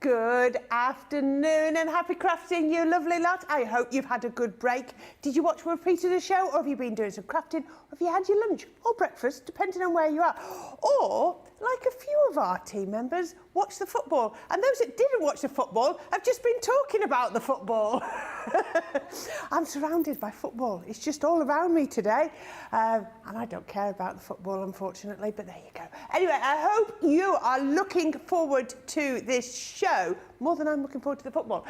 Good afternoon and happy crafting, you lovely lot. I hope you've had a good break. Did you watch a repeat of the show, or have you been doing some crafting, or have you had your lunch or breakfast, depending on where you are? Or, like a few of our team members, watch the football. And those that didn't watch the football have just been talking about the football. I'm surrounded by football. It's just all around me today. And I don't care about the football, unfortunately, but there you go. Anyway, I hope you are looking forward to this show more than I'm looking forward to the football.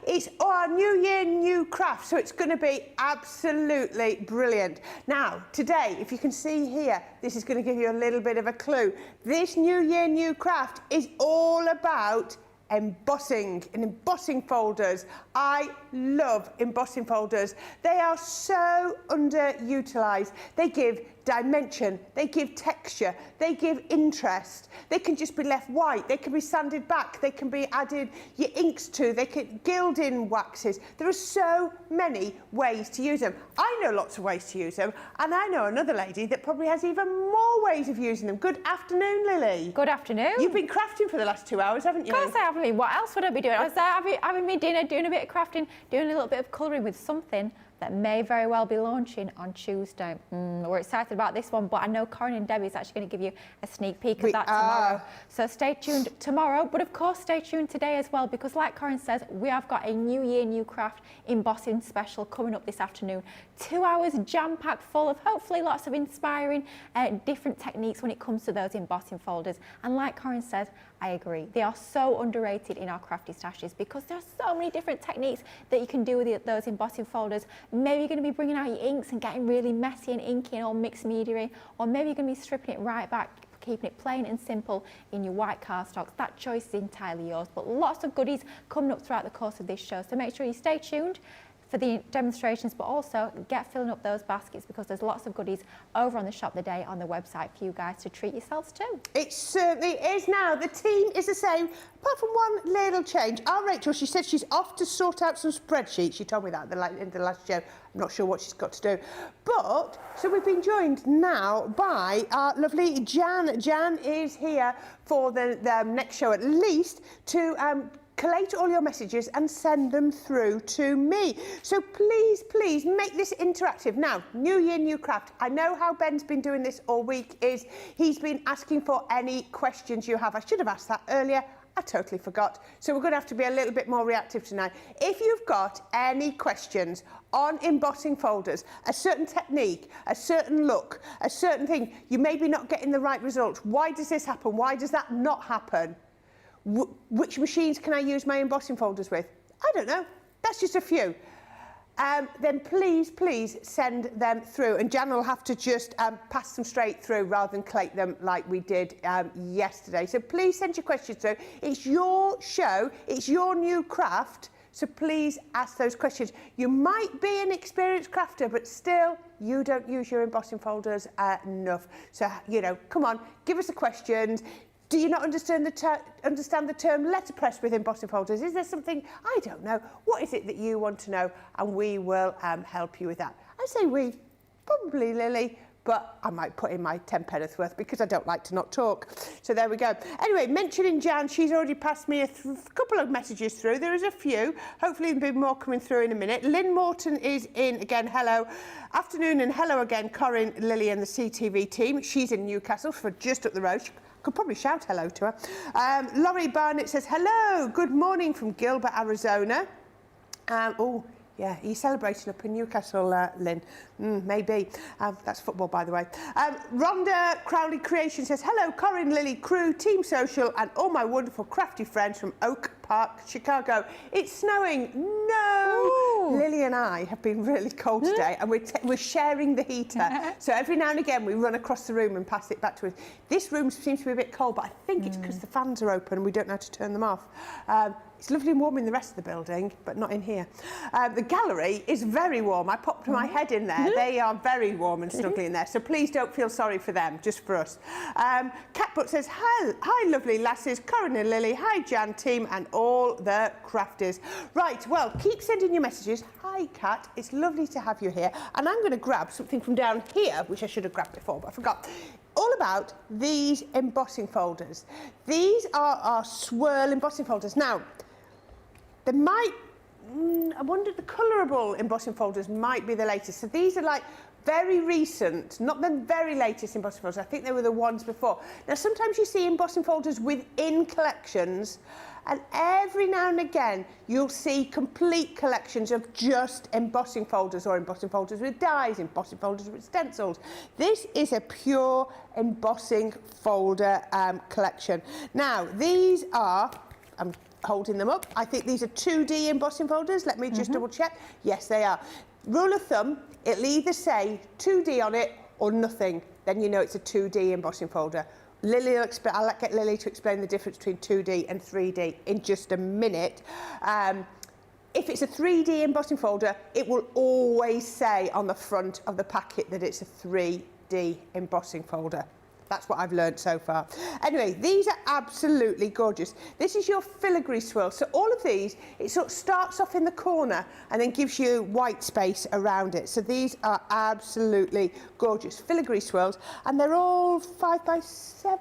It's our New Year, New Craft, so it's going to be absolutely brilliant. Now, today, if you can see here, this is going to give you a little bit of a clue. This New Year, New Craft is all about embossing and embossing folders. I love embossing folders. They are so underutilised. They give dimension, they give texture, they give interest. They can just be left white, they can be sanded back, they can be added your inks to, they can gilding waxes. There are so many ways to use them. I know lots of ways to use them, and I know another lady that probably has even more ways of using them. Good afternoon, Lily. Good afternoon. You've been crafting for the last 2 hours, haven't you? Of course I have. What else would I be doing? I was there having my dinner, doing a bit of crafting, doing a little bit of colouring with something that may very well be launching on Tuesday. We're excited about this one, but I know Corrine and Debbie is actually going to give you a sneak peek of that tomorrow. So stay tuned tomorrow, but of course stay tuned today as well, because like Corrine says, we have got a New Year, New Craft embossing special coming up this afternoon. 2 hours jam-packed full of hopefully lots of inspiring different techniques when it comes to those embossing folders. And like Corrine says, I agree. They are so underrated in our crafty stashes because there are so many different techniques that you can do with those embossing folders. Maybe you're going to be bringing out your inks and getting really messy and inky and all mixed media, or maybe you're going to be stripping it right back, keeping it plain and simple in your white cardstock. That choice is entirely yours, but lots of goodies coming up throughout the course of this show. So make sure you stay tuned for the demonstrations, but also get filling up those baskets, because there's lots of goodies over on the Shop the Day on the website for you guys to treat yourselves to. It certainly is. Now, the team is the same, apart from one little change. Our Rachel, she said she's off to sort out some spreadsheets. She told me that in the last show. I'm not sure what she's got to do. But, so we've been joined now by our lovely Jan. Jan is here for the next show at least to collate all your messages and send them through to me. So please, please make this interactive. Now, New Year, New Craft. I know how Ben's been doing this all week is he's been asking for any questions you have. I should have asked that earlier. I totally forgot. So we're going to have to be a little bit more reactive tonight. If you've got any questions on embossing folders, a certain technique, a certain look, a certain thing, you may be not getting the right results. Why does this happen? Why does that not happen? Which machines can I use my embossing folders with? I don't know. That's just a few. Then please, please send them through. And Jan will have to just pass them straight through rather than collate them like we did yesterday. So please send your questions through. It's your show. It's your new craft. So please ask those questions. You might be an experienced crafter, but still, you don't use your embossing folders enough. So, you know, come on, give us the questions. Do you not understand the term letterpress with embossing folders? Is there something, I don't know, what is it that you want to know? And we will help you with that. I say we, probably Lily, but I might put in my 10 penneth worth because I don't like to not talk. So there we go. Anyway, mentioning Jan, she's already passed me a couple of messages through. There is a few. Hopefully there'll be more coming through in a minute. Lynn Morton is in again. Hello. Afternoon and hello again, Corrine, Lily and the CTV team. She's in Newcastle for just up the road. Could probably shout hello to her. Laurie Barnett says, hello, good morning from Gilbert, Arizona. Oh, yeah, are you celebrating up in Newcastle, Lynn? Maybe. That's football, by the way. Rhonda Crowley Creation says, hello, Corrine, Lily, crew, Team Social, and all my wonderful crafty friends from Oak Park, Chicago. It's snowing. No! Ooh. Lily and I have been really cold today, and we're sharing the heater. So every now and again, we run across the room and pass it back to us. This room seems to be a bit cold, but I think it's because the fans are open and we don't know how to turn them off. It's lovely and warm in the rest of the building, but not in here. The gallery is very warm. I popped my head in there. They are very warm and snuggly in there, so please don't feel sorry for them, just for us. Catbook says, hi, lovely lasses, Corrine and Lily, hi, Jan team, and all the crafters. Right, well, keep sending your messages. Hi, Kat, it's lovely to have you here. And I'm going to grab something from down here, which I should have grabbed before, but I forgot. all about these embossing folders. These are our Swirl embossing folders. Now, they might, I wonder, the colourable embossing folders might be the latest. So these are like very recent, not the very latest embossing folders. I think they were the ones before. Now, sometimes you see embossing folders within collections, and every now and again, you'll see complete collections of just embossing folders, or embossing folders with dies, embossing folders with stencils. This is a pure embossing folder collection. Now, these are, I'm holding them up, I think these are 2D embossing folders. Let me just double check. Yes, they are. Rule of thumb, it'll either say 2D on it or nothing. Then you know it's a 2D embossing folder. I'll get Lily to explain the difference between 2D and 3D in just a minute. If it's a 3D embossing folder, it will always say on the front of the packet that it's a 3D embossing folder. That's what I've learned so far. Anyway, these are absolutely gorgeous. This is your filigree swirl. So all of these, it sort of starts off in the corner and then gives you white space around it. So these are absolutely gorgeous filigree swirls, and they're all 5x7,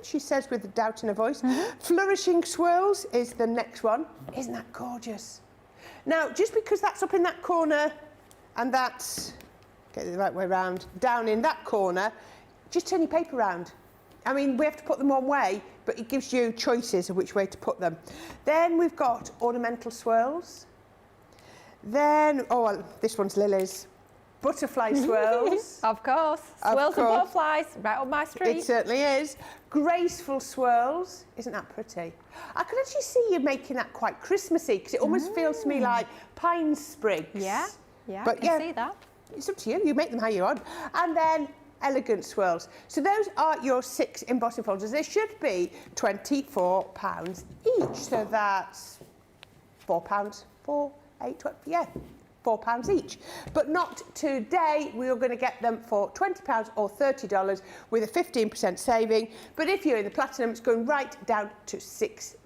she says with a doubt in her voice. Flourishing swirls is the next one. Isn't that gorgeous? Now, just because that's up in that corner and that's, get it the right way around, down in that corner, just turn your paper around. I mean, we have to put them one way, but it gives you choices of which way to put them. Then we've got ornamental swirls. Then, oh, well, this one's Lily's. Butterfly swirls. Of course. Swirls and butterflies, right up my street. It certainly is. Graceful swirls. Isn't that pretty? I can actually see you making that quite Christmassy, because it almost feels to me like pine sprigs. Yeah, But I can see that. It's up to you. You make them how you want. And then elegant swirls. So those are your 6 embossing folders. They should be £24 each. So that's £4, 4, 8, 12, yeah, £4 each. But not today. We are going to get them for £20 or $30 with a 15% saving. But if you're in the platinum, it's going right down to £16.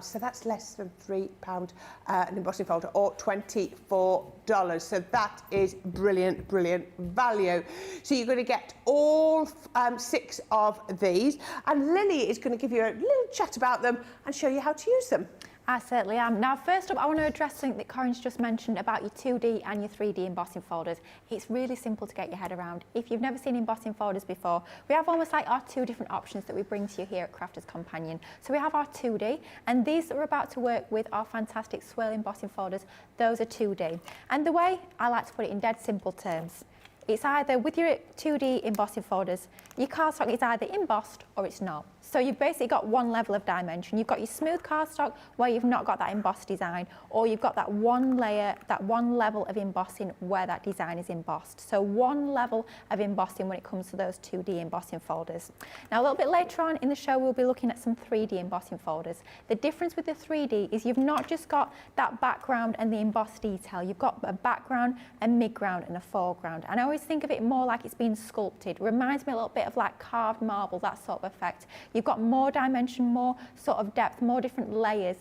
So that's less than £3 an embossing folder, or $24. So that is brilliant, brilliant value. So you're going to get all 6 of these, and Lily is going to give you a little chat about them and show you how to use them. I certainly am. Now, first up, I want to address something that Corrine's just mentioned about your 2D and your 3D embossing folders. It's really simple to get your head around. If you've never seen embossing folders before, we have almost like our 2 different options that we bring to you here at Crafters Companion. So we have our 2D, and these that we're about to work with are fantastic Swirl embossing folders. Those are 2D. And the way I like to put it in dead simple terms, it's either with your 2D embossing folders, your cardstock is either embossed or it's not. So you've basically got one level of dimension. You've got your smooth cardstock where you've not got that embossed design, or you've got that one layer, that one level of embossing where that design is embossed. So one level of embossing when it comes to those 2D embossing folders. Now, a little bit later on in the show, we'll be looking at some 3D embossing folders. The difference with the 3D is you've not just got that background and the embossed detail. You've got a background, a midground, and a foreground. And I always think of it more like it's been sculpted. Reminds me a little bit of like carved marble, that sort of effect. You've got more dimension, more sort of depth, more different layers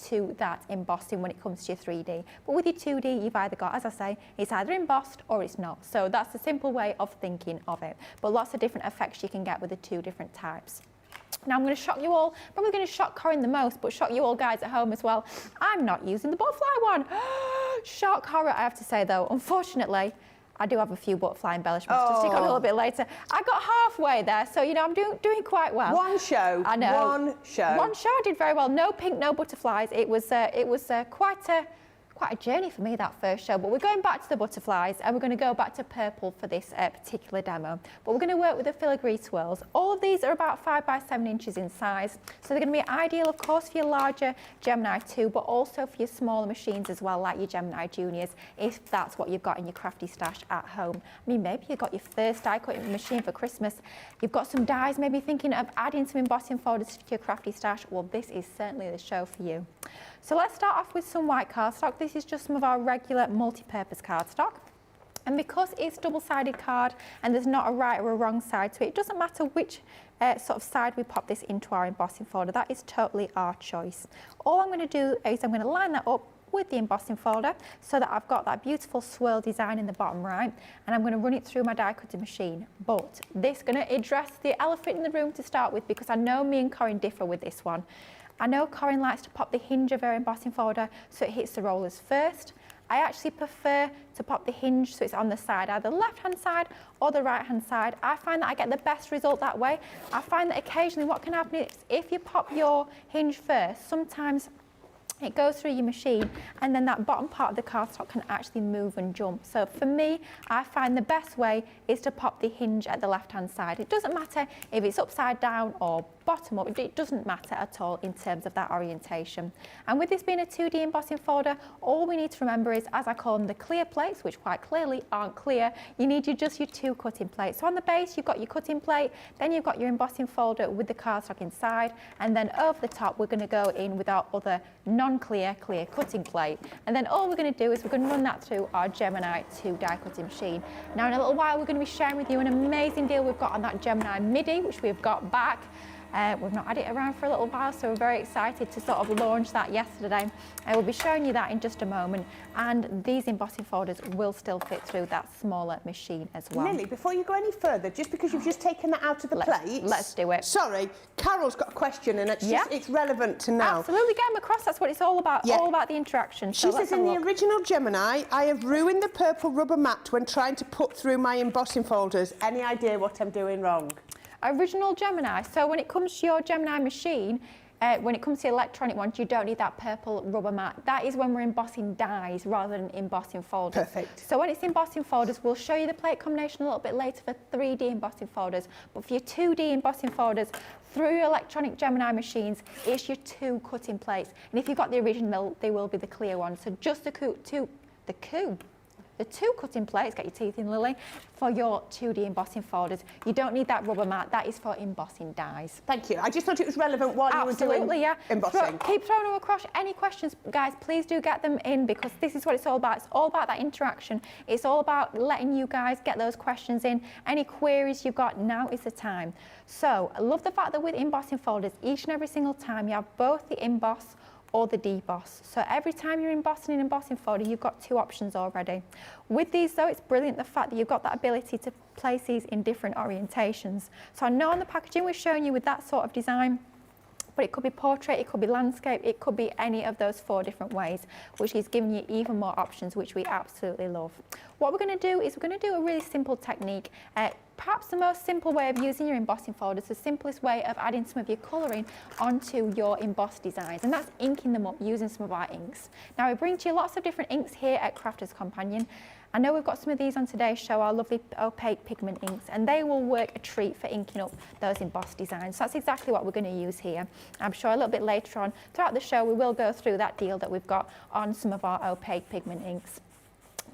to that embossing when it comes to your 3D. But with your 2D, you've either got, as I say, it's either embossed or it's not. So that's a simple way of thinking of it. But lots of different effects you can get with the 2 different types. Now, I'm going to shock you all, probably going to shock Corrine the most, but shock you all guys at home as well. I'm not using the butterfly one. Shock horror, I have to say, though. Unfortunately, I do have a few butterfly embellishments to stick on a little bit later. I got halfway there, so, you know, I'm doing quite well. One show. I know. One show. One show I did very well. No pink, no butterflies. It was quite a journey for me, that first show. But we're going back to the butterflies, and we're going to go back to purple for this particular demo. But we're going to work with the filigree swirls. All of these are about 5 by 7 inches in size. So they're going to be ideal, of course, for your larger Gemini 2, but also for your smaller machines as well, like your Gemini Juniors, if that's what you've got in your crafty stash at home. I mean, maybe you've got your first die cutting machine for Christmas. You've got some dies, maybe thinking of adding some embossing folders to your crafty stash. Well, this is certainly the show for you. So let's start off with some white cardstock. This is just some of our regular multi-purpose cardstock. And because it's double-sided card and there's not a right or a wrong side to it, it doesn't matter which sort of side we pop this into our embossing folder. That is totally our choice. All I'm going to do is I'm going to line that up with the embossing folder so that I've got that beautiful swirl design in the bottom right, and I'm going to run it through my die cutting machine. But this is going to address the elephant in the room to start with, because I know me and Corrine differ with this one. I know Corrine likes to pop the hinge of her embossing folder so it hits the rollers first. I actually prefer to pop the hinge so it's on the side, either the left-hand side or the right-hand side. I find that I get the best result that way. I find that occasionally what can happen is if you pop your hinge first, sometimes it goes through your machine and then that bottom part of the cardstock can actually move and jump. So for me, I find the best way is to pop the hinge at the left-hand side. It doesn't matter if it's upside down or bottom up, it doesn't matter at all in terms of that orientation. And with this being a 2D embossing folder, all we need to remember is, as I call them, the clear plates, which quite clearly aren't clear. You need just your 2 cutting plates. So on the base, you've got your cutting plate, then you've got your embossing folder with the cardstock inside, and then over the top, we're going to go in with our other non-clear, clear cutting plate. And then all we're going to do is we're going to run that through our Gemini 2 die cutting machine. Now in a little while, we're going to be sharing with you an amazing deal we've got on that Gemini Midi, which we've got back. We've not had it around for a little while, so we're very excited to sort of launch that yesterday. I will be showing you that in just a moment, and these embossing folders will still fit through that smaller machine as well. Lily, before you go any further, just because you've just taken that out of the plates. Let's do it. Sorry, Carol's got a question, and it's relevant to now. Absolutely, get them across. That's what it's all about. All about the interaction. She says, in the original Gemini, I have ruined the purple rubber mat when trying to put through my embossing folders. Any idea what I'm doing wrong? Original Gemini. So when it comes to your Gemini machine, when it comes to the electronic ones, you don't need that purple rubber mat. That is when we're embossing dies rather than embossing folders. Perfect. So when it's embossing folders, we'll show you the plate combination a little bit later for 3D embossing folders. But for your 2D embossing folders, through your electronic Gemini machines, it's your 2 cutting plates. And if you've got the original, they will be the clear ones. So just the 2 cutting plates, get your teeth in, Lily, for your 2D embossing folders. You don't need that rubber mat. That is for embossing dies. Thank you. I just thought it was relevant while you were doing embossing. Keep throwing them across. Any questions, guys, please do get them in, because this is what it's all about. It's all about that interaction. It's all about letting you guys get those questions in. Any queries you've got, now is the time. So I love the fact that with embossing folders, each and every single time you have both the emboss or the deboss. So every time you're embossing an embossing folder, you've got 2 options already. With these though, it's brilliant the fact that you've got that ability to place these in different orientations. So I know on the packaging we're showing you with that sort of design, but it could be portrait, it could be landscape, it could be any of those 4 different ways, which is giving you even more options, which we absolutely love. What we're going to do is we're going to do a really simple technique. Perhaps the most simple way of using your embossing folders, the simplest way of adding some of your colouring onto your embossed designs, and that's inking them up using some of our inks. Now, we bring to you lots of different inks here at Crafters Companion. I know we've got some of these on today's show, our lovely opaque pigment inks, and they will work a treat for inking up those embossed designs. So that's exactly what we're going to use here. I'm sure a little bit later on throughout the show we will go through that deal that we've got on some of our opaque pigment inks.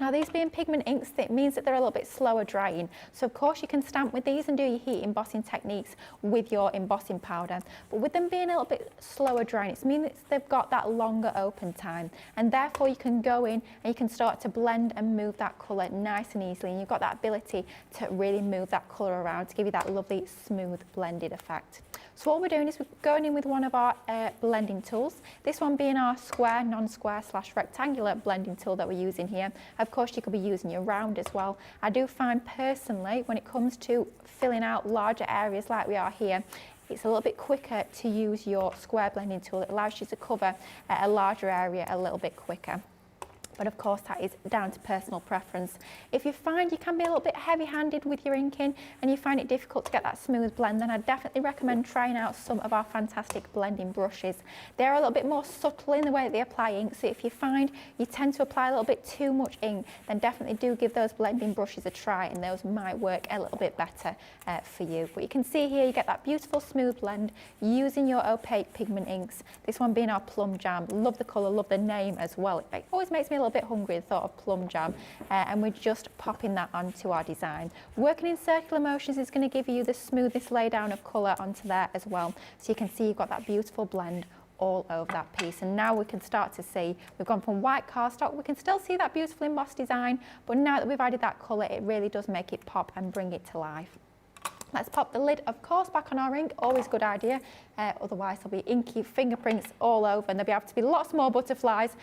Now, these being pigment inks, it means that they're a little bit slower drying. So of course you can stamp with these and do your heat embossing techniques with your embossing powder. But with them being a little bit slower drying, it means that they've got that longer open time. And therefore you can go in and you can start to blend and move that colour nice and easily. And you've got that ability to really move that colour around to give you that lovely smooth blended effect. So what we're doing is we're going in with one of our blending tools. This one being our square, non-square / rectangular blending tool that we're using here. Of course, you could be using your round as well. I do find personally, when it comes to filling out larger areas like we are here, it's a little bit quicker to use your square blending tool. It allows you to cover a larger area a little bit quicker. But of course that is down to personal preference. If you find you can be a little bit heavy-handed with your inking and you find it difficult to get that smooth blend, then I definitely recommend trying out some of our fantastic blending brushes. They're a little bit more subtle in the way that they apply ink, so if you find you tend to apply a little bit too much ink, then definitely do give those blending brushes a try, and those might work a little bit better for you. But you can see here you get that beautiful smooth blend using your opaque pigment inks. This one being our Plum Jam. Love the colour, love the name as well. It always makes me a little bit hungry, the thought of Plum Jam, and we're just popping that onto our design. Working in circular motions is going to give you the smoothest laydown of colour onto there as well, so you can see you've got that beautiful blend all over that piece. And now we can start to see we've gone from white cardstock, we can still see that beautiful embossed design, but now that we've added that colour, it really does make it pop and bring it to life. Let's pop the lid, of course, back on our ink. Always a good idea. Otherwise, there'll be inky fingerprints all over, and there'll be able to be lots more butterflies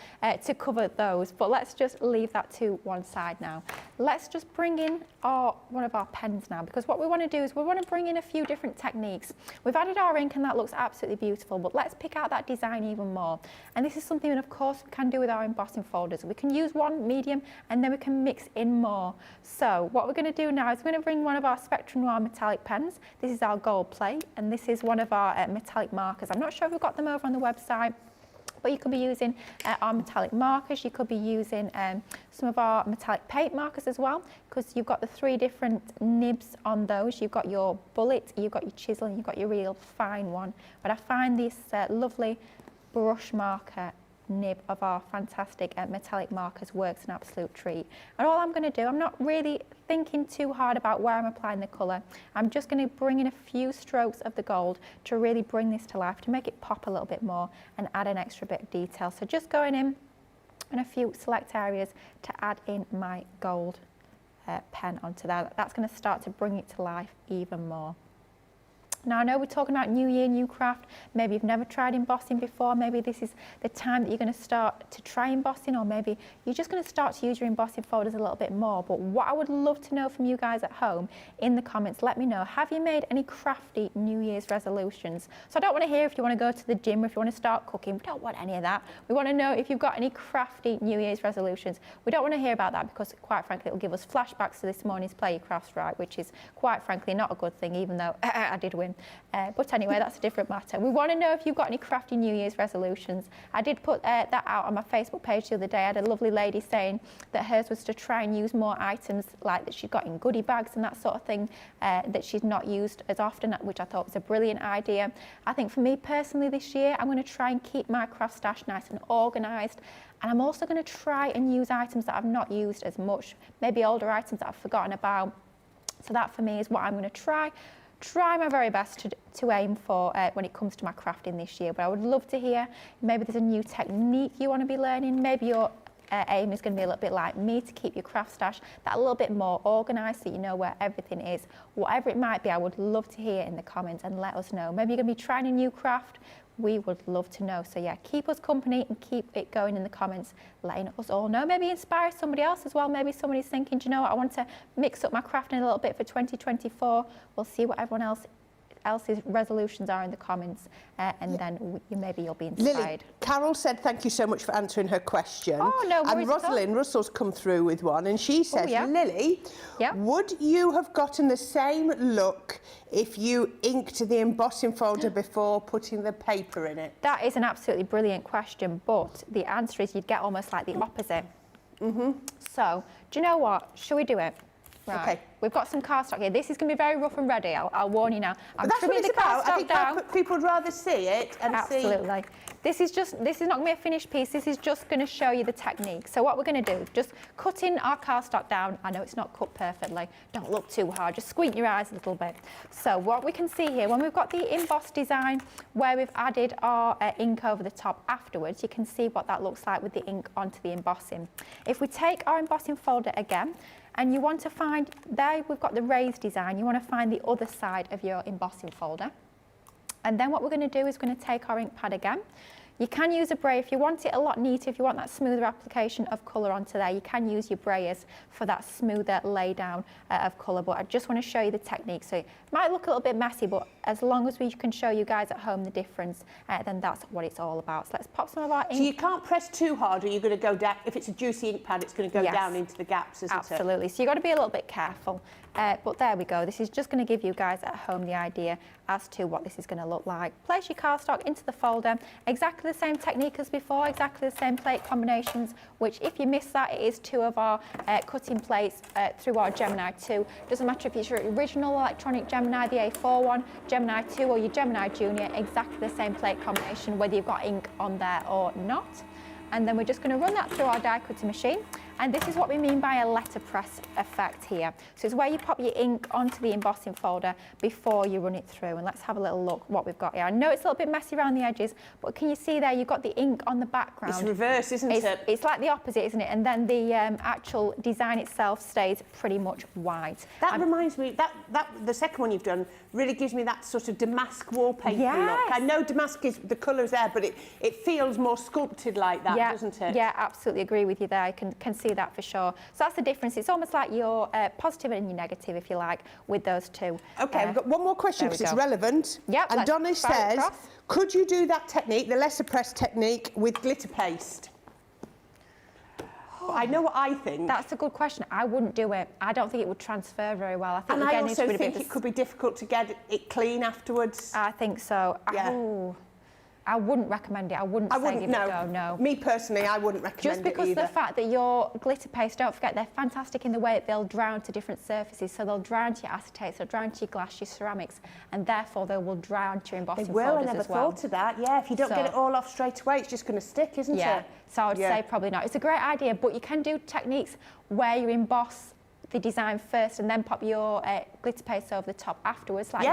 to cover those. But let's just leave that to one side now. Let's just bring in one of our pens now, because what we want to do is we want to bring in a few different techniques. We've added our ink, and that looks absolutely beautiful, but let's pick out that design even more. And this is something that, of course, we can do with our embossing folders. We can use one medium, and then we can mix in more. So what we're going to do now is we're going to bring one of our Spectrum Noir metallic pens. This is our gold plate, and this is one of our metallic markers. I'm not sure if we've got them over on the website, but you could be using our metallic markers. You could be using some of our metallic paint markers as well, because you've got the 3 different nibs on those. You've got your bullet, you've got your chisel, and you've got your real fine one. But I find this lovely brush marker nib of our fantastic metallic markers works an absolute treat. And all I'm going to do, I'm not really thinking too hard about where I'm applying the colour. I'm just going to bring in a few strokes of the gold to really bring this to life, to make it pop a little bit more and add an extra bit of detail. So just going in a few select areas to add in my gold pen onto that. That's going to start to bring it to life even more. Now, I know we're talking about new year, new craft. Maybe you've never tried embossing before. Maybe this is the time that you're going to start to try embossing, or maybe you're just going to start to use your embossing folders a little bit more. But what I would love to know from you guys at home in the comments, let me know, have you made any crafty New Year's resolutions? So I don't want to hear if you want to go to the gym or if you want to start cooking. We don't want any of that. We want to know if you've got any crafty New Year's resolutions. We don't want to hear about that, because quite frankly, it will give us flashbacks to this morning's Play Your Crafts Right, which is quite frankly not a good thing, even though I did win. But anyway, that's a different matter. We want to know if you've got any crafty New Year's resolutions. I did put that out on my Facebook page the other day. I had a lovely lady saying that hers was to try and use more items like that she'd got in goodie bags and that sort of thing that she's not used as often, which I thought was a brilliant idea. I think for me personally this year, I'm going to try and keep my craft stash nice and organised. And I'm also going to try and use items that I've not used as much, maybe older items that I've forgotten about. So that for me is what I'm going to try my very best to aim for when it comes to my crafting this year. But I would love to hear, maybe there's a new technique you want to be learning. Maybe your aim is going to be a little bit like me, to keep your craft stash that a little bit more organised, so you know where everything is. Whatever it might be, I would love to hear in the comments and let us know. Maybe you're going to be trying a new craft. We would love to know. So yeah, keep us company and keep it going in the comments, letting us all know. Maybe inspire somebody else as well. Maybe somebody's thinking, do you know what, I want to mix up my crafting a little bit for 2024. We'll see what everyone else's resolutions are in the comments, and then maybe you'll be inspired. Lily, Carol said thank you so much for answering her question. Oh, no worries. And Rosalind Russell's come through with one, and she says, yeah. Lily, would you have gotten the same look if you inked the embossing folder before putting the paper in it? That is an absolutely brilliant question, but the answer is you'd get almost like the opposite. So, do you know what? Shall we do it? Right. Okay. We've got some cardstock here. This is going to be very rough and ready. I'll warn you now. I'm But that's what trimming it's the about. I cardstock think down. people would rather see it and Absolutely. This is not going to be a finished piece. This is just going to show you the technique. So what we're going to do, just cutting our cardstock down. I know it's not cut perfectly. Don't look too hard. Just squint your eyes a little bit. So what we can see here, when we've got the embossed design where we've added our ink over the top afterwards, you can see what that looks like with the ink onto the embossing. If we take our embossing folder again, and you want to find, there we've got the raised design, you want to find the other side of your embossing folder. And then what we're going to do is we're going to take our ink pad again. You can use a brayer if you want it a lot neater, if you want that smoother application of colour onto there. You can use your brayers for that smoother lay down of colour, but I just want to show you the technique. So it might look a little bit messy, but as long as we can show you guys at home the difference, then that's what it's all about. So let's pop some of our ink. So you can't press too hard, or you're going to go down. If it's a juicy ink pad, it's going to go down into the gaps, isn't it? Absolutely. So you've got to be a little bit careful. But there we go. This is just going to give you guys at home the idea as to what this is going to look like. Place your cardstock into the folder. Exactly the same technique as before, exactly the same plate combinations, which if you missed that, it is 2 of our cutting plates through our Gemini 2. Doesn't matter if it's your original electronic Gemini, the A4 one, Gemini 2 or your Gemini Junior, exactly the same plate combination, whether you've got ink on there or not. And then we're just going to run that through our die cutting machine. And this is what we mean by a letterpress effect here. So it's where you pop your ink onto the embossing folder before you run it through. And let's have a little look what we've got here. I know it's a little bit messy around the edges, but can you see there, you've got the ink on the background. It's reverse, isn't it? It's like the opposite, isn't it? And then the actual design itself stays pretty much white. That reminds me, that the second one you've done really gives me that sort of damask wallpaper look. I know damask is, the colour's there, but it feels more sculpted like that, doesn't it? Yeah, absolutely agree with you there. I can see that for sure. So that's the difference. It's almost like your positive and your negative, if you like, with those two. Okay, we've got one more question because it's relevant. Yep, and Donna says, could you do that technique, the letterpress technique, with glitter paste? I know what I think. That's a good question. I wouldn't do it. I don't think it would transfer very well. I think and I also think it could be difficult to get it clean afterwards. I think so. Yeah. Ooh. I wouldn't recommend it. I wouldn't say give it a go, no. Me personally, I wouldn't recommend it either. Just because of the fact that your glitter paste, don't forget, they're fantastic in the way that they'll dry onto different surfaces. So they'll dry onto your acetates, they'll dry onto your glass, your ceramics, and therefore they will dry onto your embossing folders as well. I never thought of that. Yeah, if you don't get it all off straight away, it's just going to stick, isn't it? So I would say probably not. It's a great idea, but you can do techniques where you emboss the design first and then pop your glitter paste over the top afterwards, like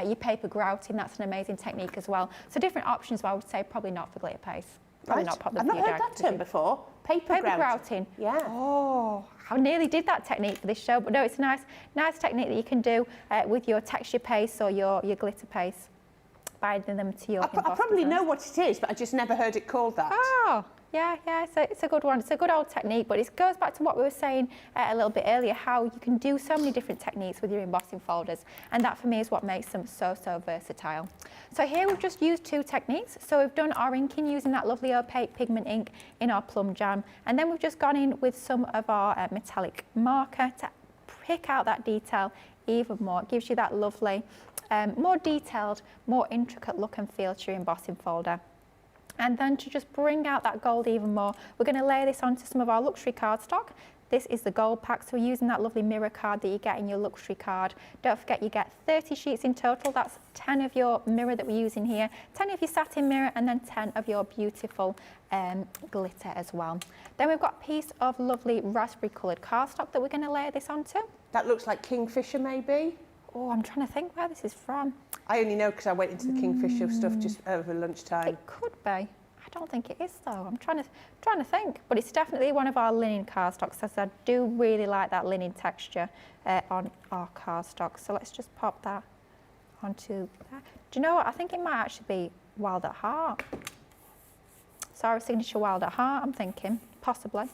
your paper grouting. That's an amazing technique as well. So different options, but I would say probably not for glitter paste. Probably not pop them. I've not heard that term before. Paper grouting. Yeah. Oh, I nearly did that technique for this show, but no, it's a nice technique that you can do with your texture paste or your glitter paste, binding them to your I probably know what it is, but I just never heard it called that. Oh. Yeah, it's a good one. It's a good old technique, but it goes back to what we were saying a little bit earlier, how you can do so many different techniques with your embossing folders, and that for me is what makes them so versatile. So here we've just used two techniques. So we've done our inking using that lovely opaque pigment ink in our plum jam, and then we've just gone in with some of our metallic marker to pick out that detail even more. It gives you that lovely, more detailed, more intricate look and feel to your embossing folder. And then to just bring out that gold even more, we're going to layer this onto some of our luxury cardstock. This is the gold pack, so we're using that lovely mirror card that you get in your luxury card. Don't forget you get 30 sheets in total. That's 10 of your mirror that we're using here, 10 of your satin mirror, and then 10 of your beautiful glitter as well. Then we've got a piece of lovely raspberry coloured cardstock that we're going to layer this onto. That looks like Kingfisher maybe? Oh, I'm trying to think where this is from. I only know because I went into the Kingfisher stuff just over lunchtime. It could be. I don't think it is though. I'm trying to think, but it's definitely one of our linen cardstocks, as I do really like that linen texture on our cardstock. So let's just pop that onto that. Do you know what? I think it might actually be Wild at Heart. Sarah Signature Wild at Heart, I'm thinking, possibly.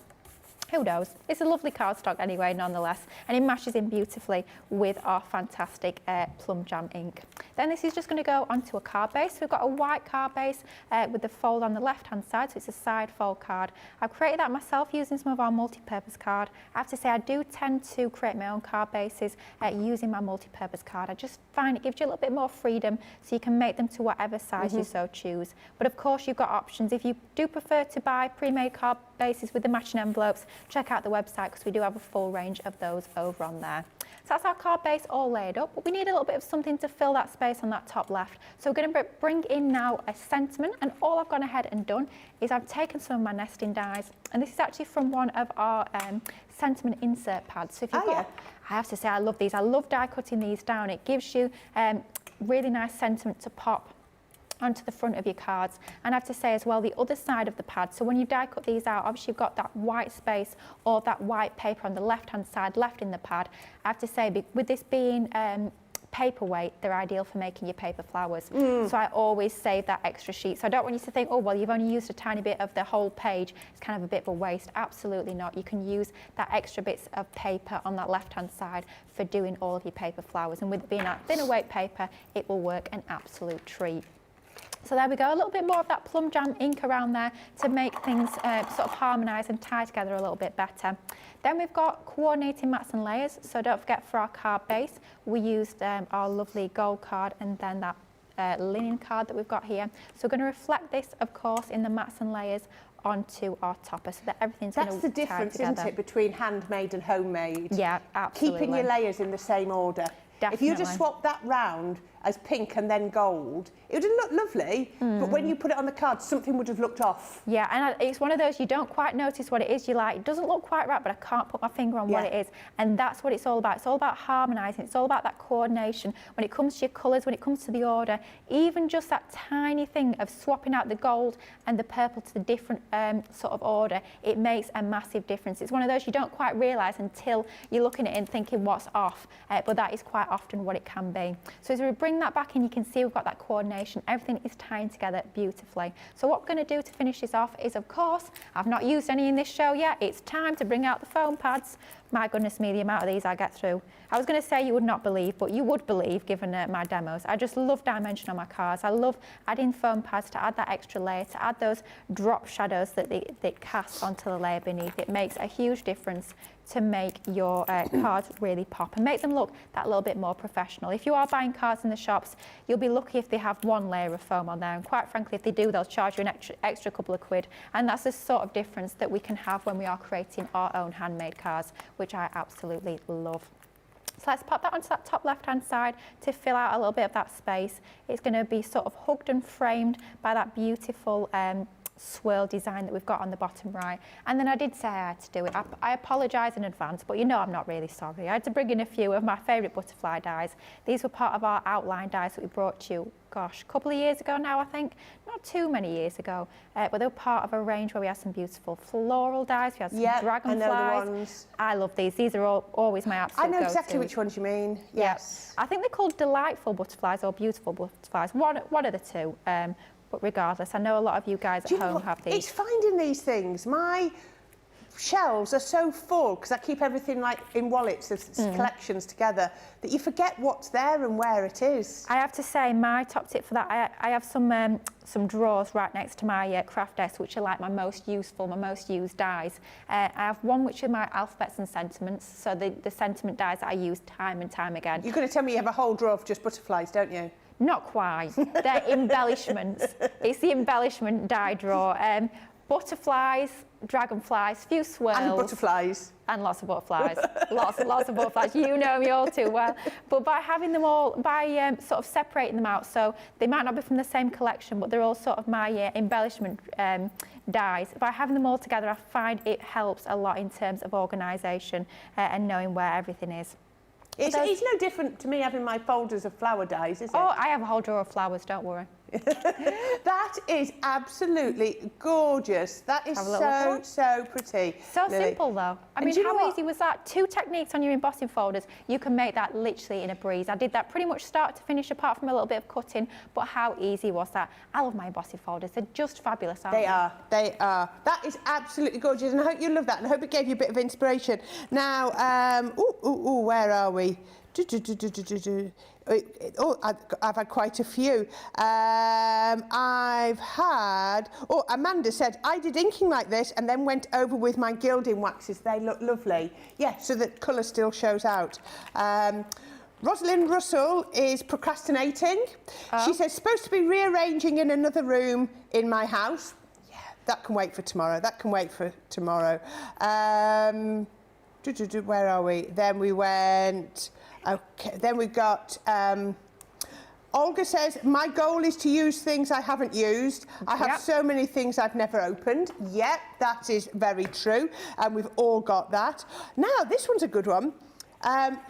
Who knows? It's a lovely cardstock anyway, nonetheless, and it matches in beautifully with our fantastic plum jam ink. Then this is just going to go onto a card base. We've got a white card base with the fold on the left-hand side, so it's a side fold card. I've created that myself using some of our multi-purpose card. I have to say I do tend to create my own card bases using my multi-purpose card. I just find it gives you a little bit more freedom, so you can make them to whatever size you so choose. But of course, you've got options. If you do prefer to buy pre-made card bases with the matching envelopes, check out the website because we do have a full range of those over on there. So that's our card base all laid up, but we need a little bit of something to fill that space on that top left. So we're going to bring in now a sentiment, and all I've gone ahead and done is I've taken some of my nesting dies, and this is actually from one of our sentiment insert pads. So if you've got, I have to say I love these. I love die cutting these down. It gives you really nice sentiment to pop onto the front of your cards. And I have to say as well, the other side of the pad, so when you die cut these out, obviously you've got that white space or that white paper on the left hand side left in the pad. I have to say, with this being paperweight, they're ideal for making your paper flowers. So I always save that extra sheet. So I don't want you to think, oh well, you've only used a tiny bit of the whole page, it's kind of a bit of a waste. Absolutely not. You can use that extra bits of paper on that left hand side for doing all of your paper flowers, and with it being that thinner weight paper, it will work an absolute treat. So there we go, a little bit more of that plum jam ink around there to make things sort of harmonise and tie together a little bit better. Then we've got coordinating mats and layers. So don't forget, for our card base, we used our lovely gold card and then that linen card that we've got here. So we're going to reflect this, of course, in the mats and layers onto our topper so that everything's going to tie together. That's the difference, isn't it, between handmade and homemade? Yeah, absolutely. Keeping your layers in the same order. Definitely. If you just swap that round as pink and then gold, it would have looked lovely, but when you put it on the card, something would have looked off. Yeah, and it's one of those you don't quite notice what it is. You're like, it doesn't look quite right, but I can't put my finger on what it is. And that's what it's all about. It's all about harmonising. It's all about that coordination. When it comes to your colours, when it comes to the order, even just that tiny thing of swapping out the gold and the purple to the different sort of order, it makes a massive difference. It's one of those you don't quite realise until you're looking at it and thinking what's off, but that is quite often what it can be. So as we bring that back in, you can see we've got that coordination. Everything is tying together beautifully. So what we're going to do to finish this off is, of course, I've not used any in this show yet. It's time to bring out the foam pads. My goodness me, the amount of these I get through. I was going to say you would not believe, but you would believe given my demos. I just love dimension on my cards. I love adding foam pads to add that extra layer, to add those drop shadows that they cast onto the layer beneath. It makes a huge difference to make your cards really pop and make them look that little bit more professional. If you are buying cards in the shops, you'll be lucky if they have one layer of foam on there, and quite frankly, if they do, they'll charge you an extra couple of quid, and that's the sort of difference that we can have when we are creating our own handmade cards, which I absolutely love. So let's pop that onto that top left-hand side to fill out a little bit of that space. It's going to be sort of hugged and framed by that beautiful swirl design that we've got on the bottom right. And then I did say I had to do it. I apologise in advance, but you know I'm not really sorry. I had to bring in a few of my favourite butterfly dies. These were part of our outline dies that we brought to you, gosh, a couple of years ago now, I think. Not too many years ago, but they were part of a range where we had some beautiful floral dies. We had some dragonflies. I know the ones. I love these. These are always my absolute I know exactly go-tos. which ones you mean. Yes. I think they're called delightful butterflies or beautiful butterflies. One of the two. But regardless, I know a lot of you guys at home have these. It's finding these things. My shelves are so full because I keep everything like in wallets of collections together that you forget what's there and where it is. I have to say, my top tip for that, I have some drawers right next to my craft desk, which are like my most useful, my most used dies. I have one which are my alphabets and sentiments, so the sentiment dies that I use time and time again. You're going to tell me you have a whole drawer of just butterflies, don't you? Not quite. They're embellishments. It's the embellishment die drawer. Butterflies, dragonflies, few swirls. And butterflies. And lots of butterflies. lots of butterflies. You know me all too well. But by having them all, by sort of separating them out, so they might not be from the same collection, but they're all sort of my embellishment dies. By having them all together, I find it helps a lot in terms of organisation and knowing where everything is. It's no different to me having my folders of flower dies, is it? Oh, I have a whole drawer of flowers, don't worry. That is absolutely gorgeous. That is so pretty. So simple though. I mean, how easy was that? 2 techniques on your embossing folders. You can make that literally in a breeze. I did that pretty much start to finish, apart from a little bit of cutting, but how easy was that? I love my embossing folders. They're just fabulous, aren't they? They are. That is absolutely gorgeous, and I hope you love that, and I hope it gave you a bit of inspiration. Now, where are we? Oh, I've had quite a few. I've had... Oh, Amanda said, I did inking like this and then went over with my gilding waxes. They look lovely. Yeah, so the colour still shows out. Rosalind Russell is procrastinating. Oh. She says, supposed to be rearranging in another room in my house. Yeah, that can wait for tomorrow. That can wait for tomorrow. Where are we? Then we went... Okay, then we've got Olga says, my goal is to use things I haven't used. I have so many things I've never opened. Yep, that is very true. And we've all got that. Now, this one's a good one.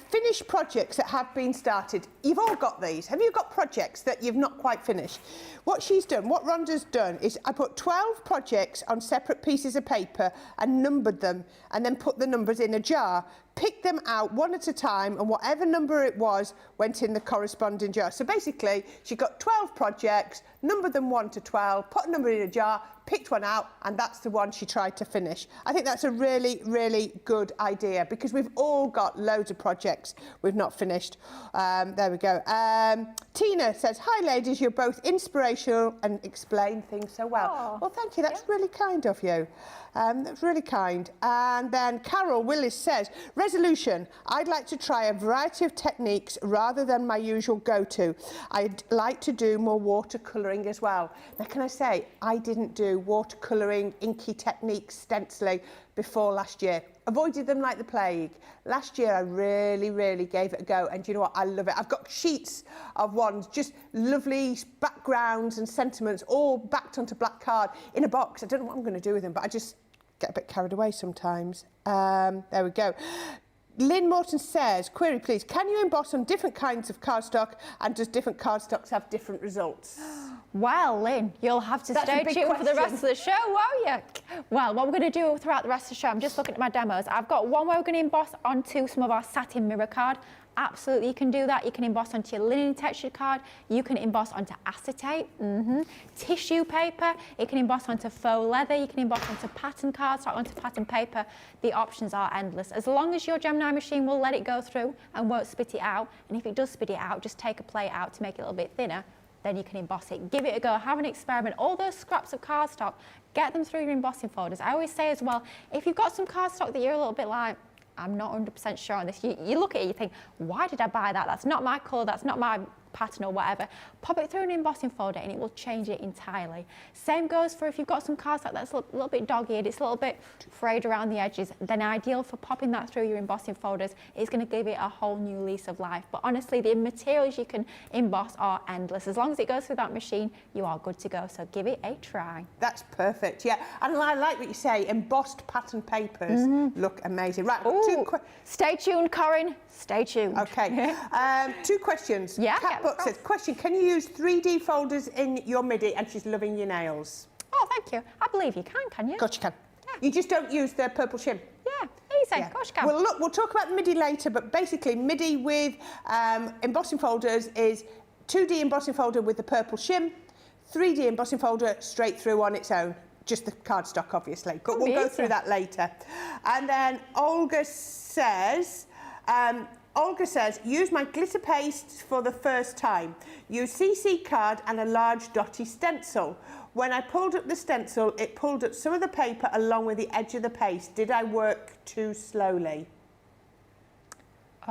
Finished projects that have been started. You've all got these. Have you got projects that you've not quite finished? What she's done, what Rhonda's done, is I put 12 projects on separate pieces of paper and numbered them, and then put the numbers in a jar. Picked them out one at a time, and whatever number it was went in the corresponding jar. So basically, she got 12 projects, numbered them 1 to 12, put a number in a jar, picked one out, and that's the one she tried to finish. I think that's a really, really good idea, because we've all got loads of projects we've not finished. There we go. Tina says, hi ladies, you're both inspirational and explain things so well. Aww. Well, thank you. That's really kind of you. That's really kind. And then Carol Willis says, resolution. I'd like to try a variety of techniques rather than my usual go-to. I'd like to do more watercolouring as well. Now, can I say, I didn't do watercolouring, inky techniques, stenciling before last year. Avoided them like the plague. Last year, I really gave it a go. And you know what? I love it. I've got sheets of ones, just lovely backgrounds and sentiments, all backed onto black card in a box. I don't know what I'm going to do with them, but I just get a bit carried away sometimes. There we go. Lynn Morton says, query please, can you emboss on different kinds of cardstock, and does different cardstocks have different results? Well, Lynn, you'll have to stay tuned for the rest of the show, won't you? Well, what we're going to do throughout the rest of the show, I'm just looking at my demos. I've got one where we're going to emboss onto some of our satin mirror card. Absolutely, you can do that. You can emboss onto your linen textured card. You can emboss onto acetate, tissue paper. You can emboss onto faux leather. You can emboss onto pattern cardstock, onto pattern paper. The options are endless. As long as your Gemini machine will let it go through and won't spit it out. And if it does spit it out, just take a plate out to make it a little bit thinner. Then you can emboss it. Give it a go, have an experiment. All those scraps of cardstock, get them through your embossing folders. I always say as well, if you've got some cardstock that you're a little bit like, I'm not 100% sure on this, you look at it, you think, why did I buy that? That's not my colour, that's not my pattern or whatever. Pop it through an embossing folder and it will change it entirely. Same goes for if you've got some cardstock that's a little bit dog-eared, it's a little bit frayed around the edges, then ideal for popping that through your embossing folders. It's going to give it a whole new lease of life. But honestly, the materials you can emboss are endless. As long as it goes through that machine, you are good to go. So give it a try. That's perfect, yeah. And I like what you say, embossed pattern papers look amazing. Right, stay tuned, Corrine. Stay tuned. Okay. 2 questions. Yeah. Catbook says, question, can you use 3D folders in your MIDI? And she's loving your nails. Oh, thank you. I believe you can you? Of course you can. Yeah. You just don't use the purple shim. Yeah, easy. Of course you can. Well, look, we'll talk about MIDI later, but basically MIDI with embossing folders is 2D embossing folder with the purple shim, 3D embossing folder straight through on its own. Just the cardstock, obviously, but we'll go through that later. And then Olga says, use my glitter paste for the first time. Use CC card and a large dotty stencil. When I pulled up the stencil, it pulled up some of the paper along with the edge of the paste. Did I work too slowly?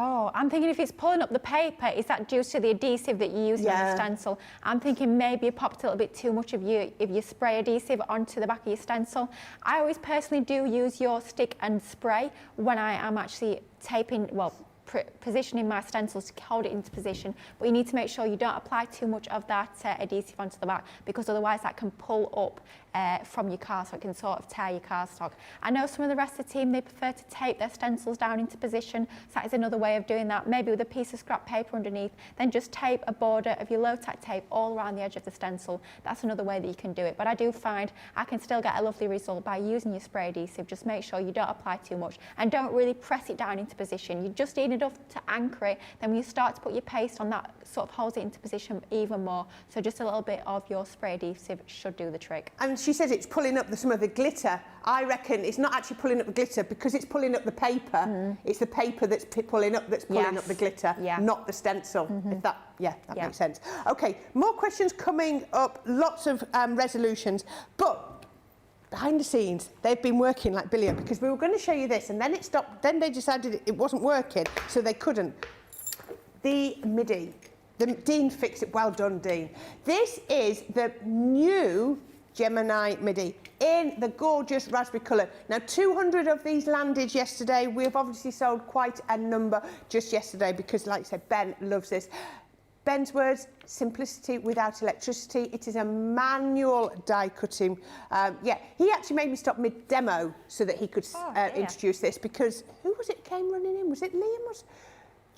Oh, I'm thinking if it's pulling up the paper, is that due to the adhesive that you use on the stencil? I'm thinking maybe you popped a little bit too much of your spray adhesive onto the back of your stencil. I always personally do use your stick and spray when I am actually taping, well, positioning my stencils to hold it into position, but you need to make sure you don't apply too much of that adhesive onto the back, because otherwise that can pull up from your cardstock, it can sort of tear your cardstock. I know some of the rest of the team, they prefer to tape their stencils down into position, so that is another way of doing that, maybe with a piece of scrap paper underneath, then just tape a border of your low-tack tape all around the edge of the stencil. That's another way that you can do it, but I do find I can still get a lovely result by using your spray adhesive. Just make sure you don't apply too much and don't really press it down into position. You just need enough to anchor it, then when you start to put your paste on, that sort of holds it into position even more. So just a little bit of your spray adhesive should do the trick. And she says it's pulling up some of the glitter. I reckon it's not actually pulling up the glitter because it's pulling up the paper. It's the paper that's pulling up the glitter, not the stencil. If that makes sense. Okay, more questions coming up, lots of resolutions, but behind the scenes, they've been working like brilliant because we were going to show you this and then it stopped. Then they decided it wasn't working, so they couldn't. The MIDI. Dean fixed it. Well done, Dean. This is the new Gemini Midi in the gorgeous raspberry colour. Now, 200 of these landed yesterday. We have obviously sold quite a number just yesterday because, like I said, Ben loves this. Ben's words, simplicity without electricity. It is a manual die cutting. He actually made me stop mid-demo so that he could introduce this because who was it came running in? Was it Liam?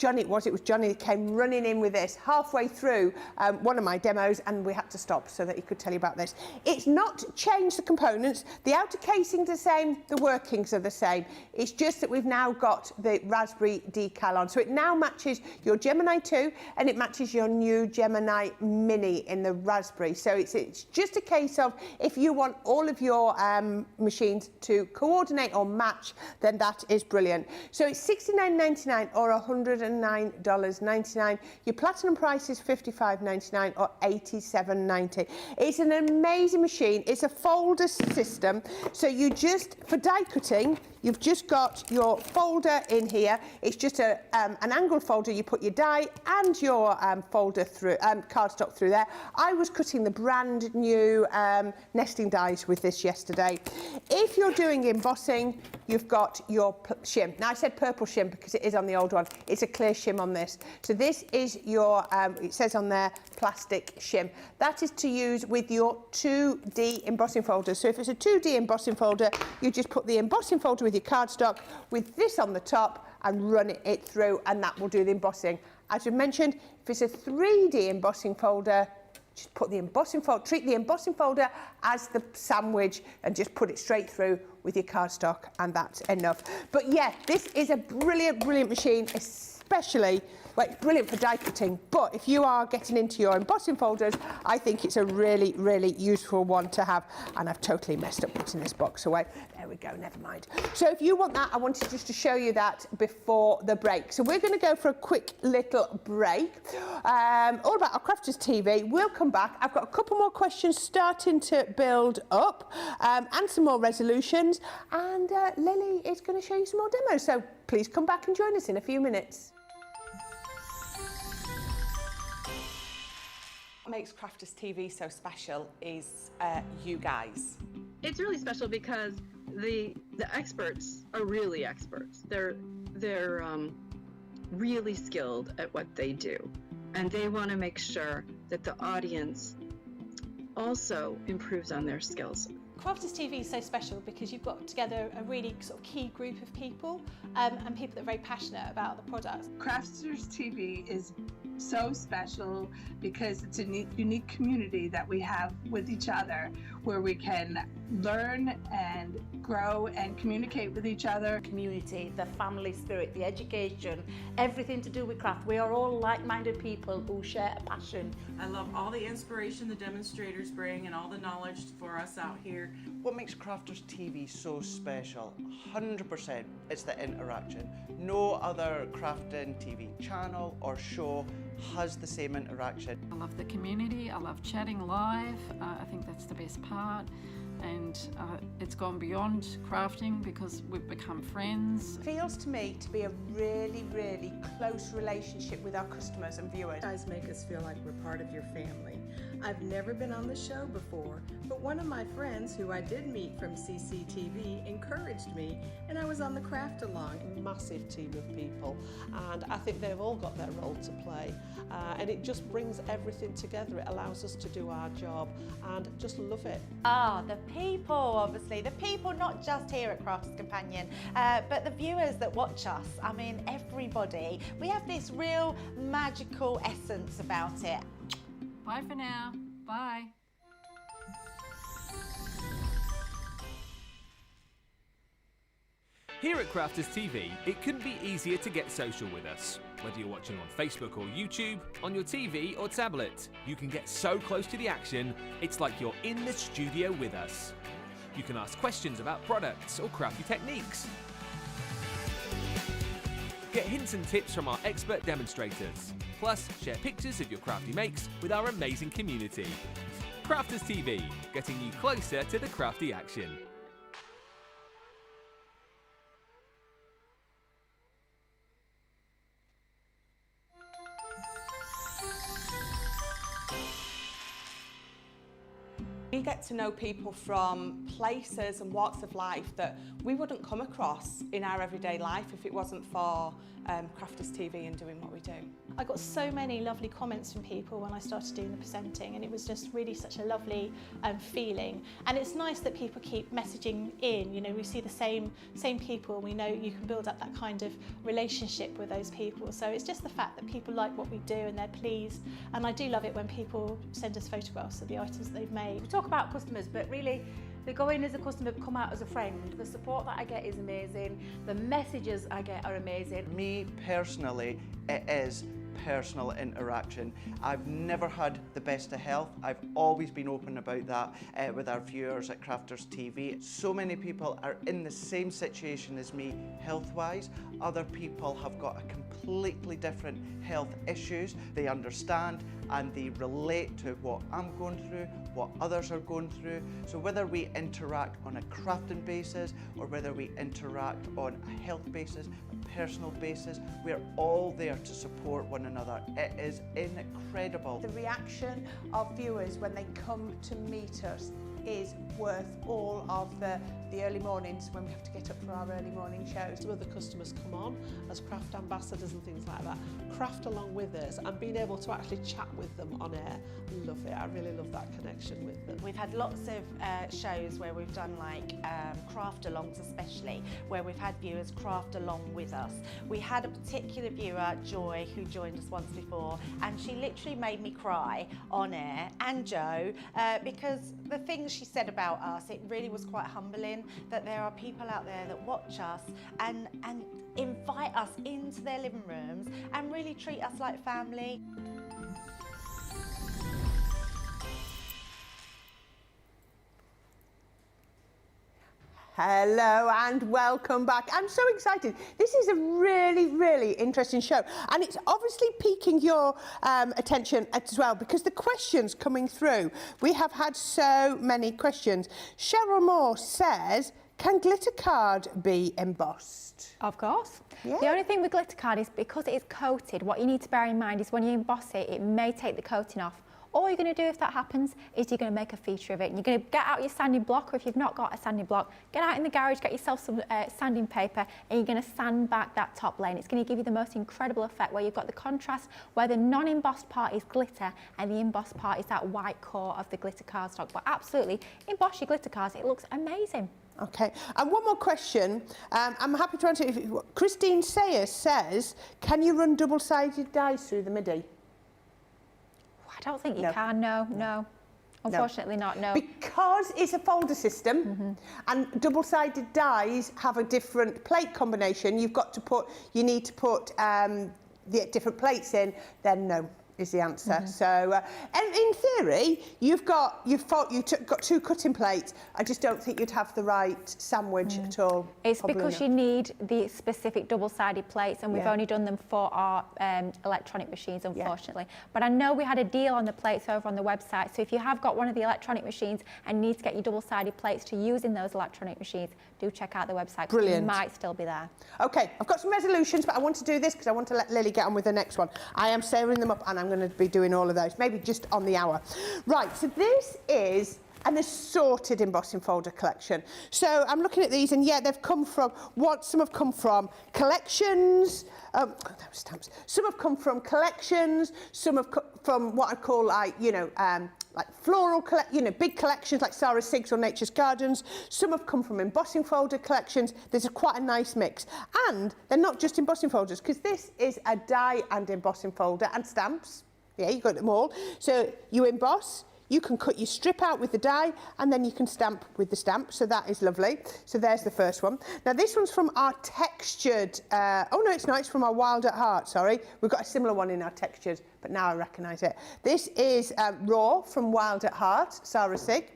Johnny, it was Johnny that came running in with this halfway through one of my demos, and we had to stop so that he could tell you about this. It's not changed the components. The outer casing's the same, the workings are the same. It's just that we've now got the raspberry decal on. So it now matches your Gemini 2 and it matches your new Gemini Mini in the raspberry. So it's just a case of if you want all of your machines to coordinate or match, then that is brilliant. So it's $69.99 or $109.99. Your platinum price is $55.99 or $87.90. It's an amazing machine. It's a folder system. So you just, for die cutting, you've just got your folder in here. It's just an angled folder. You put your die and your folder through, cardstock through there. I was cutting the brand new nesting dies with this yesterday. If you're doing embossing, you've got your shim. Now I said purple shim because it is on the old one. It's a clear shim on this. So this is your, it says on there, plastic shim. That is to use with your 2D embossing folder. So if it's a 2D embossing folder, you just put the embossing folder with your cardstock with this on the top and run it through, and that will do the embossing. As we mentioned, if it's a 3D embossing folder, just put the embossing folder, treat the embossing folder as the sandwich and just put it straight through with your cardstock, and that's enough. But yeah, this is a brilliant, brilliant machine, especially, well, it's brilliant for die cutting, but if you are getting into your embossing folders, I think it's a really, really useful one to have. And I've totally messed up putting this box away. There we go, never mind. So if you want that, I wanted just to show you that before the break. So we're going to go for a quick little break. All about our Crafters TV. We'll come back. I've got a couple more questions starting to build up, and some more resolutions. And Lily is going to show you some more demos. So please come back and join us in a few minutes. What makes Crafters TV so special is you guys. It's really special because the experts are really experts. They're really skilled at what they do, and they want to make sure that the audience also improves on their skills. Crafters TV is so special because you've got together a really sort of key group of people and people that are very passionate about the product. Crafters TV is so special because it's a unique community that we have with each other, where we can learn and grow and communicate with each other. Community, the family spirit, the education, everything to do with craft. We are all like-minded people who share a passion. I love all the inspiration the demonstrators bring and all the knowledge for us out here. What makes Crafters TV so special? 100% it's the interaction. No other crafting TV channel or show has the same interaction. I love the community, I love chatting live, I think that's the best part. And it's gone beyond crafting because we've become friends. Feels to me to be a really, really close relationship with our customers and viewers. You guys make us feel like we're part of your family. I've never been on the show before, but one of my friends who I did meet from CCTV encouraged me, and I was on the craft along. Massive team of people, and I think they've all got their role to play, and it just brings everything together. It allows us to do our job and just love it. The people, obviously, the people not just here at Crafts Companion, but the viewers that watch us. I mean, everybody. We have this real magical essence about it. Bye for now. Bye. Here at Crafters TV, it couldn't be easier to get social with us. Whether you're watching on Facebook or YouTube, on your TV or tablet, you can get so close to the action, it's like you're in the studio with us. You can ask questions about products or crafty techniques. Get hints and tips from our expert demonstrators. Plus, share pictures of your crafty makes with our amazing community. Crafters TV, getting you closer to the crafty action. We get to know people from places and walks of life that we wouldn't come across in our everyday life if it wasn't for Crafters TV and doing what we do. I got so many lovely comments from people when I started doing the presenting, and it was just really such a lovely feeling. And it's nice that people keep messaging in. You know, we see the same people, and we know you can build up that kind of relationship with those people. So it's just the fact that people like what we do and they're pleased. And I do love it when people send us photographs of the items that they've made. We talk about customers, but really they go in as a customer, come out as a friend. The support that I get is amazing. The messages I get are amazing. Me personally, it is personal interaction. I've never had the best of health. I've always been open about that with our viewers at Crafters TV. So many people are in the same situation as me health-wise. Other people have got a completely different health issues. They understand and they relate to what I'm going through, what others are going through. So whether we interact on a crafting basis or whether we interact on a health basis, a personal basis, we're all there to support one another. It is incredible. The reaction of viewers when they come to meet us is worth all of the early mornings when we have to get up for our early morning shows. Some of the customers come on as craft ambassadors and things like that, craft along with us, and being able to actually chat with them on air. Love it. I really love that connection with them. We've had lots of shows where we've done like craft alongs, especially where we've had viewers craft along with us. We had a particular viewer, Joy, who joined us once before, and she literally made me cry on air, and Joe, because the things she said about us, it really was quite humbling that there are people out there that watch us and invite us into their living rooms and really treat us like family. Hello and welcome back. I'm so excited. This is a really, really interesting show, and it's obviously piquing your attention as well because the questions coming through, we have had so many questions. Cheryl Moore says, can glitter card be embossed? Of course. Yeah. The only thing with glitter card is because it is coated, what you need to bear in mind is when you emboss it, it may take the coating off. All you're going to do if that happens is you're going to make a feature of it. And you're going to get out your sanding block, or if you've not got a sanding block, get out in the garage, get yourself some sanding paper, and you're going to sand back that top layer. It's going to give you the most incredible effect where you've got the contrast where the non-embossed part is glitter and the embossed part is that white core of the glitter cardstock. But absolutely, emboss your glitter cards. It looks amazing. Okay, and one more question. I'm happy to answer. Christine Sayer says, can you run double-sided dies through the Midi? I don't think you can, no. Unfortunately not, no. Because it's a folder system and double-sided dies have a different plate combination, you need to put the different plates in, then no is the answer. So, and in theory, you've got two cutting plates. I just don't think you'd have the right sandwich at all. It's because you need the specific double-sided plates, and we've only done them for our electronic machines, unfortunately. But I know we had a deal on the plates over on the website, so if you have got one of the electronic machines and need to get your double-sided plates to use in those electronic machines, do check out the website. Brilliant. It might still be there. Okay, I've got some resolutions, but I want to do this because I want to let Lily get on with the next one. I am saving them up, and I'm going to be doing all of those, maybe just on the hour. Right, so this is an assorted embossing folder collection. So I'm looking at these, and they've come from some have come from collections. Stamps. Some have come from collections. Some have come from what I call like floral, big collections like Sarah Siggs or Nature's Gardens. Some have come from embossing folder collections. There's quite a nice mix, and they're not just embossing folders because this is a die and embossing folder and stamps. Yeah, you got them all. So you emboss. You can cut your strip out with the die, and then you can stamp with the stamp. So that is lovely. So there's the first one. Now this one's from our textured, oh no, it's not, it's from our Wild at Heart, sorry. We've got a similar one in our textured, but now I recognise it. This is Raw from Wild at Heart, Sarah Sig.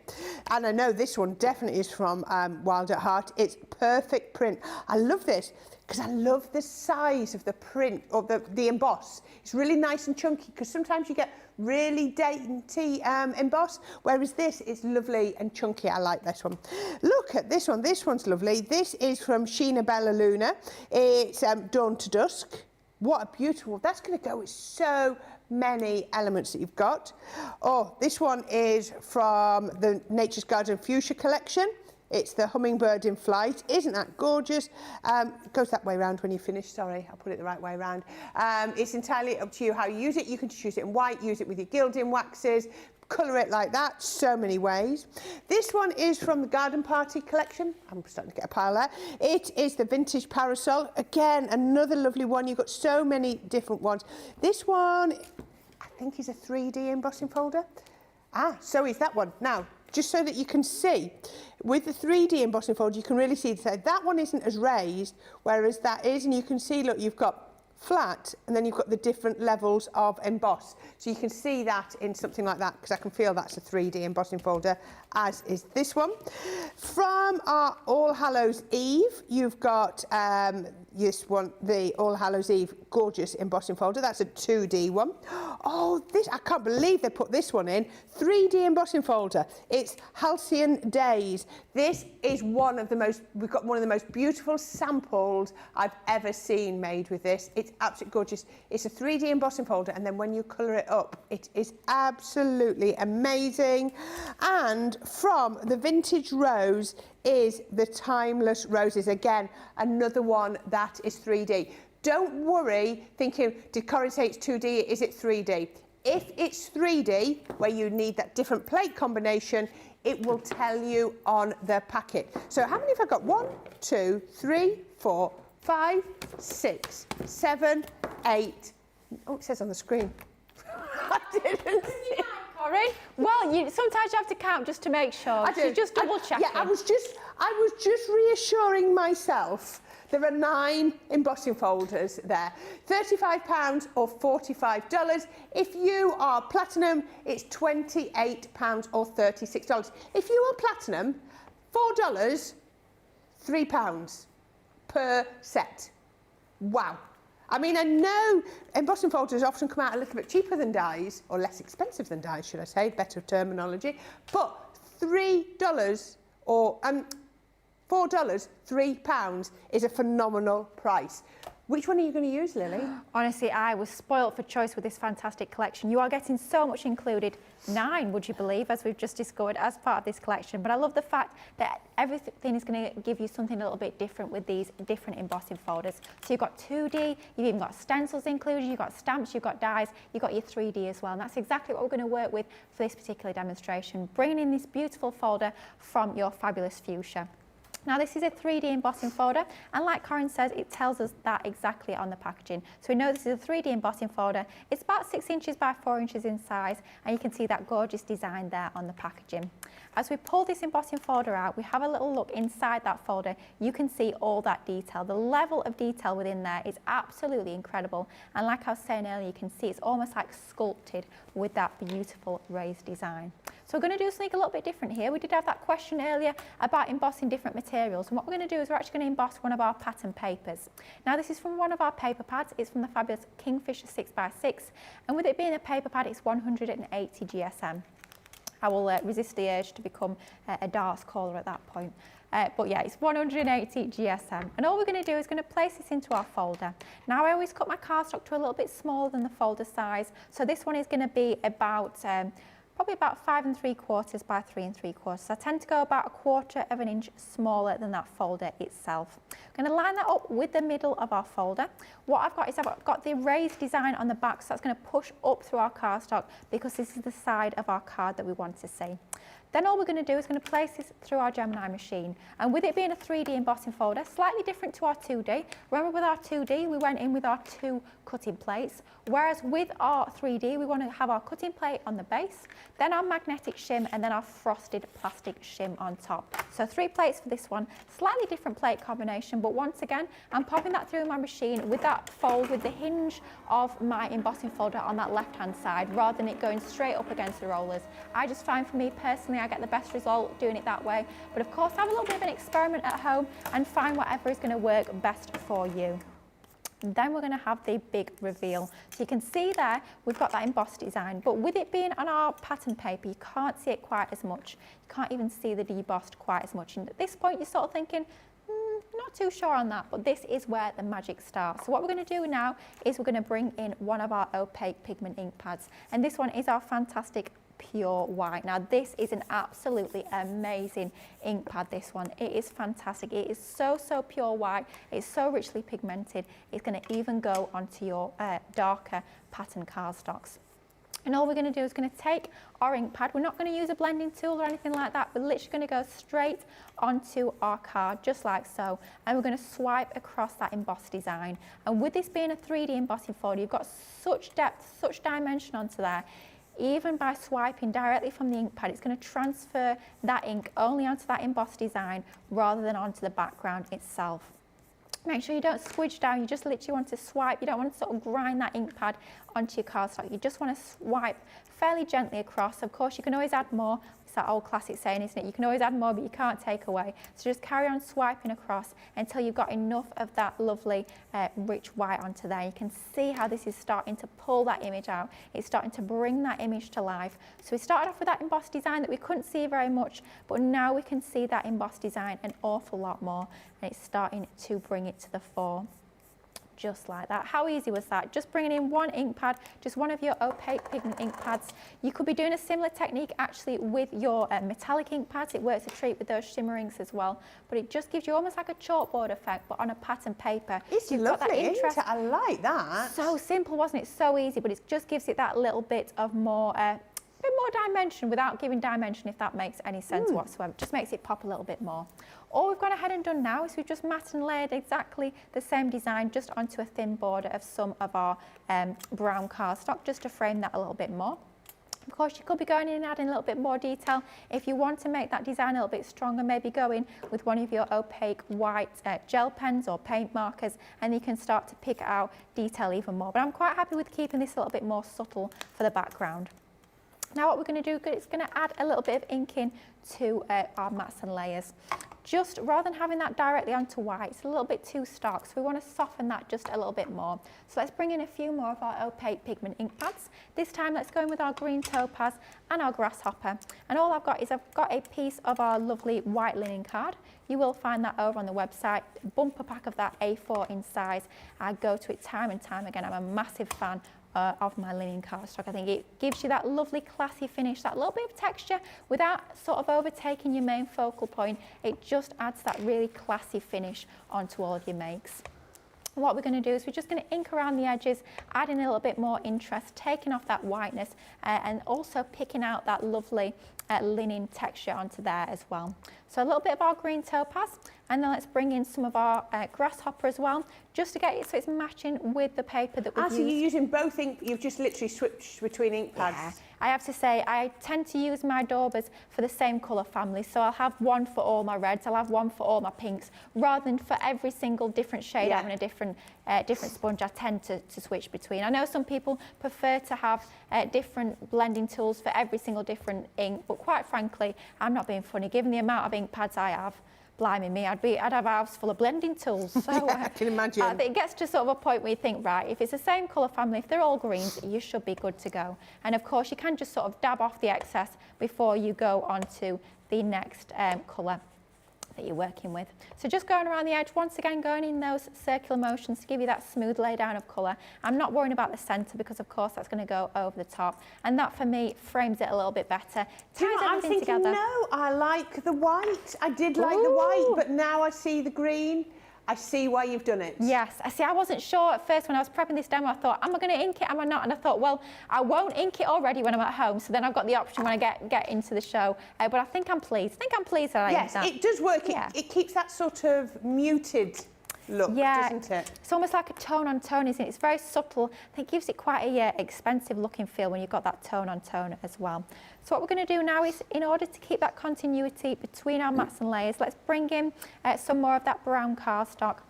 And I know this one definitely is from Wild at Heart. It's perfect print. I love this because I love the size of the print, or the emboss. It's really nice and chunky, because sometimes you get really dainty emboss, whereas this is lovely and chunky. I like this one. Look at this one. This one's lovely. This is from Sheena Bella Luna. It's Dawn to Dusk. What a beautiful, that's going to go with so many elements that you've got. Oh, this one is from the Nature's Garden Fuchsia collection. It's the Hummingbird in Flight. Isn't that gorgeous? It goes that way round when you finish. Sorry, I'll put it the right way round. It's entirely up to you how you use it. You can just use it in white, use it with your gilding waxes, colour it like that, so many ways. This one is from the Garden Party collection. I'm starting to get a pile there. It is the Vintage Parasol. Again, another lovely one. You've got so many different ones. This one, I think, is a 3D embossing folder. So is that one. Now, just so that you can see, with the 3D embossing folder, you can really see that one isn't as raised, whereas that is, and you can see, look, you've got flat, and then you've got the different levels of emboss. So you can see that in something like that, because I can feel that's a 3D embossing folder, as is this one. From our All Hallows Eve, you've got this one, the All Hallows Eve gorgeous embossing folder. That's a 2D one. Oh, this, I can't believe they put this one in. 3D embossing folder. It's Halcyon Days. This is one of the most, we've got one of the most beautiful samples I've ever seen made with this. It's absolutely gorgeous. It's a 3D embossing folder, and then when you colour it up, it is absolutely amazing. And from the Vintage Rose is the Timeless Roses. Again, another one that is 3D. Don't worry thinking, did Corrine say it's 2D, is it 3D? If it's 3D, where you need that different plate combination, it will tell you on the packet. So how many have I got? 1, 2, 3, 4, 5, 6, 7, 8. Oh, it says on the screen. I didn't see it. Corrine? Well, sometimes you have to count just to make sure. I do. She's just double checking. Yeah, I was just reassuring myself. There are 9 embossing folders there. £35 or $45. If you are platinum, it's £28 or $36. If you are platinum, $4, £3 per set. Wow. I mean, I know embossing folders often come out a little bit cheaper than dies, or less expensive than dies, should I say, better terminology, but $3 or $4, £3 is a phenomenal price. Which one are you going to use, Lily? Honestly, I was spoilt for choice with this fantastic collection. You are getting so much included. 9, would you believe, as we've just discovered, as part of this collection. But I love the fact that everything is going to give you something a little bit different with these different embossing folders. So you've got 2D, you've even got stencils included, you've got stamps, you've got dies, you've got your 3D as well. And that's exactly what we're going to work with for this particular demonstration, bringing in this beautiful folder from your fabulous fuchsia. Now this is a 3D embossing folder, and like Corrine says, it tells us that exactly on the packaging. So we know this is a 3D embossing folder. It's about 6 inches by 4 inches in size, and you can see that gorgeous design there on the packaging. As we pull this embossing folder out, we have a little look inside that folder. You can see all that detail. The level of detail within there is absolutely incredible. And like I was saying earlier, you can see it's almost like sculpted with that beautiful raised design. So we're going to do something a little bit different here. We did have that question earlier about embossing different materials. And what we're going to do is we're actually going to emboss one of our pattern papers. Now this is from one of our paper pads. It's from the fabulous Kingfisher 6x6. And with it being a paper pad, it's 180 GSM. I will resist the urge to become a DARS caller at that point. But yeah, it's 180 GSM. And all we're going to do is going to place this into our folder. Now I always cut my cardstock to a little bit smaller than the folder size. So this one is going to be about probably about 5 3/4 by 3 3/4. I tend to go about 1/4 of an inch smaller than that folder itself. I'm going to line that up with the middle of our folder. What I've got is I've got the raised design on the back, so that's going to push up through our cardstock because this is the side of our card that we want to see. Then all we're going to do is going to place this through our Gemini machine. And with it being a 3D embossing folder, slightly different to our 2D. Remember with our 2D, we went in with our 2 cutting plates. Whereas with our 3D, we want to have our cutting plate on the base, then our magnetic shim, and then our frosted plastic shim on top. So 3 plates for this one, slightly different plate combination, but once again, I'm popping that through my machine with that fold, with the hinge of my embossing folder on that left-hand side, rather than it going straight up against the rollers. I just find, for me personally, I get the best result doing it that way. But of course, have a little bit of an experiment at home and find whatever is going to work best for you. Then we're going to have the big reveal. So you can see there, we've got that embossed design, but with it being on our pattern paper, you can't see it quite as much. You can't even see the debossed quite as much. And at this point, you're sort of thinking, not too sure on that, but this is where the magic starts. So what we're going to do now is we're going to bring in one of our opaque pigment ink pads. And this one is our fantastic pure white. Now this is an absolutely amazing ink pad, this one. It is fantastic. It is so pure white. It's so richly pigmented. It's going to even go onto your darker pattern cardstocks. And all we're going to do is going to take our ink pad. We're not going to use a blending tool or anything like that. We're literally going to go straight onto our card, just like so. And we're going to swipe across that embossed design. And with this being a 3D embossing folder, you've got such depth, such dimension onto there. Even by swiping directly from the ink pad, it's going to transfer that ink only onto that embossed design rather than onto the background itself. Make sure you don't squidge down, you just literally want to swipe. You don't want to sort of grind that ink pad onto your cardstock. You just want to swipe fairly gently across. Of course, you can always add more. It's that old classic saying, isn't it? You can always add more, but you can't take away. So just carry on swiping across until you've got enough of that lovely rich white onto there. You can see how this is starting to pull that image out. It's starting to bring that image to life. So we started off with that embossed design that we couldn't see very much, but now we can see that embossed design an awful lot more, and it's starting to bring it to the fore. Just like that. How easy was that? Just bringing in one ink pad, just one of your opaque pigment ink pads. You could be doing a similar technique actually with your metallic ink pads. It works a treat with those shimmer inks as well, but it just gives you almost like a chalkboard effect, but on a pattern paper. It's lovely, isn't it? I like that. So simple, wasn't it? So easy, but it just gives it that little bit of more dimension without giving dimension, if that makes any sense whatsoever. Just makes it pop a little bit more. All we've gone ahead and done now is we've just matte and layered exactly the same design just onto a thin border of some of our brown cardstock, just to frame that a little bit more. Of course, you could be going in and adding a little bit more detail. If you want to make that design a little bit stronger, maybe go in with one of your opaque white gel pens or paint markers, and you can start to pick out detail even more. But I'm quite happy with keeping this a little bit more subtle for the background. Now what we're going to do is going to add a little bit of ink in to our mattes and layers. Just rather than having that directly onto white, it's a little bit too stark, so we want to soften that just a little bit more. So let's bring in a few more of our opaque pigment ink pads. This time let's go in with our green topaz and our grasshopper. And all I've got is I've got a piece of our lovely white linen card. You will find that over on the website, bumper pack of that A4 in size. I go to it time and time again. I'm a massive fan of my linen cardstock. I think it gives you that lovely classy finish, that little bit of texture without sort of overtaking your main focal point. It just adds that really classy finish onto all of your makes. What we're going to do is we're just going to ink around the edges, adding a little bit more interest, taking off that whiteness and also picking out that lovely linen texture onto there as well. So a little bit of our green topaz, and then let's bring in some of our grasshopper as well, just to get it so it's matching with the paper that we've used. So you're using both ink, you've just literally switched between ink pads? Yeah. I have to say, I tend to use my daubers for the same colour family, so I'll have one for all my reds, I'll have one for all my pinks, rather than for every single different shade having a different sponge. I tend to switch between. I know some people prefer to have different blending tools for every single different ink, but quite frankly, I'm not being funny. Given the amount of ink pads I have, blimey me, I'd have a house full of blending tools. So I can imagine. It gets to sort of a point where you think, right, if it's the same colour family, if they're all greens, you should be good to go. And of course, you can just sort of dab off the excess before you go on to the next colour that you're working with. So just going around the edge, once again going in those circular motions to give you that smooth lay down of colour. I'm not worrying about the centre because of course that's going to go over the top, and that for me frames it a little bit better. Do you know what I'm thinking? Together. No, I like the white. I did like the white, but now I see the green. I see why you've done it. Yes, I see. I wasn't sure at first when I was prepping this demo. I thought, am I going to ink it? Am I not? And I thought, well, I won't ink it already when I'm at home. So then I've got the option when I get into the show. But I think I'm pleased. that I inked that. Yes, it does work. Yeah. It keeps that sort of muted look, doesn't it? It's almost like a tone on tone, isn't it? It's very subtle. I think it gives it quite a expensive looking feel when you've got that tone on tone as well. So what we're going to do now is, in order to keep that continuity between our mattes and layers, let's bring in some more of that brown cardstock.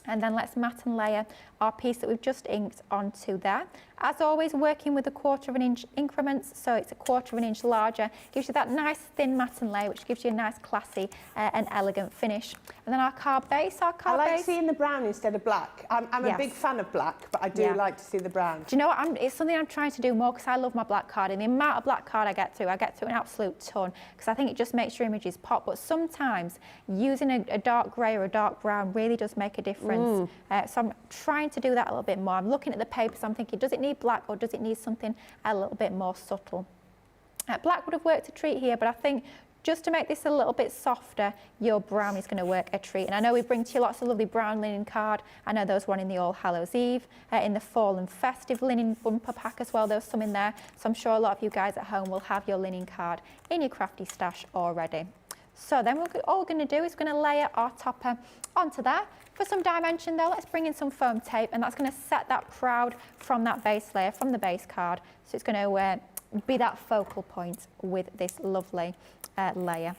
And then let's matte and layer our piece that we've just inked onto there. As always, working with a 1/4 inch increments, so it's a 1/4 inch larger. Gives you that nice thin matte and layer, which gives you a nice classy and elegant finish. And then our card base, I like seeing the brown instead of black. I'm a big fan of black, but I do like to see the brown. Do you know what? It's something I'm trying to do more because I love my black card, and the amount of black card I get through an absolute ton, because I think it just makes your images pop. But sometimes using a dark grey or a dark brown really does make a difference. So I'm trying to do that a little bit more. I'm looking at the papers, I'm thinking, does it need black or does it need something a little bit more subtle? Black would have worked a treat here, but I think just to make this a little bit softer, your brown is going to work a treat. And I know we bring to you lots of lovely brown linen card. I know there's one in the All Hallows Eve, in the fall and festive linen bumper pack as well. There's some in there. So I'm sure a lot of you guys at home will have your linen card in your crafty stash already. So then all we're going to do is going to layer our topper onto there. For some dimension though, let's bring in some foam tape, and that's going to set that proud from that base layer, from the base card. So it's going to be that focal point with this lovely layer.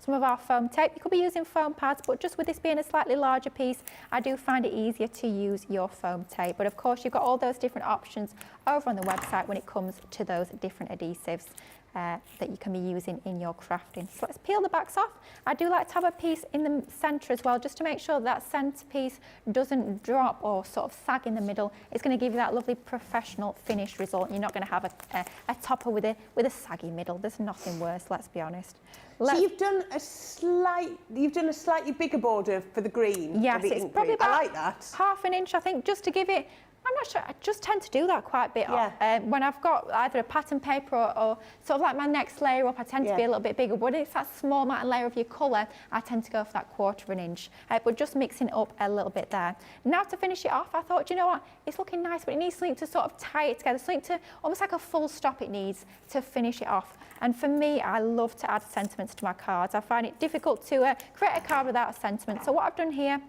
some of our foam tape. You could be using foam pads, but just with this being a slightly larger piece, I do find it easier to use your foam tape. But of course, you've got all those different options over on the website when it comes to those different adhesives that you can be using in your crafting. So let's peel the backs off. I do like to have a piece in the centre as well, just to make sure that centre piece doesn't drop or sort of sag in the middle. It's going to give you that lovely professional finished result. You're not going to have a topper with a saggy middle. There's nothing worse, let's be honest. So you've done a slightly bigger border for the green. Yes, it's probably about I like that. ½ an inch, I think, just to give it. I'm not sure, I just tend to do that quite a bit. Yeah. When I've got either a pattern paper or sort of like my next layer up, I tend to be a little bit bigger. But it's that small amount of layer of your colour, I tend to go for that ½ an inch. But just mixing up a little bit there. Now to finish it off, I thought, you know what, it's looking nice, but it needs something to sort of tie it together, something to, almost like a full stop it needs to finish it off. And for me, I love to add sentiments to my cards. I find it difficult to create a card without a sentiment. So what I've done here,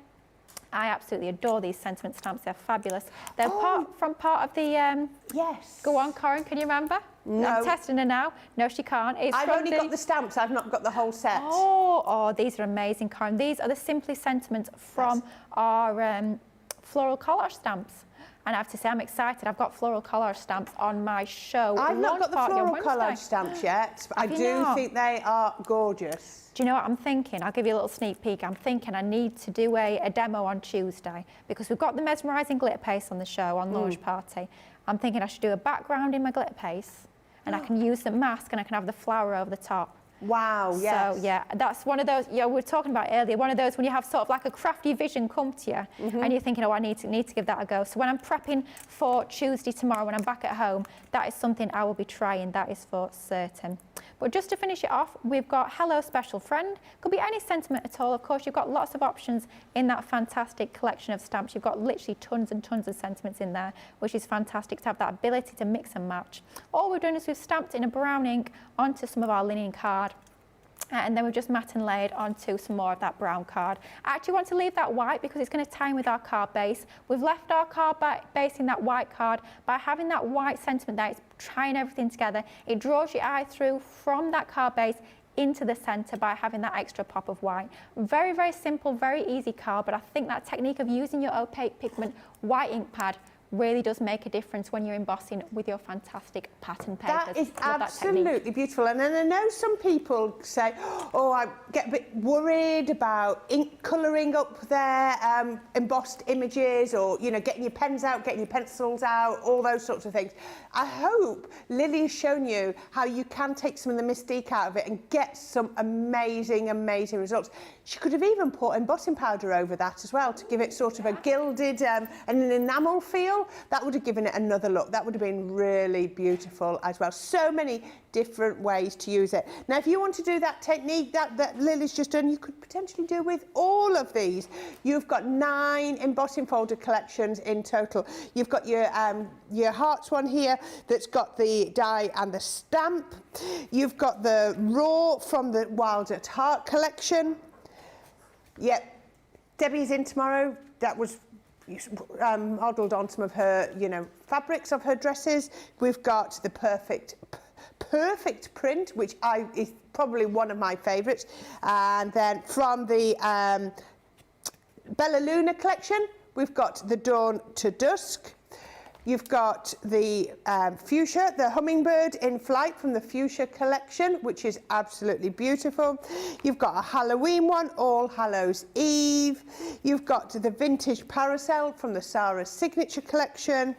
I absolutely adore these sentiment stamps. They're fabulous. They're part of the... yes. Go on, Corrine, can you remember? No. I'm testing her now. No, she can't. I've only got the stamps. I've not got the whole set. Oh, these are amazing, Corrine. These are the Simply Sentiments from our floral collage stamps. And I have to say, I'm excited. I've got floral collage stamps on my show. I've not got the floral collage stamps yet, but I do think they are gorgeous. Do you know what I'm thinking? I'll give you a little sneak peek. I'm thinking I need to do a demo on Tuesday because we've got the mesmerising glitter paste on the show, on Launch Party. I'm thinking I should do a background in my glitter paste and I can use the mask and I can have the flower over the top. Wow, yes. So, yeah, that's one of those, we were talking about earlier, one of those when you have sort of like a crafty vision come to you and you're thinking, oh, I need to give that a go. So when I'm prepping for Tuesday tomorrow, when I'm back at home, that is something I will be trying, that is for certain. But just to finish it off, we've got Hello Special Friend. Could be any sentiment at all. Of course, you've got lots of options in that fantastic collection of stamps. You've got literally tons and tons of sentiments in there, which is fantastic to have that ability to mix and match. All we've done is we've stamped in a brown ink onto some of our linen card. And then we've just matte and laid onto some more of that brown card. I actually want to leave that white because it's going to tie in with our card base. We've left our card base in that white card. By having that white sentiment there, it's tying everything together. It draws your eye through from that card base into the centre by having that extra pop of white. Very, very simple, very easy card, but I think that technique of using your opaque pigment white ink pad really does make a difference when you're embossing with your fantastic pattern papers. That is absolutely beautiful. And then I know some people say, oh, I get a bit worried about ink colouring up their embossed images, or, you know, getting your pens out, getting your pencils out, all those sorts of things. I hope Lily has shown you how you can take some of the mystique out of it and get some amazing, amazing results. She could have even put embossing powder over that as well to give it sort of a gilded and an enamel feel. That would have given it another look. That would have been really beautiful as well. So many different ways to use it. Now, if you want to do that technique that Lily's just done, you could potentially do with all of these. You've got 9 embossing folder collections in total. You've got your hearts one here that's got the die and the stamp. You've got the raw from the Wild at Heart collection. Yep, Debbie's in tomorrow. That was modelled on some of her, fabrics of her dresses. We've got the perfect print, which is probably one of my favourites. And then from the Bella Luna collection, we've got the Dawn to Dusk. You've got the fuchsia, the hummingbird in flight from the fuchsia collection, which is absolutely beautiful. You've got a Halloween one, All Hallows Eve. You've got the vintage parasol from the Sarah's signature collection.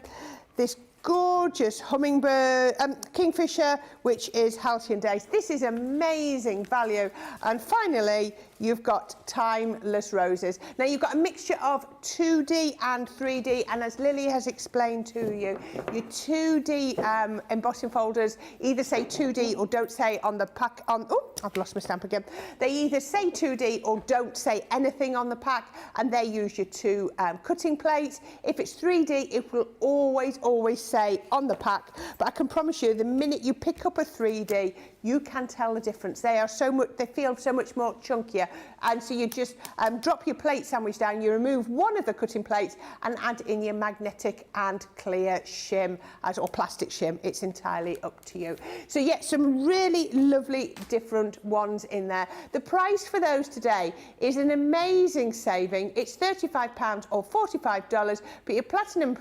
This gorgeous hummingbird, kingfisher, which is Halcyon Days. This is amazing value. And finally, you've got Timeless Roses. Now, you've got a mixture of 2D and 3D, and as Lily has explained to you, your 2D embossing folders either say 2D or don't say on the pack. Oh, I've lost my stamp again. They either say 2D or don't say anything on the pack, and they use your 2 cutting plates. If it's 3D, it will always say on the pack, but I can promise you, the minute you pick up a 3D, you can tell the difference. They feel so much more chunkier. And so you just drop your plate sandwich down, you remove one of the cutting plates and add in your magnetic and clear shim or plastic shim. It's entirely up to you. So yeah, some really lovely different ones in there. The price for those today is an amazing saving. It's £35 or $45, but your platinum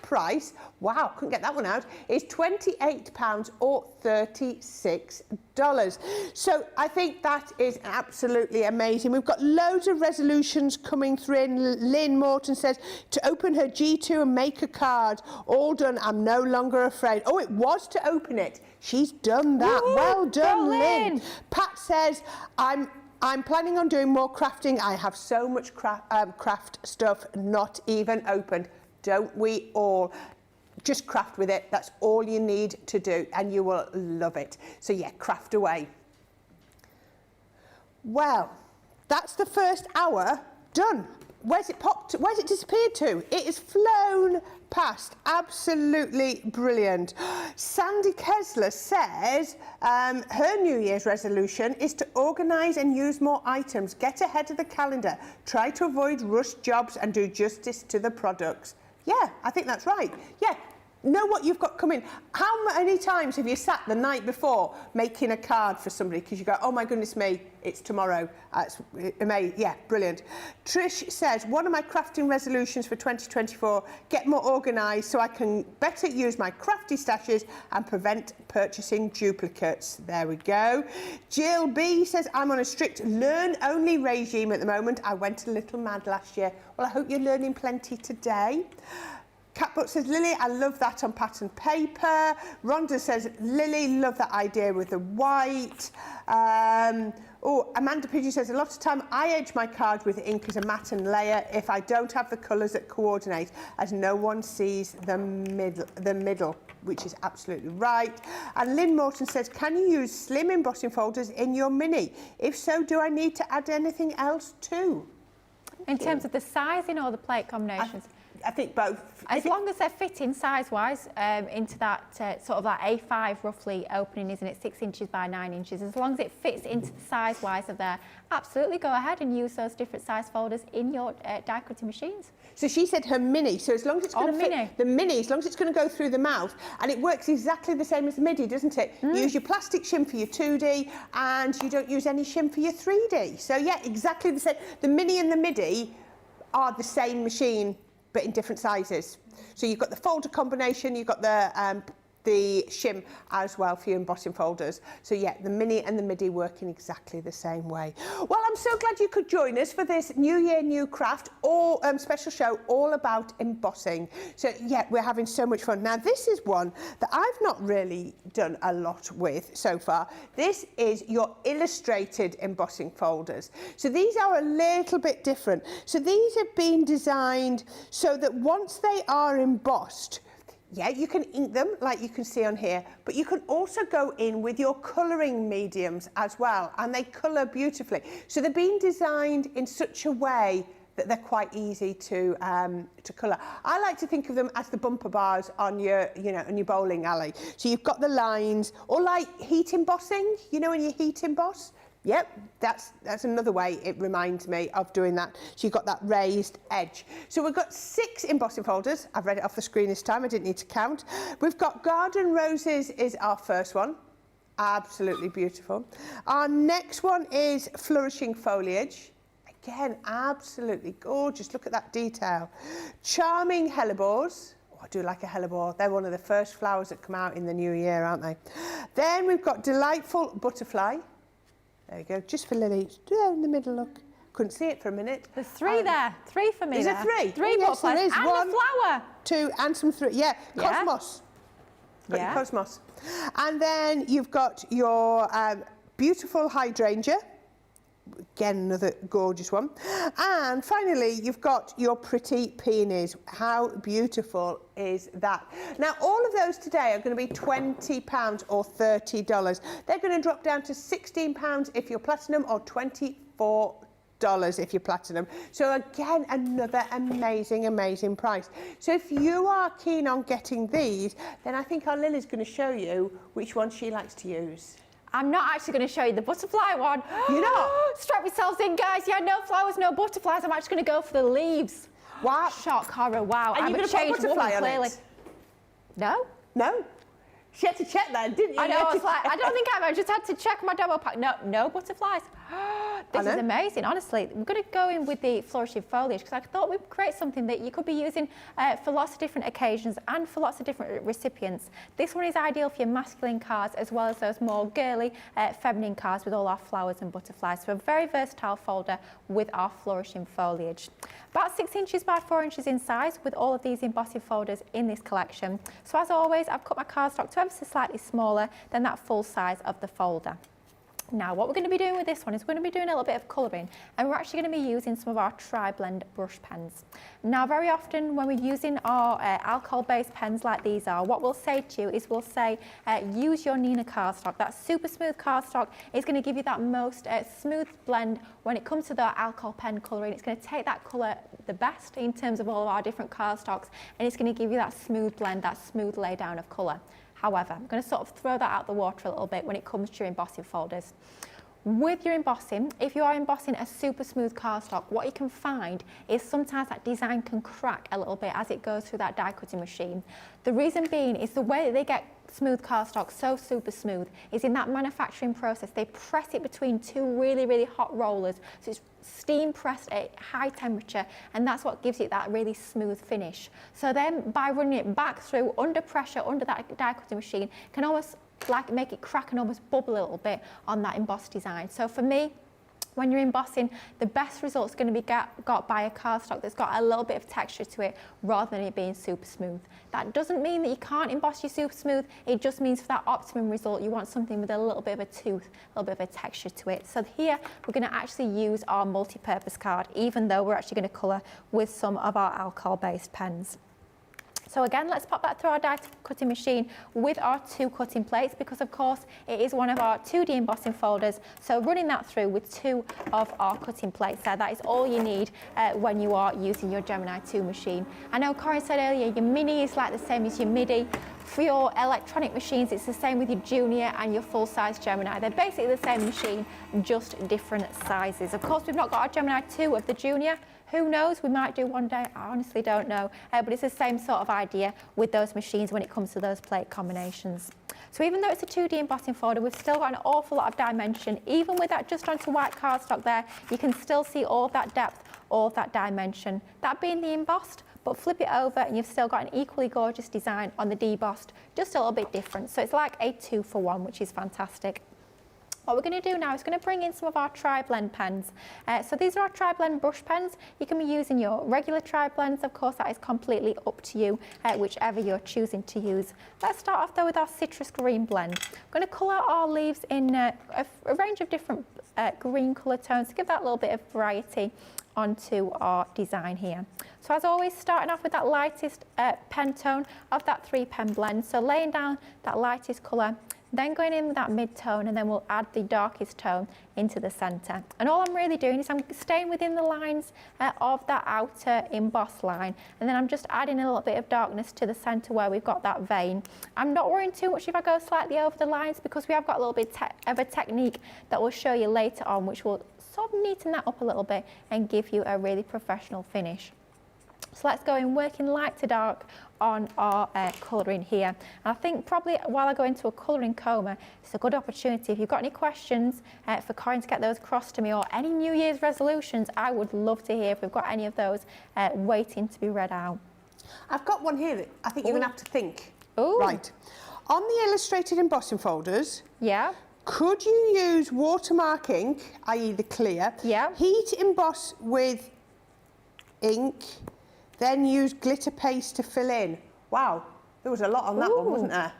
price, wow, couldn't get that one out, is £28 or $36. So I think that is absolutely amazing. We've got loads of resolutions coming through. Lynn Morton says to open her G2 and make a card. All done. I'm no longer afraid. Oh, it was to open it. She's done that. Woo-hoo! Well done, Lynn. Pat says, I'm planning on doing more crafting. I have so much craft stuff not even opened. Don't we all? Just craft with it. That's all you need to do and you will love it. So yeah, craft away. Well, that's the first hour done. Where's it popped? Where's it disappeared to? It has flown past. Absolutely brilliant. Sandy Kessler says her New Year's resolution is to organise and use more items, get ahead of the calendar, try to avoid rushed jobs and do justice to the products. Yeah, I think that's right. Yeah. Know what you've got coming. How many times have you sat the night before making a card for somebody because you go, oh my goodness me, it's tomorrow. It's amazing. Yeah, brilliant. Trish says, one of my crafting resolutions for 2024, get more organised so I can better use my crafty stashes and prevent purchasing duplicates. There we go. Jill B says, I'm on a strict learn-only regime at the moment. I went a little mad last year. Well, I hope you're learning plenty today. Catbook says, Lily, I love that on pattern paper. Rhonda says, Lily, love that idea with the white. Amanda Pigeon says, a lot of time I edge my card with ink as a matte and layer if I don't have the colours that coordinate, as no one sees the middle, which is absolutely right. And Lynn Morton says, can you use slim embossing folders in your mini? If so, do I need to add anything else too? In terms of the sizing or the plate combinations? I think both. As long as they're fitting size-wise into that sort of that A5 roughly opening, isn't it? 6 inches by 9 inches. As long as it fits into the size-wise of there, absolutely go ahead and use those different size folders in your die cutting machines. So she said her mini. So as long as it's going to fit the mini, as long as it's going to go through the mouth, and it works exactly the same as the midi, doesn't it? You use your plastic shim for your 2D, and you don't use any shim for your 3D. So yeah, exactly the same. The mini and the midi are the same machine, but in different sizes. So you've got the folder combination, you've got the shim as well for your embossing folders. So yeah, the mini and the midi work in exactly the same way. Well, I'm so glad you could join us for this New Year, New Craft or special show all about embossing. So yeah, we're having so much fun. Now this is one that I've not really done a lot with so far. This is your illustrated embossing folders. So these are a little bit different. So these have been designed so that once they are embossed, yeah, you can ink them like you can see on here, but you can also go in with your colouring mediums as well, and they colour beautifully. So they're being designed in such a way that they're quite easy to colour. I like to think of them as the bumper bars on your, on your bowling alley. So you've got the lines, or like heat embossing, when you heat emboss. Yep, that's another way it reminds me of doing that. So you've got that raised edge. So we've got 6 embossing folders. I've read it off the screen this time. I didn't need to count. We've got Garden Roses is our first one. Absolutely beautiful. Our next one is Flourishing Foliage. Again, absolutely gorgeous. Look at that detail. Charming Hellebores. Oh, I do like a hellebore. They're one of the first flowers that come out in the new year, aren't they? Then we've got Delightful Butterfly. There you go, just for Lily. There in the middle, look. Couldn't see it for a minute. There's 3 there. 3 for me. Is there 3? 3 butterflies. There is. And 1, a flower. 2, and some 3. Yeah, Cosmos. Got your Cosmos. And then you've got your beautiful hydrangea. Again, another gorgeous one. And finally, you've got your pretty peonies. How beautiful is that? Now, all of those today are going to be £20 or $30. They're going to drop down to £16 if you're platinum or $24 if you're platinum. So again, another amazing price. So if you are keen on getting these, then I think our Lily's going to show you which one she likes to use. I'm not actually going to show you the butterfly one. You're not? Strap yourselves in, guys. Yeah, no flowers, no butterflies. I'm actually going to go for the leaves. Wow. Shock, horror, wow. And I'm you're a going to put a changed butterfly woman, on clearly. it? No. No. She had to check that, didn't you? I know, I was like, I don't think I just had to check my demo pack. No butterflies. This is amazing, honestly. We're going to go in with the flourishing foliage because I thought we'd create something that you could be using for lots of different occasions and for lots of different recipients. This one is ideal for your masculine cards as well as those more girly, feminine cards with all our flowers and butterflies. So a very versatile folder with our flourishing foliage. About 6 inches by 4 inches in size with all of these embossing folders in this collection. So as always, I've cut my cardstock to ever so slightly smaller than that full size of the folder. Now, what we're going to be doing with this one is we're going to be doing a little bit of colouring, and we're actually going to be using some of our tri-blend brush pens. Now, very often when we're using our alcohol-based pens like these are, what we'll say to you is we'll say, use your Nina cardstock. That super smooth cardstock is going to give you that most smooth blend when it comes to the alcohol pen colouring. It's going to take that colour the best in terms of all of our different cardstocks, and it's going to give you that smooth blend, that smooth lay down of colour. However, I'm going to sort of throw that out the water a little bit when it comes to your embossing folders. With your embossing, if you are embossing a super smooth cardstock, what you can find is sometimes that design can crack a little bit as it goes through that die cutting machine. The reason being is the way that they get smooth cardstock so super smooth is in that manufacturing process. They press it between two really hot rollers, so it's steam pressed at high temperature, and that's what gives it that really smooth finish. So then by running it back through under pressure under that die cutting machine can almost like make it crack and almost bubble a little bit on that embossed design. So for me, when you're embossing, the best result's going to be got by a cardstock that's got a little bit of texture to it rather than it being super smooth. That doesn't mean that you can't emboss your super smooth, it just means for that optimum result you want something with a little bit of a tooth, a little bit of a texture to it. So here we're going to actually use our multi-purpose card, even though we're actually going to colour with some of our alcohol-based pens. So again, let's pop that through our die cutting machine with our 2 cutting plates because of course it is one of our 2D embossing folders. So running that through with 2 of our cutting plates there, that is all you need when you are using your Gemini 2 machine. I know Corrine said earlier your Mini is like the same as your Midi. For your electronic machines, it's the same with your Junior and your full-size Gemini. They're basically the same machine, just different sizes. Of course, we've not got our Gemini 2 of the Junior. Who knows, we might do one day, I honestly don't know. But it's the same sort of idea with those machines when it comes to those plate combinations. So even though it's a 2D embossing folder, we've still got an awful lot of dimension. Even with that just onto white cardstock there, you can still see all of that depth, all of that dimension. That being the embossed, but flip it over and you've still got an equally gorgeous design on the debossed, just a little bit different. So it's like a 2-for-1, which is fantastic. What we're going to do now is going to bring in some of our tri-blend pens. So these are our tri-blend brush pens. You can be using your regular tri-blends, of course that is completely up to you, whichever you're choosing to use. Let's start off though with our citrus green blend. I'm going to colour our leaves in a range of different green colour tones to give that little bit of variety onto our design here. So as always, starting off with that lightest pen tone of that 3-pen blend. So laying down that lightest colour, then going in with that mid-tone, and then we'll add the darkest tone into the centre. And all I'm really doing is I'm staying within the lines of that outer embossed line, and then I'm just adding a little bit of darkness to the centre where we've got that vein. I'm not worrying too much if I go slightly over the lines because we have got a little bit of a technique that we'll show you later on, which will sort of neaten that up a little bit and give you a really professional finish. So let's go in working light to dark on our colouring here. And I think probably while I go into a colouring coma, it's a good opportunity. If you've got any questions for Corrine to get those across to me, or any New Year's resolutions, I would love to hear if we've got any of those waiting to be read out. I've got one here that I think you're going to have to think. Ooh. Right. On the illustrated embossing folders, yeah, could you use watermark ink, i.e. the clear, yeah, heat emboss with ink, then use glitter paste to fill in? Wow, there was a lot on that one, wasn't there?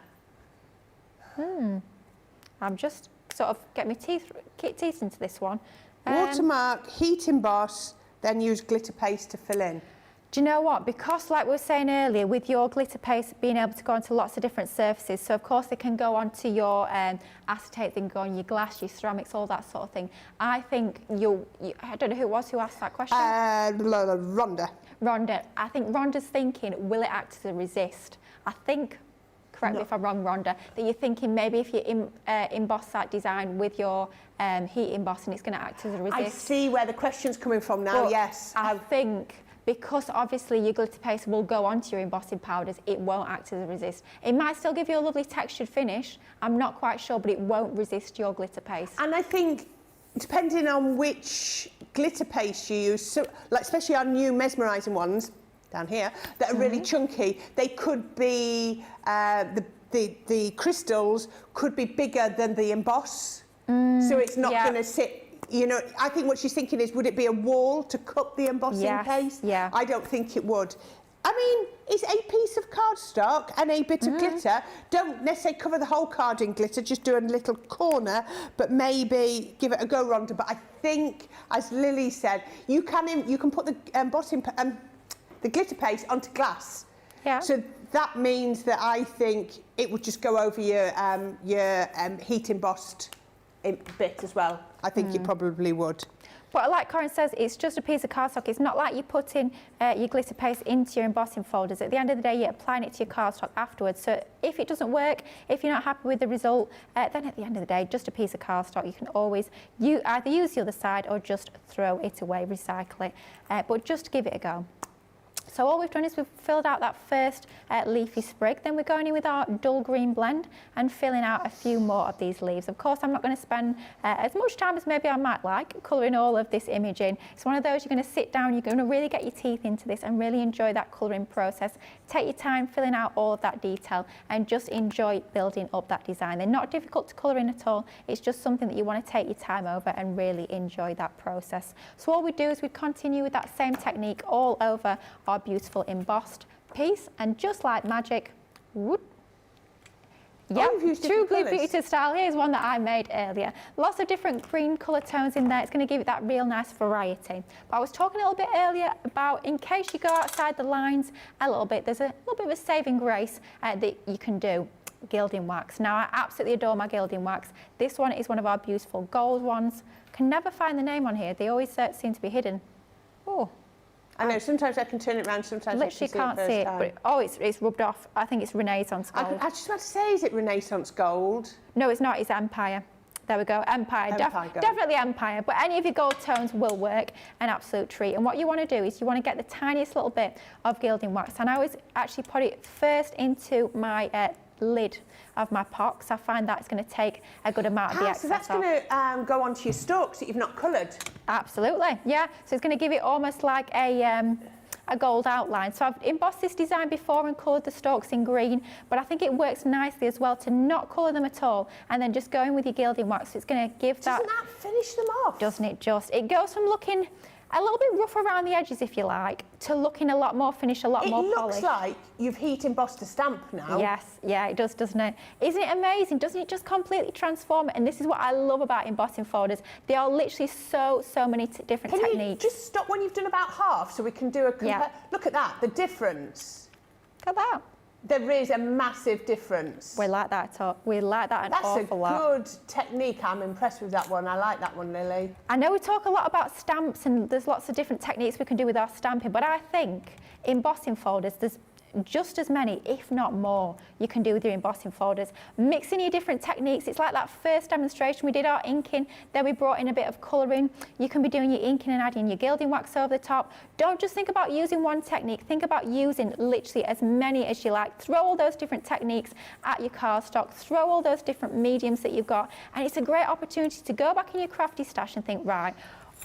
I'm just sort of getting my teeth into this one. Watermark, heat emboss, then use glitter paste to fill in. Do you know what? Because like we were saying earlier, with your glitter paste being able to go onto lots of different surfaces, so of course they can go onto your acetate, they can go on your glass, your ceramics, all that sort of thing. I think I don't know who it was who asked that question. Rhonda. Rhonda. I think Rhonda's thinking, will it act as a resist? I think, correct me if I'm wrong, Rhonda, that you're thinking maybe if you emboss that design with your heat embossing, it's going to act as a resist. I see where the question's coming from now, But yes. I think because obviously your glitter paste will go onto your embossing powders, it won't act as a resist. It might still give you a lovely textured finish, I'm not quite sure, but it won't resist your glitter paste. And I think, depending on which glitter paste you use, so, like especially our new mesmerising ones, down here, that are really chunky, they could be, the crystals could be bigger than the emboss. So it's not going to sit. You know, I think what she's thinking is, would it be a wall to cup the embossing paste? Yeah. I don't think it would. I mean, it's a piece of cardstock and a bit of glitter. Don't necessarily cover the whole card in glitter, just do a little corner, but maybe give it a go, Rhonda. But I think, as Lily said, you can put the embossing, the glitter paste onto glass. Yeah. So that means that I think it would just go over your heat embossed bit as well. I think it probably would. But like Corrine says, it's just a piece of cardstock. It's not like you're putting your glitter paste into your embossing folders. At the end of the day, you're applying it to your cardstock afterwards. So if it doesn't work, if you're not happy with the result, then at the end of the day, just a piece of cardstock. You can always either use the other side or just throw it away, recycle it. But just give it a go. So all we've done is we've filled out that first leafy sprig, then we're going in with our dull green blend and filling out a few more of these leaves. Of course, I'm not going to spend as much time as maybe I might like colouring all of this image in. It's one of those you're going to sit down, you're going to really get your teeth into this and really enjoy that colouring process. Take your time filling out all of that detail and just enjoy building up that design. They're not difficult to colour in at all. It's just something that you want to take your time over and really enjoy that process. So all we do is we continue with that same technique all over our beautiful embossed piece, and just like magic, whoop. Yep, True Blue Beauty style. Here's one that I made earlier. Lots of different green colour tones in there. It's going to give it that real nice variety. But I was talking a little bit earlier about, in case you go outside the lines a little bit, there's a little bit of a saving grace that you can do. Gilding wax. Now, I absolutely adore my gilding wax. This one is one of our beautiful gold ones. Can never find the name on here. They always seem to be hidden. Oh. I know, sometimes I can turn it around, sometimes literally I can't see it, but it's rubbed off. I think it's Renaissance gold. I just about to say, is it Renaissance gold? No, it's not, it's Empire. There we go, Empire, definitely Empire, but any of your gold tones will work, an absolute treat. And what you want to do is you want to get the tiniest little bit of gilding wax, and I always actually put it first into my lid of my pot, because I find that's going to take a good amount of the excess so that's going to go onto your stalks that you've not coloured? Absolutely, yeah. So it's going to give it almost like a gold outline. So I've embossed this design before and coloured the stalks in green, but I think it works nicely as well to not colour them at all and then just go in with your gilding wax. So it's going to give that... Doesn't that finish them off? Doesn't it just? It goes from looking a little bit rough around the edges, if you like, to looking a lot more finished, a lot more polished. It looks like you've heat embossed a stamp now. Yes, yeah, it does, doesn't it? Isn't it amazing? Doesn't it just completely transform it? And this is what I love about embossing folders. They are literally so many different techniques. Can you just stop when you've done about half so we can do a compare? Look at that, the difference. Look at that. There is a massive difference. We like that. We like that an awful lot. That's a good technique. I'm impressed with that one. I like that one, Lily. I know we talk a lot about stamps and there's lots of different techniques we can do with our stamping, but I think embossing folders, there's just as many, if not more, you can do with your embossing folders. Mixing your different techniques. It's like that first demonstration we did our inking, then we brought in a bit of colouring. You can be doing your inking and adding your gilding wax over the top. Don't just think about using one technique, think about using literally as many as you like. Throw all those different techniques at your cardstock, throw all those different mediums that you've got, and it's a great opportunity to go back in your crafty stash and think, right,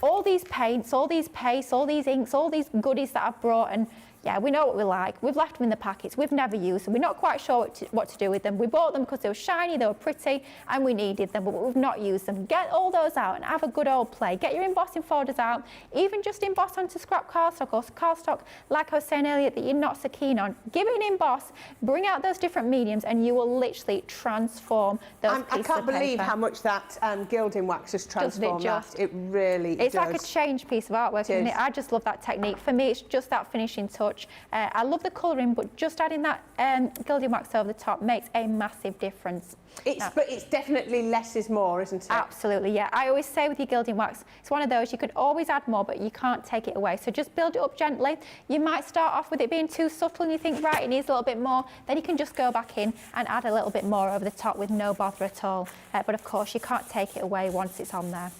all these paints, all these pastes, all these inks, all these goodies that I've brought, and Yeah, we know what we like. We've left them in the packets. We've never used them. We're not quite sure what to do with them. We bought them because they were shiny, they were pretty, and we needed them, but we've not used them. Get all those out and have a good old play. Get your embossing folders out. Even just emboss onto scrap cardstock or cardstock, like I was saying earlier, that you're not so keen on. Give it an emboss, bring out those different mediums, and you will literally transform those pieces of paper. I can't believe how much that gilding wax has transformed that. It really does. It's like a changed piece of artwork, isn't it? I just love that technique. For me, it's just that finishing touch. I love the colouring, but just adding that gilding wax over the top makes a massive difference. But it's definitely less is more, isn't it? Absolutely, yeah. I always say with your gilding wax, it's one of those you could always add more, but you can't take it away. So just build it up gently. You might start off with it being too subtle and you think, right, it needs a little bit more. Then you can just go back in and add a little bit more over the top with no bother at all. But of course, you can't take it away once it's on there.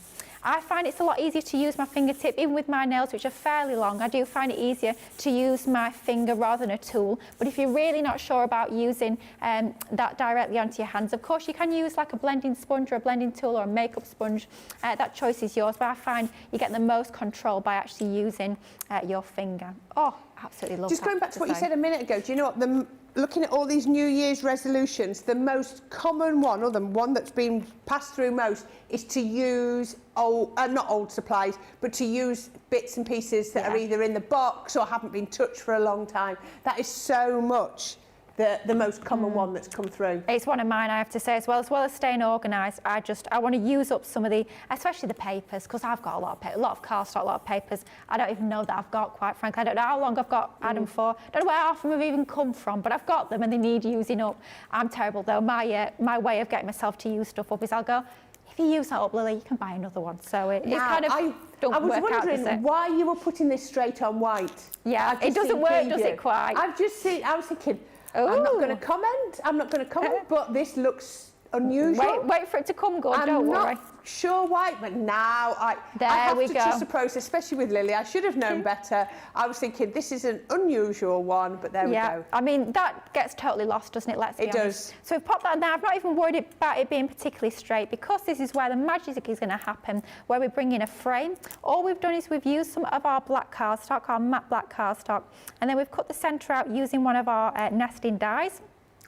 I find it's a lot easier to use my fingertip, even with my nails, which are fairly long. I do find it easier to use my finger rather than a tool. But if you're really not sure about using that directly onto your hands, of course, you can use like a blending sponge or a blending tool or a makeup sponge. That choice is yours, but I find you get the most control by actually using your finger. Oh, absolutely love that. Just going back to what you said a minute ago, do you know what? Looking at all these New Year's resolutions, the most common one, or the one that's been passed through most, is to use not old supplies, but to use bits and pieces that are either in the box or haven't been touched for a long time. That is so much the most common one that's come through. It's one of mine, I have to say, as well as staying organised. I want to use up some of the, especially the papers, because I've got a lot of paper, a lot of cardstock, a lot of papers. I don't even know that I've got, quite frankly. I don't know how long I've got had them for. I don't know where half of them have even come from, but I've got them and they need using up. I'm terrible though. My way of getting myself to use stuff up is I'll go, if you use that up, Lily, you can buy another one. So it's kind of I was wondering why you were putting this straight on white. Yeah, it doesn't work, does it quite? I was thinking, I'm not going to comment, but this looks unusual. Wait for it to come good, don't worry. I'm not sure why, but now I have to trust the process, especially with Lily. I should have known better. I was thinking this is an unusual one, but there we go. I mean, that gets totally lost, doesn't it? Let's be honest. It does. So we've popped that in there. I've not even worried about it being particularly straight, because this is where the magic is going to happen, where we bring in a frame. All we've done is we've used some of our black cardstock, our matte black cardstock, and then we've cut the centre out using one of our nesting dies.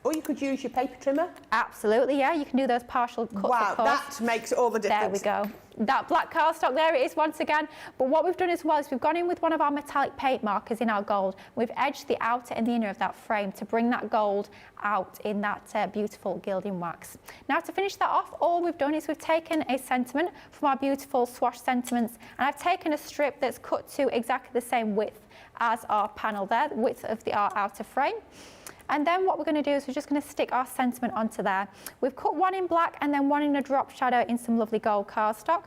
Or you could use your paper trimmer. Absolutely, yeah. You can do those partial cuts. Wow, that makes all the difference. There we go. That black cardstock, there it is once again. But what we've done as well is we've gone in with one of our metallic paint markers in our gold. We've edged the outer and the inner of that frame to bring that gold out in that beautiful gilding wax. Now to finish that off, all we've done is we've taken a sentiment from our beautiful swatch sentiments, and I've taken a strip that's cut to exactly the same width as our panel there, the width of our outer frame. And then what we're going to do is we're just going to stick our sentiment onto there. We've cut one in black and then one in a drop shadow in some lovely gold cardstock.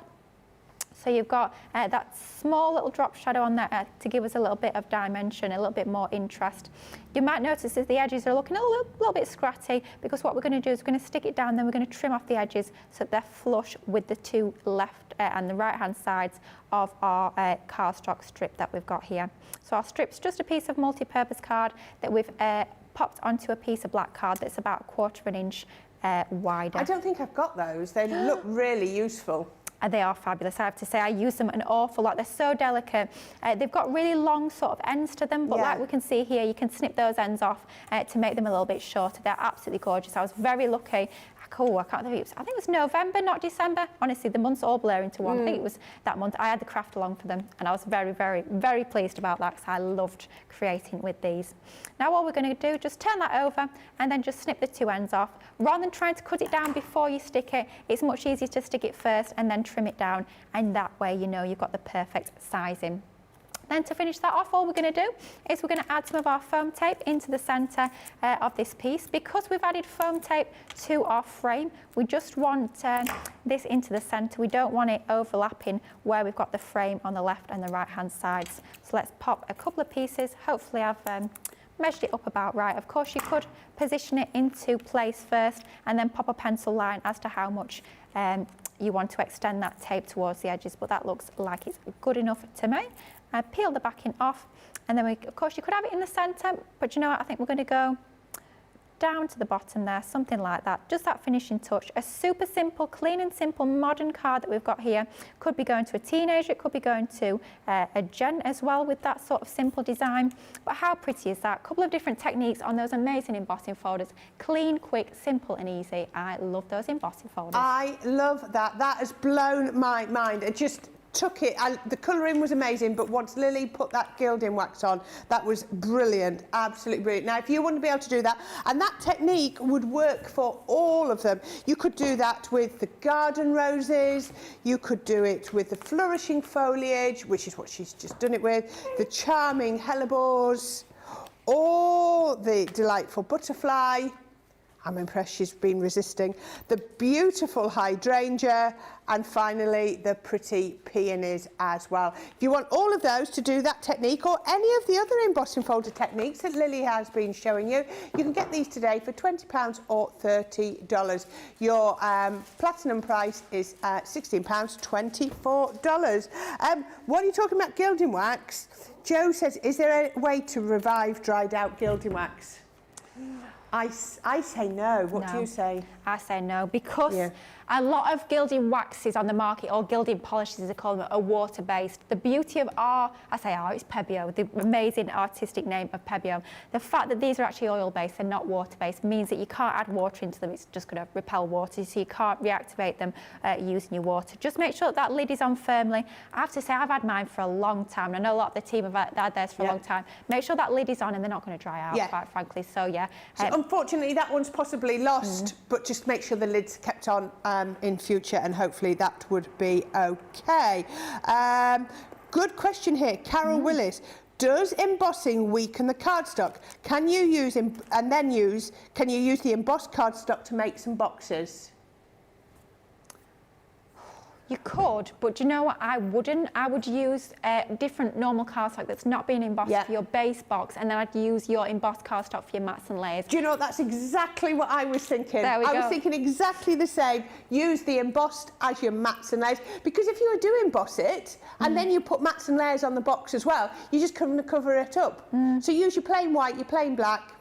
So you've got that small little drop shadow on there to give us a little bit of dimension, a little bit more interest. You might notice as the edges are looking a little bit scratty, because what we're going to do is we're going to stick it down, then we're going to trim off the edges so that they're flush with the two left and the right hand sides of our cardstock strip that we've got here. So our strip's just a piece of multi-purpose card that we've popped onto a piece of black card that's about 1/4 inch wider. I don't think I've got those. They look really useful. They are fabulous, I have to say. I use them an awful lot. They're so delicate. They've got really long sort of ends to them, but like we can see here, you can snip those ends off to make them a little bit shorter. They're absolutely gorgeous. I was very lucky. I can't think I think it was November, not December. Honestly, the months all blur into one. I think it was that month. I had the craft along for them, and I was very, very, very pleased about that, because I loved creating with these. Now what we're going to do, just turn that over and then just snip the two ends off. Rather than trying to cut it down before you stick it, it's much easier to stick it first and then trim it down, and that way you know you've got the perfect sizing. Then to finish that off, all we're going to do is we're going to add some of our foam tape into the centre of this piece. Because we've added foam tape to our frame, we just want this into the centre. We don't want it overlapping where we've got the frame on the left and the right hand sides. So let's pop a couple of pieces. Hopefully I've measured it up about right. Of course, you could position it into place first and then pop a pencil line as to how much you want to extend that tape towards the edges, but that looks like it's good enough to me. Peel the backing off, and then of course you could have it in the centre, but you know what, I think we're going to go down to the bottom there, something like that. Just that finishing touch. A super simple, clean and simple modern card that we've got here. Could be going to a teenager, it could be going to a gent as well with that sort of simple design. But how pretty is that? A couple of different techniques on those amazing embossing folders. Clean, quick, simple and easy. I love those embossing folders. I love that. That has blown my mind. It just took it. The colouring was amazing, but once Lily put that gilding wax on, that was brilliant, absolutely brilliant. Now, if you want to be able to do that, and that technique would work for all of them. You could do that with the garden roses, you could do it with the flourishing foliage, which is what she's just done it with, the charming hellebores, or the delightful butterfly. I'm impressed she's been resisting. The beautiful hydrangea, and finally the pretty peonies as well. If you want all of those to do that technique or any of the other embossing folder techniques that Lily has been showing you, you can get these today for £20 or $30. Your platinum price is £16, $24. While you're talking about gilding wax, Joe says, is there a way to revive dried out gilding wax? I say no. What do you say? I say no, because a lot of gilding waxes on the market, or gilding polishes as they call them, are water-based. The beauty of it's Pebeo, the amazing artistic name of Pebeo. The fact that these are actually oil-based and not water-based means that you can't add water into them. It's just going to repel water, so you can't reactivate them using your water. Just make sure that lid is on firmly. I have to say, I've had mine for a long time. I know a lot of the team have had theirs for a long time. Make sure that lid is on and they're not going to dry out, quite frankly. So, So unfortunately, that one's possibly lost, but just make sure the lid's kept on in future, and hopefully that would be okay. Good question here, Carol Willis. Does embossing weaken the cardstock? Can you use the embossed cardstock to make some boxes? You could, but do you know what? I wouldn't. I would use different normal cardstock that's not being embossed for your base box, and then I'd use your embossed cardstock for your mats and layers. Do you know what? That's exactly what I was thinking. There we go. I was thinking exactly the same. Use the embossed as your mats and layers, because if you do emboss it and then you put mats and layers on the box as well, you just come to cover it up. So use your plain white, your plain black,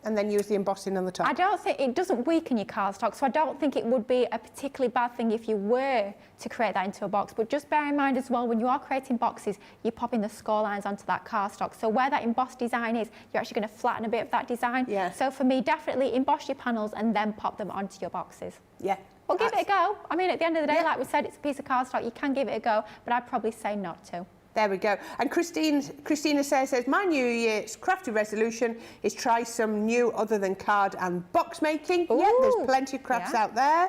and then use the embossing on the top. I don't think it doesn't weaken your cardstock, so I don't think it would be a particularly bad thing if you were to create that into a box. But just bear in mind as well, when you are creating boxes, you're popping the score lines onto that cardstock. So where that embossed design is, you're actually going to flatten a bit of that design. So for me, definitely emboss your panels and then pop them onto your boxes. Well, give it a go. I mean, at the end of the day, like we said, it's a piece of cardstock. You can give it a go, but I'd probably say not to. There we go. And Christina says, my New Year's crafty resolution is try some new other than card and box making. Yeah, there's plenty of crafts out there.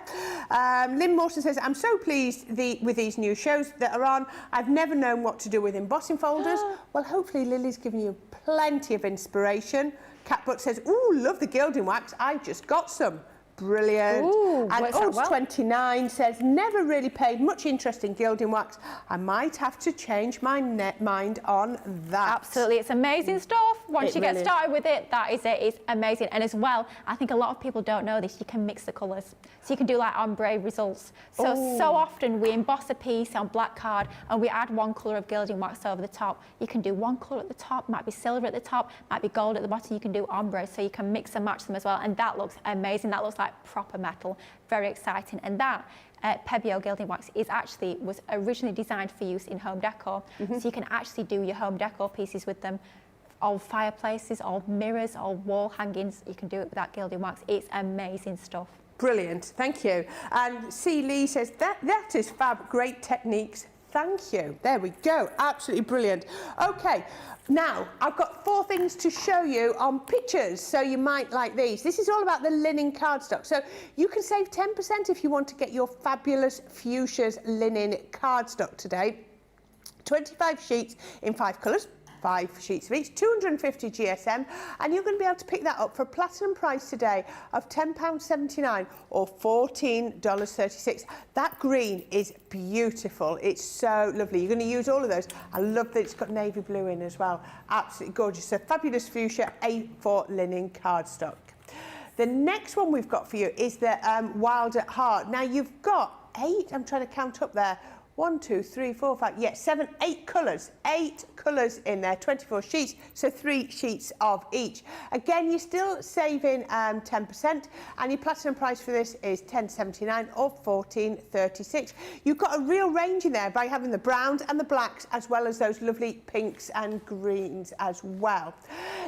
Lynn Mawson says, I'm so pleased with these new shows that are on. I've never known what to do with embossing folders. Well, hopefully Lily's given you plenty of inspiration. Catbutt says, ooh, love the gilding wax. I just got some. Brilliant. And Oz29 says, never really paid much interest in gilding wax. I might have to change my mind on that. Absolutely, it's amazing stuff. Once you get started with it, that is it. It's amazing. And as well, I think a lot of people don't know this, you can mix the colours. So you can do like ombre results. So often we emboss a piece on black card and we add one colour of gilding wax over the top. You can do one colour at the top, might be silver at the top, might be gold at the bottom. You can do ombre, so you can mix and match them as well. And that looks amazing. That looks like proper metal. Very exciting. And that Pebeo gilding wax was originally designed for use in home decor. So you can actually do your home decor pieces with them. Old fireplaces, old mirrors, old wall hangings. You can do it with that gilding wax. It's amazing stuff. Brilliant, thank you. And C. Lee says, that is fab, great techniques. Thank you. There we go. Absolutely brilliant. Okay, now I've got 4 things to show you on pictures, so you might like these. This is all about the linen cardstock. So you can save 10% if you want to get your fabulous Fuchsia's linen cardstock today. 25 sheets in 5 colours. 5 sheets of each, 250 GSM, and you're going to be able to pick that up for a platinum price today of £10.79 or $14.36. That green is beautiful. It's so lovely. You're going to use all of those. I love that it's got navy blue in as well. Absolutely gorgeous. So fabulous fuchsia A4 linen cardstock. The next one we've got for you is the Wild at Heart. Now you've got 8, I'm trying to count up there, 1, 2, 3, 4, 5, yes, 7, 8 colours. 8 colours in there, 24 sheets, so 3 sheets of each. Again, you're still saving 10%, and your platinum price for this is $10.79 or $14.36. You've got a real range in there by having the browns and the blacks, as well as those lovely pinks and greens as well.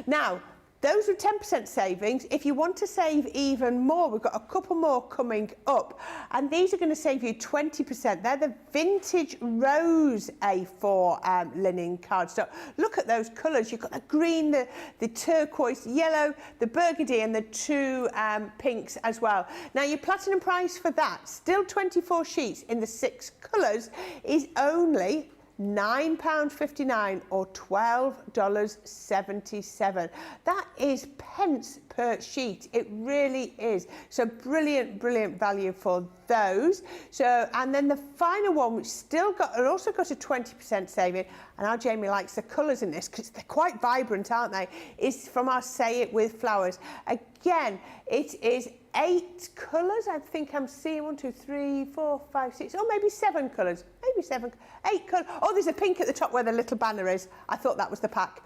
Now, those are 10% savings. If you want to save even more, we've got a couple more coming up, and these are going to save you 20%. They're the vintage rose A4 linen cardstock. Look at those colours. You've got the green, the turquoise, yellow, the burgundy, and the 2 pinks as well. Now, your platinum price for that, still 24 sheets in the 6 colours, is only £9.59 or $12.77. That is pence per sheet. It really is. So brilliant, brilliant value for those. So, and then the final one, which also got a 20% saving, and our Jamie likes the colours in this because they're quite vibrant, aren't they, is from our Say It With Flowers. Again, it is 8 colours. I think I'm seeing 1, 2, 3, 4, 5, 6, or maybe 7 colours. Maybe 7, 8 colours. Oh, there's a pink at the top where the little banner is. I thought that was the pack.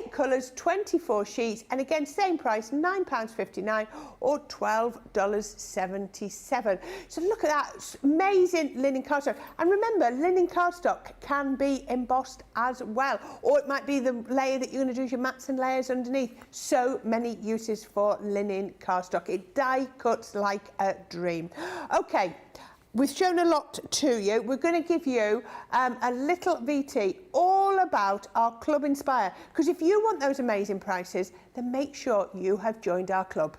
8 colours, 24 sheets, and again, same price, £9.59 or $12.77. So look at that, amazing linen cardstock. And remember, linen cardstock can be embossed as well, or it might be the layer that you're going to do your mats and layers underneath. So many uses for linen cardstock. It die cuts like a dream. Okay. We've shown a lot to you. We're going to give you a little VT all about our Club Inspire, because if you want those amazing prices, then make sure you have joined our club.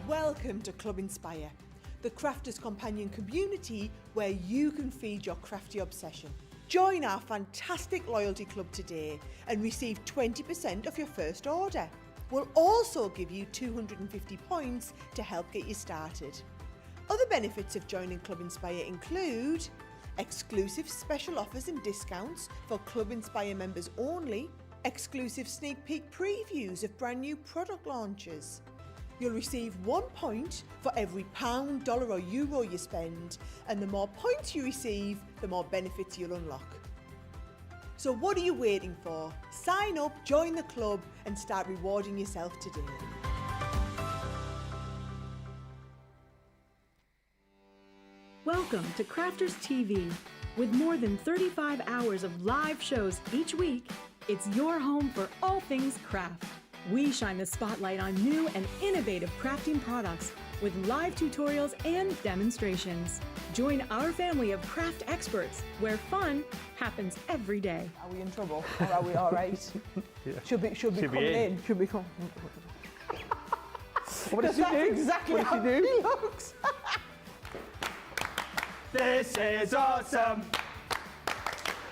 Welcome to Club Inspire, the Crafters Companion community where you can feed your crafty obsession. Join our fantastic loyalty club today and receive 20% off your first order. We'll also give you 250 points to help get you started. Other benefits of joining Club Inspire include exclusive special offers and discounts for Club Inspire members only, exclusive sneak peek previews of brand new product launches. You'll receive 1 point for every £1, dollar or euro you spend, and the more points you receive, the more benefits you'll unlock. So what are you waiting for? Sign up, join the club, and start rewarding yourself today. Welcome to Crafters TV. With more than 35 hours of live shows each week, it's your home for all things craft. We shine the spotlight on new and innovative crafting products with live tutorials and demonstrations. Join our family of craft experts where fun happens every day. Are we in trouble or are we all right? Yeah. Should be coming in. Should be coming. What does she do? Exactly what how does she do? he looks. This is awesome.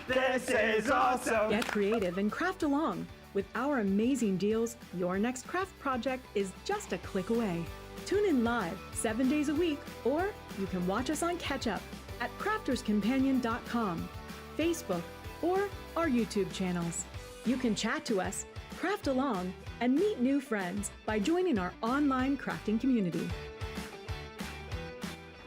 This is awesome. Get creative and craft along. With our amazing deals, your next craft project is just a click away. Tune in live 7 days a week, or you can watch us on Catch Up at crafterscompanion.com, Facebook, or our YouTube channels. You can chat to us, craft along, and meet new friends by joining our online crafting community.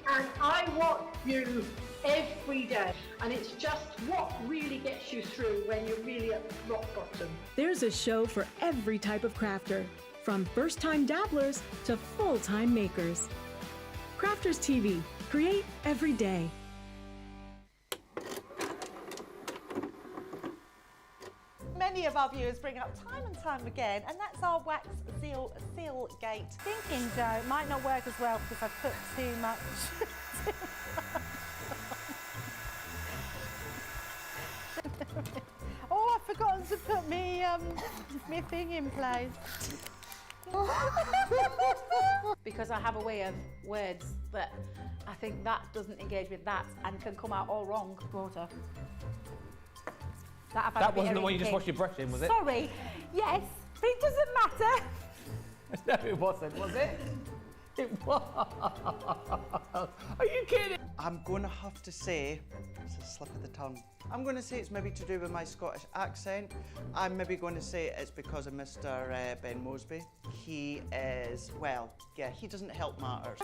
And I watch you every day, and it's just what really gets you through when you're really at rock bottom. There's a show for every type of crafter, from first-time dabblers to full-time makers. Crafters TV, create every day. Many of our viewers bring up time and time again, and that's our wax seal gate. Thinking, Joe, it might not work as well because I've put too much. Oh, I've forgotten to put me thing in place. Because I have a way of words that I think that doesn't engage with that and can come out all wrong. Water. That wasn't the one you just washed your brush in, was it? Sorry. Yes, but it doesn't matter. No, it wasn't, was it? It was. Are you kidding? I'm going to have to say, it's a slip of the tongue. I'm going to say it's maybe to do with my Scottish accent. I'm maybe going to say it's because of Mr. Ben Mosby. He is, well, yeah, he doesn't help matters.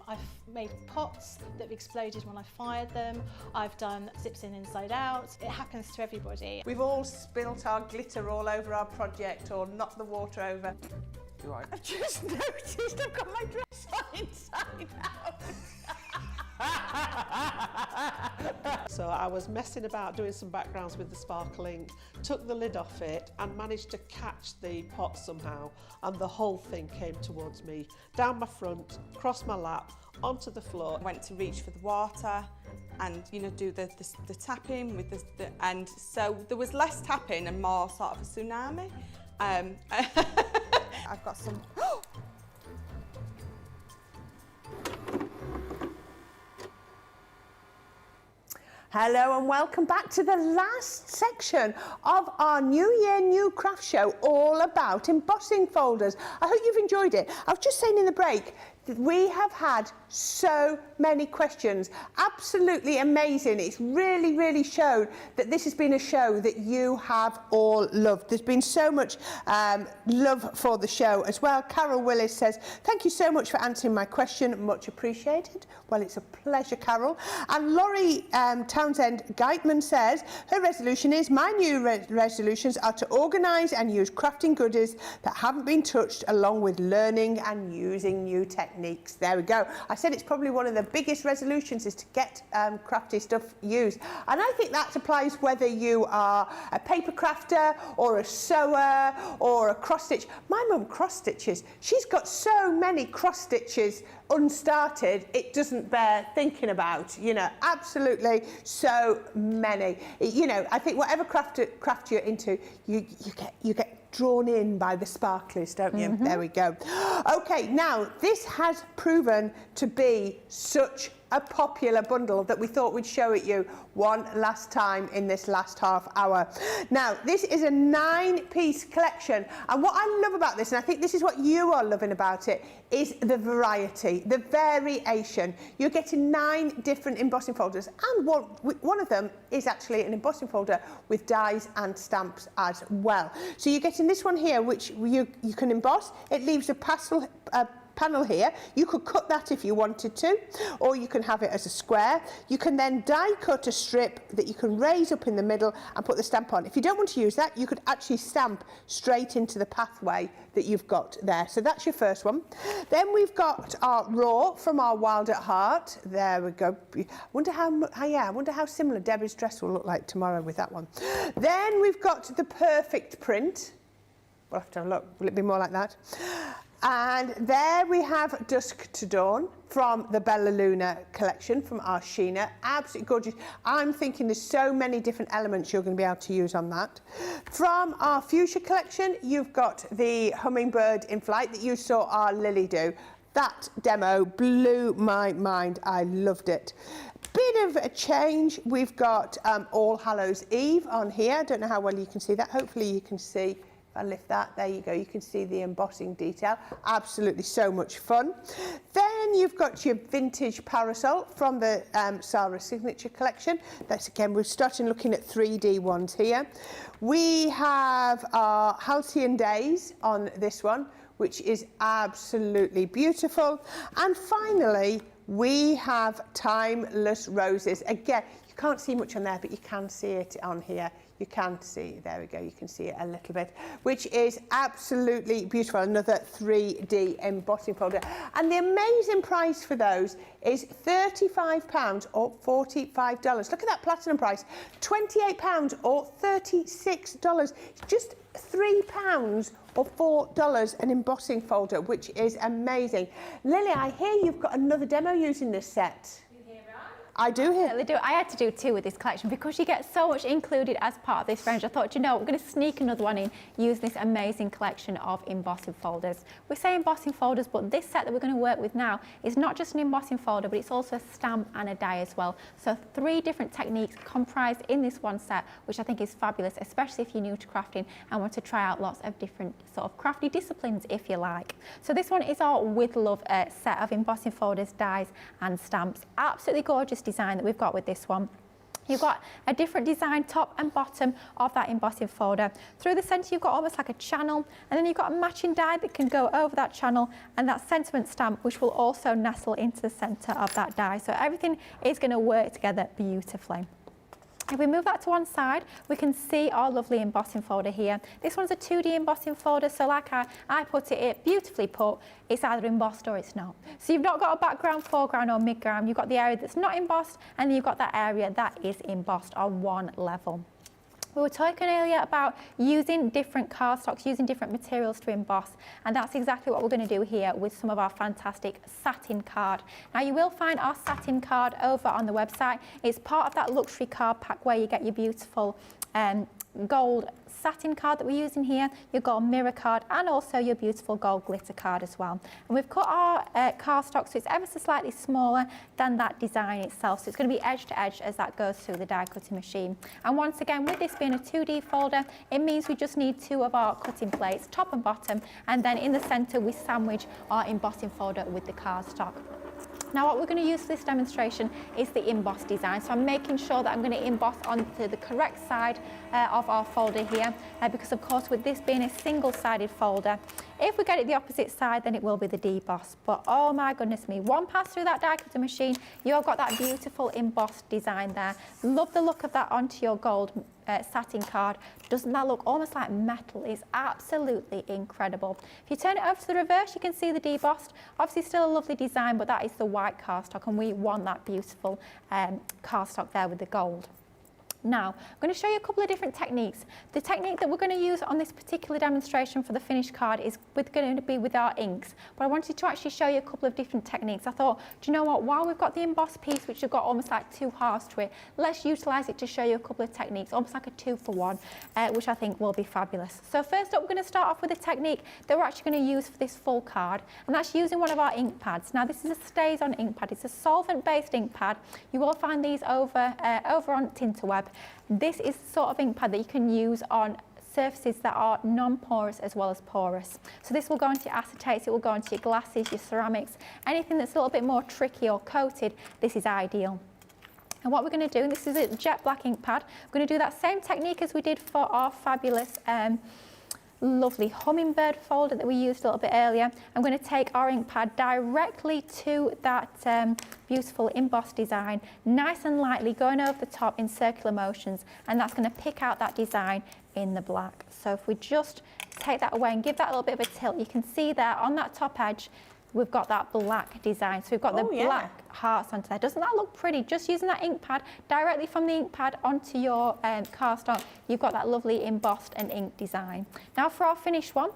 I've made pots that have exploded when I fired them. I've done zips in inside out. It happens to everybody. We've all spilt our glitter all over our project or knocked the water over. You're right. I've just noticed I've got my dress on inside out. So I was messing about doing some backgrounds with the sparkling, took the lid off it and managed to catch the pot somehow, and the whole thing came towards me, down my front, across my lap, onto the floor. Went to reach for the water and, you know, do the tapping with the and so there was less tapping and more sort of a tsunami. I've got some. Hello and welcome back to the last section of our New Year New Craft Show, all about embossing folders. I hope you've enjoyed it. I was just saying in the break that we have had so many questions. Absolutely amazing. It's really, really shown that this has been a show that you have all loved. There's been so much love for the show as well. Carol Willis says, thank you so much for answering my question. Much appreciated. Well, it's a pleasure, Carol. And Laurie Townsend Geitman says, her resolution is, my new resolutions are to organise and use crafting goodies that haven't been touched, along with learning and using new techniques. There we go. I said it's probably one of the biggest resolutions is to get crafty stuff used. And I think that applies whether you are a paper crafter or a sewer or a cross stitch. My mum cross stitches. She's got so many cross stitches unstarted, it doesn't bear thinking about, you know, absolutely so many. You know, I think whatever craft you're into, you get drawn in by the sparklers, don't you? There we go. Okay, now this has proven to be such a popular bundle that we thought we'd show it you one last time in this last half hour. Now, this is a 9-piece collection, and what I love about this, and I think this is what you are loving about it, is the variety, the variation. You're getting 9 different embossing folders, and one of them is actually an embossing folder with dies and stamps as well. So you're getting this one here, which you can emboss. It leaves a panel here. You could cut that if you wanted to, or you can have it as a square. You can then die cut a strip that you can raise up in the middle and put the stamp on. If you don't want to use that, you could actually stamp straight into the pathway that you've got there. So that's your first one. Then we've got our raw from our Wild at Heart. There we go. I wonder how similar Debbie's dress will look like tomorrow with that one. Then we've got the perfect print. We'll have to have a look. Will it be more like that? And there we have Dusk to Dawn from the Bella Luna collection from our Sheena. Absolutely gorgeous. I'm thinking there's so many different elements you're going to be able to use on that. From our Fuchsia collection, you've got the Hummingbird in Flight that you saw our Lily do. That demo blew my mind. I loved it. Bit of a change. We've got All Hallows Eve on here. I don't know how well you can see that. Hopefully you can see. If I lift that, there you go, you can see the embossing detail. Absolutely so much fun. Then you've got your vintage parasol from the Sarah Signature collection. That's again, we're starting looking at 3D ones here. We have our Halcyon Days on this one, which is absolutely beautiful. And finally, we have Timeless Roses. Again, you can't see much on there, but you can see it on here. You can see, there we go, you can see it a little bit, which is absolutely beautiful. Another 3D embossing folder. And the amazing price for those is £35 or $45. Look at that platinum price, £28 or $36. It's just £3 or $4 an embossing folder, which is amazing. Lily, I hear you've got another demo using this set. I do here. They do. I had to do 2 with this collection because you get so much included as part of this range. I thought, you know, we're going to sneak another one in using this amazing collection of embossing folders. We say embossing folders, but this set that we're going to work with now is not just an embossing folder, but it's also a stamp and a die as well. So 3 different techniques comprised in this one set, which I think is fabulous, especially if you're new to crafting and want to try out lots of different sort of crafty disciplines, if you like. So this one is our With Love set of embossing folders, dies and stamps. Absolutely gorgeous design that we've got with this one. You've got a different design top and bottom of that embossing folder. Through the centre you've got almost like a channel, and then you've got a matching die that can go over that channel, and that sentiment stamp which will also nestle into the centre of that die. So everything is going to work together beautifully. If we move that to one side, we can see our lovely embossing folder here. This one's a 2D embossing folder, so like I put it beautifully put, it's either embossed or it's not. So you've not got a background, foreground or midground, you've got the area that's not embossed, and then you've got that area that is embossed on one level. We were talking earlier about using different cardstocks, using different materials to emboss, and that's exactly what we're going to do here with some of our fantastic satin card. Now you will find our satin card over on the website. It's part of that luxury card pack where you get your beautiful gold satin card that we're using here, your gold mirror card, and also your beautiful gold glitter card as well. And we've cut our cardstock so it's ever so slightly smaller than that design itself, so it's going to be edge to edge as that goes through the die cutting machine. And once again, with this being a 2D folder, it means we just need 2 of our cutting plates, top and bottom, and then in the centre we sandwich our embossing folder with the cardstock. Now what we're going to use for this demonstration is the emboss design. So I'm making sure that I'm going to emboss onto the correct side of our folder here, because of course with this being a single-sided folder, if we get it the opposite side then it will be the deboss. But oh my goodness me, one pass through that die cutter machine, you've got that beautiful embossed design there. Love the look of that onto your gold satin card. Doesn't that look almost like metal? It's absolutely incredible. If you turn it over to the reverse, you can see the debossed. Obviously still a lovely design, but that is the white cardstock, and we want that beautiful cardstock there with the gold. Now, I'm going to show you a couple of different techniques. The technique that we're going to use on this particular demonstration for the finished card is going to be with our inks. But I wanted to actually show you a couple of different techniques. I thought, do you know what, while we've got the embossed piece, which has got almost like 2 halves to it, let's utilise it to show you a couple of techniques, almost like a 2-for-1, which I think will be fabulous. So first up, we're going to start off with a technique that we're actually going to use for this full card, and that's using one of our ink pads. Now, this is a Stays-On ink pad. It's a solvent-based ink pad. You will find these over on Tinterweb. This is the sort of ink pad that you can use on surfaces that are non-porous as well as porous. So this will go into your acetates, it will go into your glasses, your ceramics, anything that's a little bit more tricky or coated, this is ideal. And what we're going to do, this is a jet black ink pad, we're going to do that same technique as we did for our fabulous lovely hummingbird folder that we used a little bit earlier. I'm going to take our ink pad directly to that beautiful embossed design, nice and lightly going over the top in circular motions, and that's going to pick out that design in the black. So if we just take that away and give that a little bit of a tilt, you can see there on that top edge we've got that black design. So we've got the black hearts onto there. Doesn't that look pretty? Just using that ink pad directly from the ink pad onto your cardstock, you've got that lovely embossed and inked design. Now for our finished one,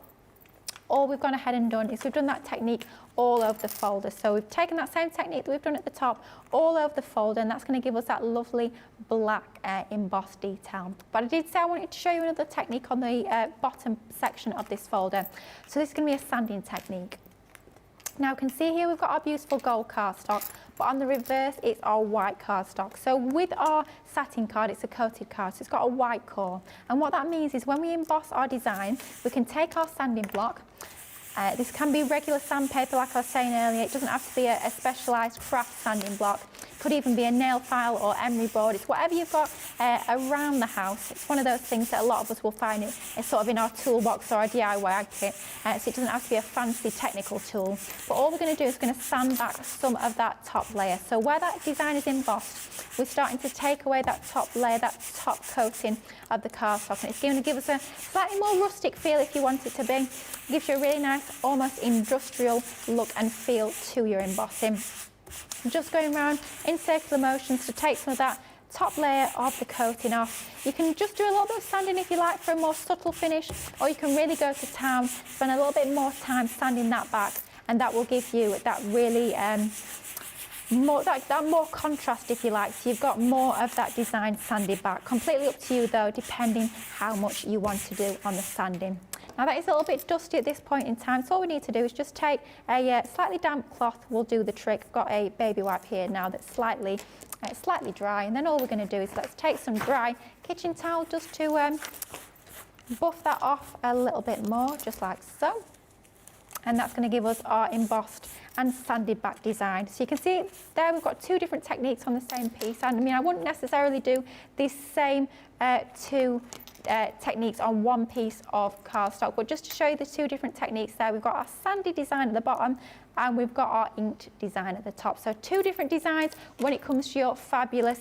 all we've gone ahead and done is we've done that technique all over the folder. So we've taken that same technique that we've done at the top all over the folder, and that's going to give us that lovely black embossed detail. But I did say I wanted to show you another technique on the bottom section of this folder. So this is going to be a sanding technique. Now you can see here we've got our beautiful gold cardstock, but on the reverse it's our white cardstock. So with our satin card, it's a coated card, so it's got a white core. And what that means is when we emboss our design, we can take our sanding block. This can be regular sandpaper, like I was saying earlier. It doesn't have to be a specialised craft sanding block. It could even be a nail file or emery board. It's whatever you've got around the house. It's one of those things that a lot of us will find it's sort of in our toolbox or our DIY kit. So it doesn't have to be a fancy technical tool. But all we're going to do is going to sand back some of that top layer. So where that design is embossed, we're starting to take away that top layer, that top coating of the cardstock. And it's going to give us a slightly more rustic feel if you want it to be. It gives you a really nice, almost industrial look and feel to your embossing. Just going around in circular motions to take some of that top layer of the coating off. You can just do a little bit of sanding if you like for a more subtle finish, or you can really go to town, spend a little bit more time sanding that back, and that will give you that really more that more contrast, if you like, so you've got more of that design sanded back. Completely up to you though, depending how much you want to do on the sanding. Now that is a little bit dusty at this point in time, so all we need to do is just take a slightly damp cloth, will do the trick. I've got a baby wipe here now that's slightly dry, and then all we're going to do is let's take some dry kitchen towel just to buff that off a little bit more, just like so. And that's going to give us our embossed and sanded back design. So you can see there we've got two different techniques on the same piece. And I mean, I wouldn't necessarily do these same two techniques on one piece of cardstock, but just to show you the two different techniques there, we've got our sandy design at the bottom and we've got our inked design at the top. So two different designs when it comes to your fabulous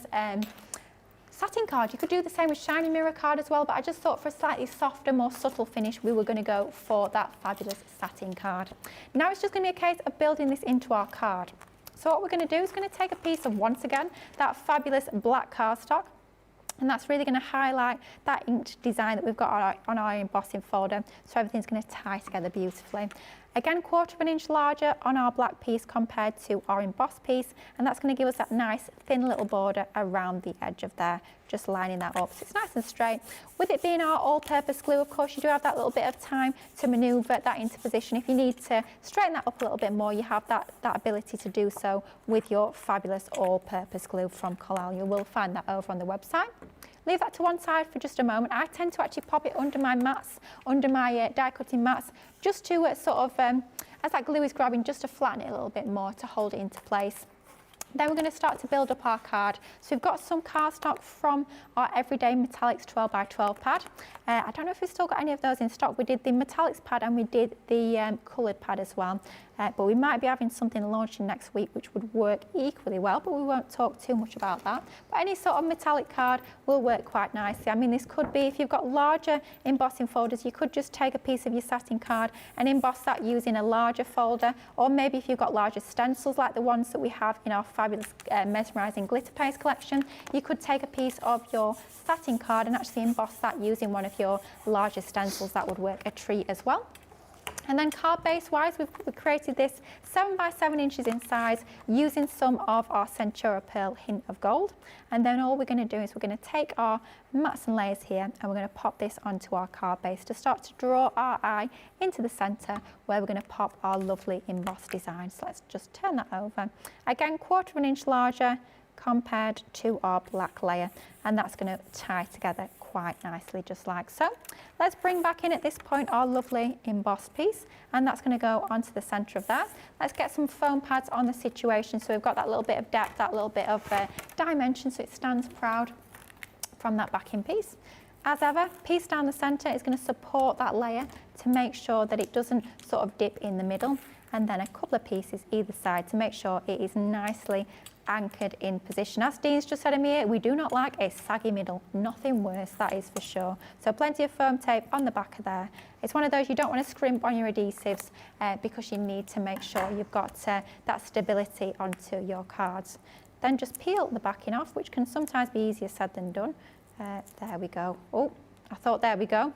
satin card. You could do the same with shiny mirror card as well, but I just thought for a slightly softer, more subtle finish, we were going to go for that fabulous satin card. Now it's just going to be a case of building this into our card. So what we're going to do is going to take a piece of, once again, that fabulous black cardstock, and that's really going to highlight that inked design that we've got on our embossing folder, so everything's going to tie together beautifully. Again, 1/4 inch larger on our black piece compared to our embossed piece, and that's going to give us that nice thin little border around the edge of there, just lining that up so it's nice and straight. With it being our all-purpose glue, of course, you do have that little bit of time to manoeuvre that into position. If you need to straighten that up a little bit more, you have that ability to do so with your fabulous all-purpose glue from Collal. You will find that over on the website. Leave that to one side for just a moment. I tend to actually pop it under my mats, under my die cutting mats, just to sort of, as that glue is grabbing, just to flatten it a little bit more to hold it into place. Then we're going to start to build up our card. So we've got some cardstock from our Everyday Metallics 12x12 pad. I don't know if we've still got any of those in stock. We did the metallics pad and we did the coloured pad as well. But we might be having something launching next week which would work equally well, but we won't talk too much about that. But any sort of metallic card will work quite nicely. I mean, this could be, if you've got larger embossing folders, you could just take a piece of your satin card and emboss that using a larger folder, or maybe if you've got larger stencils like the ones that we have in our fabulous mesmerising glitter paste collection, you could take a piece of your satin card and actually emboss that using one of your larger stencils. That would work a treat as well. And then card base wise, we've created this 7 by 7 inches in size using some of our Centura Pearl Hint of Gold. And then all we're going to do is we're going to take our mats and layers here and we're going to pop this onto our card base to start to draw our eye into the centre where we're going to pop our lovely embossed design. So let's just turn that over. Again, 1/4 inch larger compared to our black layer, and that's going to tie together quite nicely, just like so. Let's bring back in at this point our lovely embossed piece, and that's going to go onto the centre of that. Let's get some foam pads on the situation so we've got that little bit of depth, that little bit of dimension, so it stands proud from that backing piece. As ever, piece down the centre is going to support that layer to make sure that it doesn't sort of dip in the middle, and then a couple of pieces either side to make sure it is nicely anchored in position. As Dean's just said to me, we do not like a saggy middle, nothing worse, that is for sure. So plenty of foam tape on the back of there. It's one of those you don't want to scrimp on your adhesives because you need to make sure you've got that stability onto your cards. Then just peel the backing off, which can sometimes be easier said than done. There we go. Oh, I thought there we go.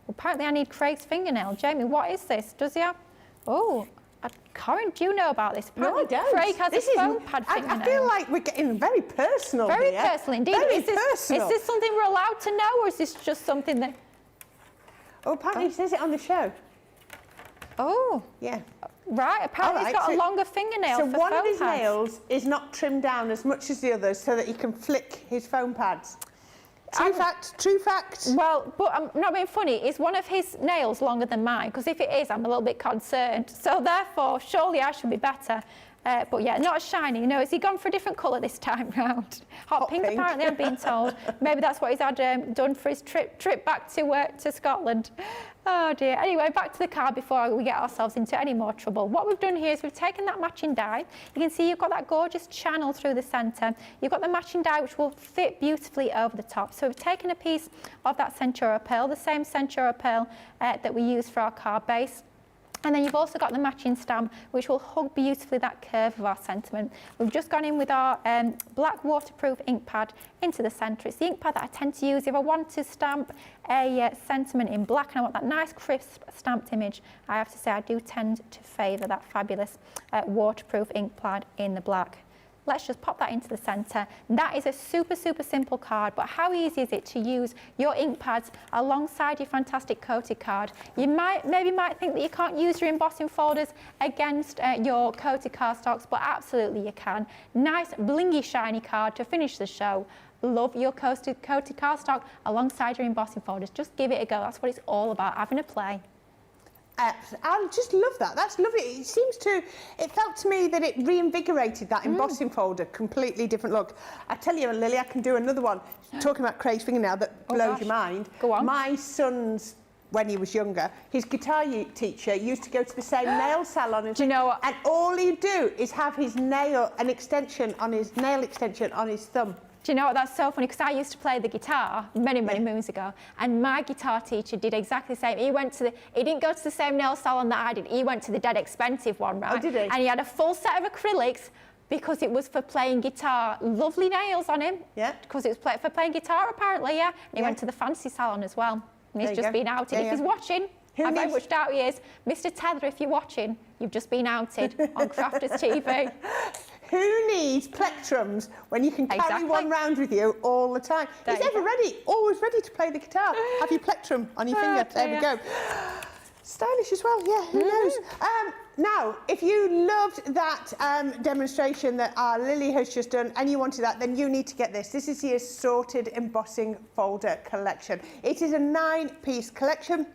Apparently I need Craig's fingernail. Jamie, what is this? Does he have? Oh, Corrine, do you know about this? Apparently No, I don't. Craig has This a foam pad fingernail. I feel like we're getting very personal Very here. personal indeed. Very Is personal. this something we're allowed to know, or is this just something that... Oh, apparently he says it on the show. Oh. Yeah. Right, apparently he's got a longer fingernail so for one of foam his pads. nails is not trimmed down as much as the others so that he can flick his foam pads. True fact, true fact. Well, but I'm not being funny. Is one of his nails longer than mine? Because if it is, I'm a little bit concerned. So therefore, surely I should be better. But yeah, not as shiny. You know, has he gone for a different colour this time round? Hot pink, apparently, I'm being told. Maybe that's what he's had done for his trip back to Scotland. Oh dear. Anyway, back to the card before we get ourselves into any more trouble. What we've done here is we've taken that matching die. You can see you've got that gorgeous channel through the centre. You've got the matching die which will fit beautifully over the top. So we've taken a piece of that Centura Pearl, the same Centura Pearl that we use for our card base. And then you've also got the matching stamp, which will hug beautifully that curve of our sentiment. We've just gone in with our black waterproof ink pad into the centre. It's the ink pad that I tend to use if I want to stamp a sentiment in black and I want that nice crisp stamped image. I have to say I do tend to favour that fabulous waterproof ink pad in the black. Let's just pop that into the centre. That is a super, super simple card, but how easy is it to use your ink pads alongside your fantastic coated card? You maybe might think that you can't use your embossing folders against your coated cardstocks, but absolutely you can. Nice, blingy, shiny card to finish the show. Love your coated cardstock alongside your embossing folders. Just give it a go. That's what it's all about, having a play. I just love that. That's lovely. It felt to me that it reinvigorated that embossing folder. Completely different look. I tell you, Lily, I can do another one. Talking about Craig's fingernail that blows your mind. Go on. My son's, when he was younger, his guitar teacher used to go to the same nail salon. Do you know what? And all he'd do is have his nail extension on his thumb. Do you know what, that's so funny, because I used to play the guitar many moons ago, and my guitar teacher did exactly the same. He didn't go to the same nail salon that I did, he went to the dead expensive one, right? Oh, did he? And he had a full set of acrylics, because it was for playing guitar. Lovely nails on him. Yeah. Because it was for playing guitar, apparently, yeah. And he went to the fancy salon as well. And he's just been outed. If he's watching, I very much doubt he is. Mr. Tether, if you're watching, you've just been outed on Crafters TV. Who needs plectrums when you can carry one round with you all the time? He's always ready to play the guitar. Have your plectrum on your finger. There we go. Stylish as well, yeah, who knows? Now, if you loved that demonstration that our Lily has just done and you wanted that, then you need to get this. This is the Assorted Embossing Folder Collection. It is a 9-piece collection.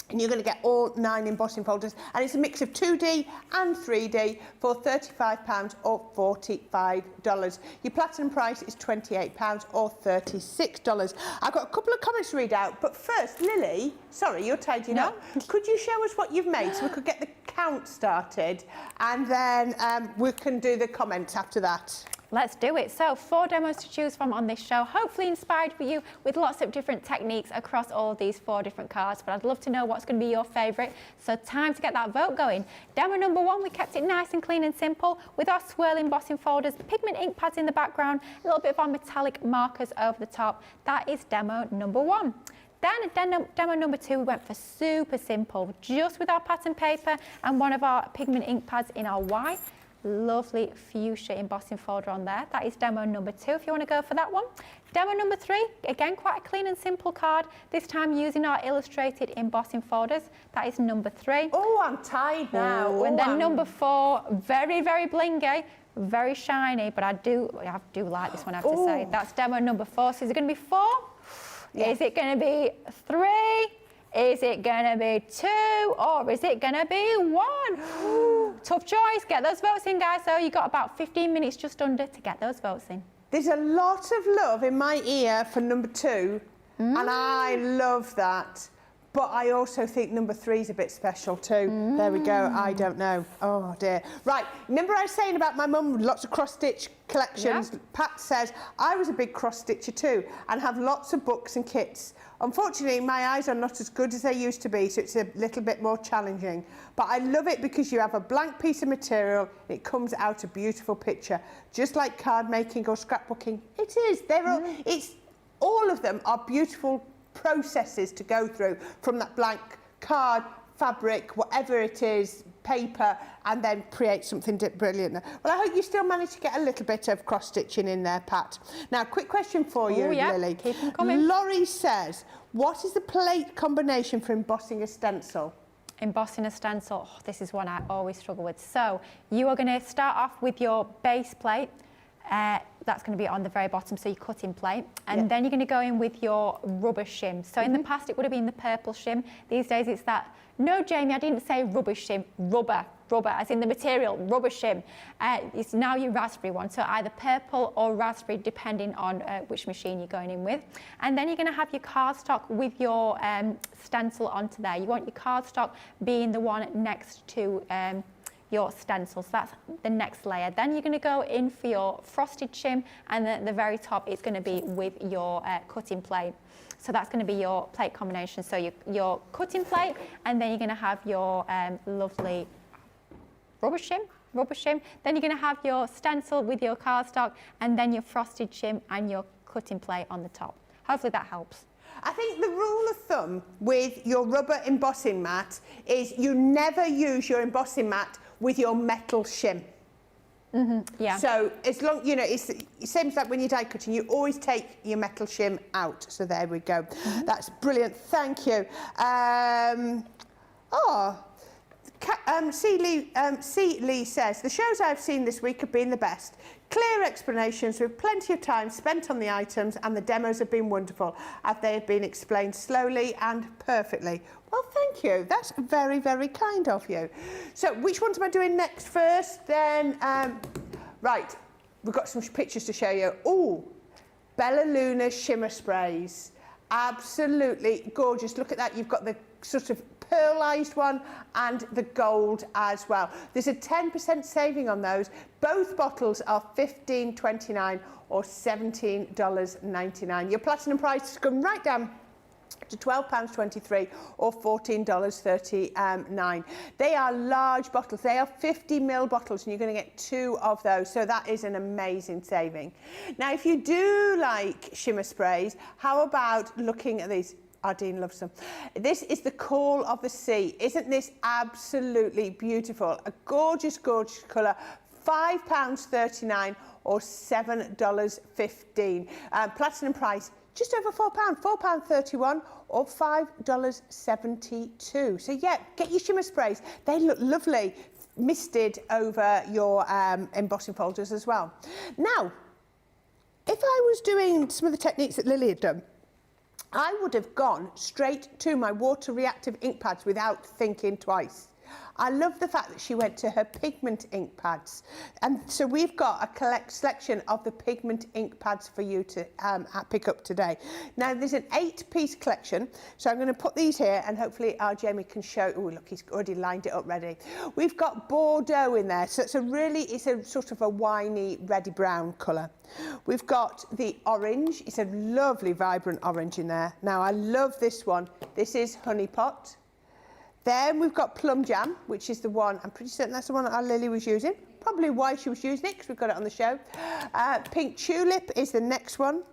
And you're going to get all 9 embossing folders, and it's a mix of 2D and 3D for £35 or $45. Your platinum price is £28 or $36. I've got a couple of comments to read out, but first, Lily, sorry, you're tidying up. Could you show us what you've made so we could get the count started, and then we can do the comments after that? Let's do it. So 4 demos to choose from on this show, hopefully inspired for you with lots of different techniques across all of these 4 different cards, but I'd love to know what's going to be your favourite. So time to get that vote going. Demo number 1, we kept it nice and clean and simple with our swirl embossing folders, pigment ink pads in the background, a little bit of our metallic markers over the top. That is demo number 1. Then demo number 2, we went for super simple, just with our pattern paper and one of our pigment ink pads in our white. Lovely fuchsia embossing folder on there. That is demo number 2 if you want to go for that one. Demo number 3, again quite a clean and simple card, this time using our illustrated embossing folders. That is number 3. Oh, I'm tired now. And then number 4, very, very blingy, very shiny, but I do like this one, I have to say. That's demo number 4. So is it going to be 4? Yes. Is it going to be 3? Is it going to be 2 or is it going to be 1? Tough choice. Get those votes in, guys. So you've got about 15 minutes just under to get those votes in. There's a lot of love in my ear for number 2, and I love that. But I also think number 3 is a bit special too. There we go. I don't know. Oh dear. Right. Remember I was saying about my mum, lots of cross-stitch collections. Yeah. Pat says, I was a big cross-stitcher too and have lots of books and kits. Unfortunately, my eyes are not as good as they used to be, so it's a little bit more challenging. But I love it because you have a blank piece of material, and it comes out a beautiful picture. Just like card making or scrapbooking. It is. All of them are beautiful processes to go through, from that blank card, fabric, whatever it is, paper, and then create something brilliant. Well, I hope you still managed to get a little bit of cross-stitching in there, Pat. Now, quick question for you, Lily. Keep them coming. Laurie says, what is the plate combination for embossing a stencil? Embossing a stencil, this is one I always struggle with. So you are going to start off with your base plate. That's going to be on the very bottom, so your cutting plate. And then you're going to go in with your rubber shim. So in the past, it would have been the purple shim. These days, it's that. No, Jamie, I didn't say rubber shim. Rubber, as in the material, rubber shim. It's now your raspberry one. So either purple or raspberry, depending on which machine you're going in with. And then you're going to have your cardstock with your stencil onto there. You want your cardstock being the one next to your stencil, so that's the next layer. Then you're going to go in for your frosted shim, and then at the very top it's going to be with your cutting plate. So that's going to be your plate combination. So your cutting plate, and then you're going to have your lovely rubber shim. Then you're going to have your stencil with your cardstock, and then your frosted shim and your cutting plate on the top. Hopefully that helps. I think the rule of thumb with your rubber embossing mat is you never use your embossing mat with your metal shim. Yeah. So as long, you know, it's the same as like when you're die cutting, you always take your metal shim out. So there we go. That's brilliant. Thank you. C. Lee says, the shows I've seen this week have been the best. Clear explanations with plenty of time spent on the items, and the demos have been wonderful as they have been explained slowly and perfectly. Well, thank you. That's very, very kind of you. So which ones am I doing next first? Then, right, we've got some pictures to show you. Oh, Bella Luna shimmer sprays. Absolutely gorgeous. Look at that. You've got the sort of pearlized one and the gold as well. There's a 10% saving on those. Both bottles are $15.29 or $17.99. Your platinum prices come right down to £12.23 or $14.39. They are large bottles. They are 50ml bottles, and you're going to get 2 of those. So that is an amazing saving. Now, if you do like shimmer sprays, how about looking at these? Ardeen loves them. This is the Call of the Sea. Isn't this absolutely beautiful? A gorgeous, gorgeous colour. £5.39 or $7.15. Platinum price just over £4, £4.31 or $5.72. So yeah, get your shimmer sprays. They look lovely, misted over your embossing folders as well. Now, if I was doing some of the techniques that Lily had done, I would have gone straight to my water reactive ink pads without thinking twice. I love the fact that she went to her pigment ink pads. And so we've got a selection of the pigment ink pads for you to pick up today. Now, there's an 8-piece collection. So I'm going to put these here, and hopefully our Jamie can show. Oh, look, he's already lined it up ready. We've got Bordeaux in there. So it's a sort of a winey, reddy brown colour. We've got the orange. It's a lovely, vibrant orange in there. Now, I love this one. This is Honey Pot. Then we've got Plum Jam, which is the one, I'm pretty certain that's the one that our Lily was using. Probably why she was using it, because we've got it on the show. Pink Tulip is the next one,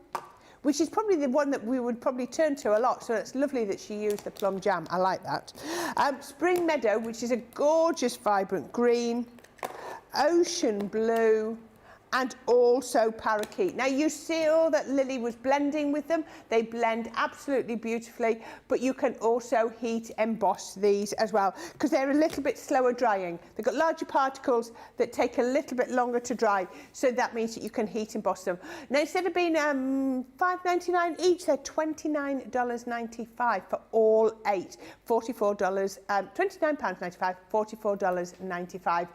which is probably the one that we would probably turn to a lot. So it's lovely that she used the Plum Jam. I like that. Spring Meadow, which is a gorgeous, vibrant green. Ocean Blue. And also Parakeet. Now, you see all that Lily was blending with them. They blend absolutely beautifully, but you can also heat emboss these as well, because they're a little bit slower drying. They've got larger particles that take a little bit longer to dry, so that means that you can heat emboss them. Now, instead of being $5.99 each, they're $29.95 for all 8. £29.95, $44.95.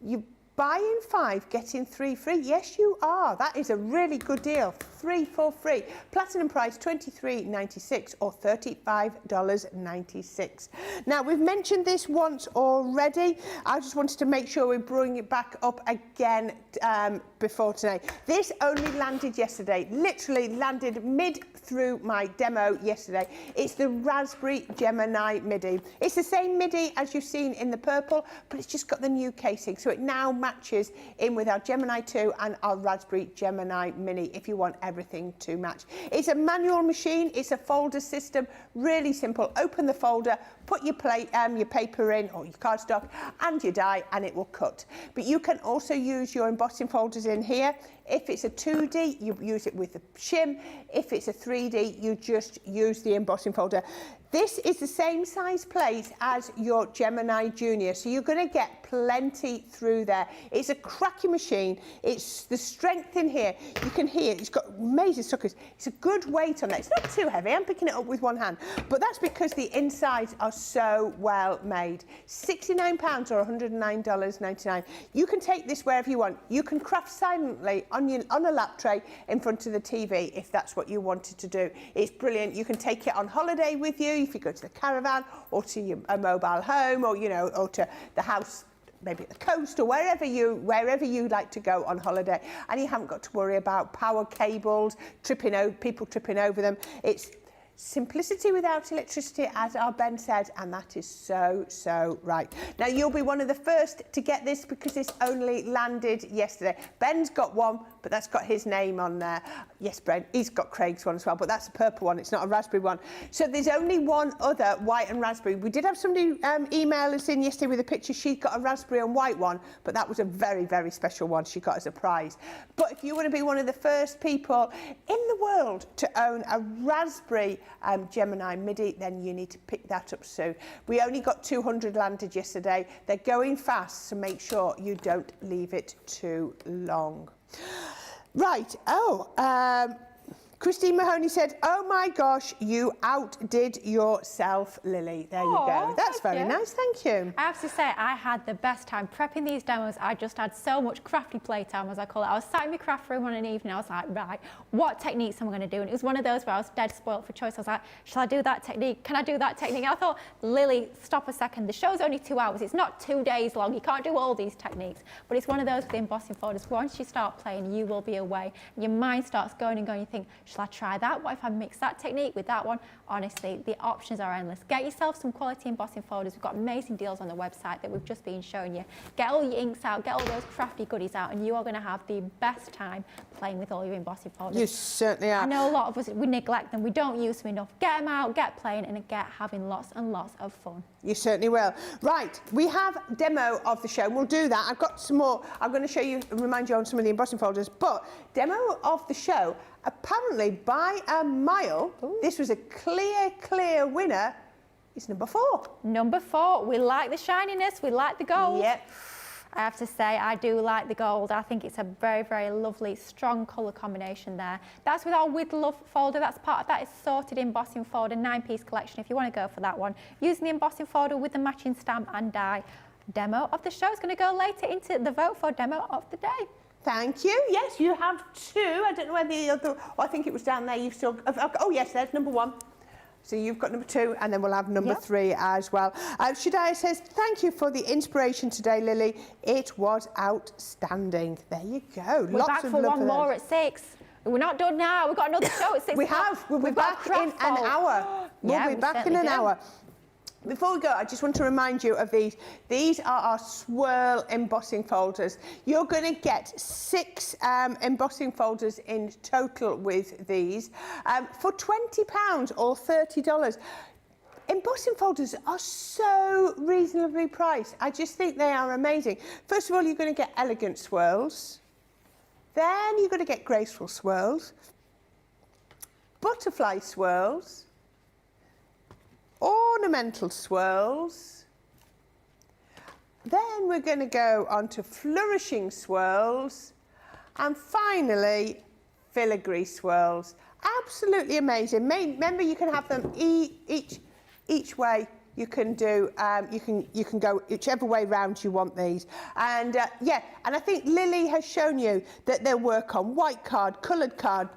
You buying 5, getting 3 free. Yes, you are. That is a really good deal. 3 for free. Platinum price $23.96 or $35.96. Now, we've mentioned this once already. I just wanted to make sure we bring it back up again before today. This only landed yesterday. Literally landed mid through my demo yesterday. It's the Raspberry Gemini Midi. It's the same Midi as you've seen in the purple, but it's just got the new casing. So it now matches in with our Gemini 2 and our Raspberry Gemini Mini if you want everything to match. It's a manual machine. It's a folder system. Really simple. Open the folder, put your paper in or your cardstock and your die, and it will cut. But you can also use your embossing folders in here. If it's a 2D, you use it with the shim. If it's a 3D, you just use the embossing folder. This is the same size plate as your Gemini Junior, so you're going to get plenty through there. It's a cracking machine. It's the strength in here. You can hear it's got amazing suckers. It's a good weight on it. It's not too heavy. I'm picking it up with one hand, but that's because the insides are so well made. £69 or $109.99. You can take this wherever you want. You can craft silently on a lap tray in front of the TV if that's what you wanted to do. It's brilliant. You can take it on holiday with you if you go to the caravan or to a mobile home, or or to the house, maybe at the coast, or wherever you like to go on holiday, and you haven't got to worry about power cables people tripping over them. Simplicity without electricity, as our Ben said, and that is so, so right. Now, you'll be one of the first to get this because this only landed yesterday. Ben's got one, but that's got his name on there. Yes, Ben, he's got Craig's one as well, but that's a purple one. It's not a raspberry one. So there's only one other white and raspberry. We did have somebody email us in yesterday with a picture. She got a raspberry and white one, but that was a very, very special one she got as a prize. But if you want to be one of the first people in the world to own a raspberry Gemini Midi, then you need to pick that up soon. We only got 200 landed yesterday. They're going fast, so make sure you don't leave it too long. Right, Christine Mahoney said, oh my gosh, you outdid yourself, Lily. There you go. That's very nice, thank you. I have to say, I had the best time prepping these demos. I just had so much crafty playtime, as I call it. I was sat in my craft room on an evening. I was like, right, what techniques am I going to do? And it was one of those where I was dead spoiled for choice. I was like, shall I do that technique? Can I do that technique? And I thought, Lily, stop a second. The show's only 2 hours. It's not 2 days long. You can't do all these techniques. But it's one of those with the embossing folders. Once you start playing, you will be away. Your mind starts going and going. You think, shall I try that? What if I mix that technique with that one? Honestly, the options are endless. Get yourself some quality embossing folders. We've got amazing deals on the website that we've just been showing you. Get all your inks out, get all those crafty goodies out, and you are going to have the best time playing with all your embossing folders. You certainly are. I know a lot of us, we neglect them. We don't use them enough. Get them out, get playing, and get having lots and lots of fun. You certainly will. Right, we have a demo of the show. We'll do that. I've got some more. I'm going to show you, remind you on some of the embossing folders, but demo of the show, apparently by a mile, this was a clear winner, is number 4. Number 4. We like the shininess, we like the gold. Yep. I have to say, I do like the gold. I think it's a very, very lovely, strong colour combination there. That's with our With Love folder. That's part of that Assorted embossing folder, 9-piece collection, if you want to go for that one. Using the embossing folder with the matching stamp and die. Demo of the show is going to go later into the vote for demo of the day. Thank you. Yes, you have 2. I don't know where the other... I think it was down there. You've still... Oh, yes, there's number 1. So you've got number 2, and then we'll have number 3 as well. Shadiah says, thank you for the inspiration today, Lily. It was outstanding. There you go. We're back for one more at 6. We're not done now. We've got another show at 6. We have. We'll be back in an hour. We'll be back in an hour. Before we go, I just want to remind you of these. These are our Swirl embossing folders. You're going to get 6 embossing folders in total with these for £20 or $30. Embossing folders are so reasonably priced. I just think they are amazing. First of all, you're going to get elegant swirls. Then you're going to get graceful swirls, butterfly swirls, ornamental swirls. Then we're going to go on to flourishing swirls, and finally filigree swirls. Absolutely amazing. Remember, you can have them each way. You can do you can go whichever way round you want these. And yeah, and I think Lily has shown you that they'll work on white card, coloured card,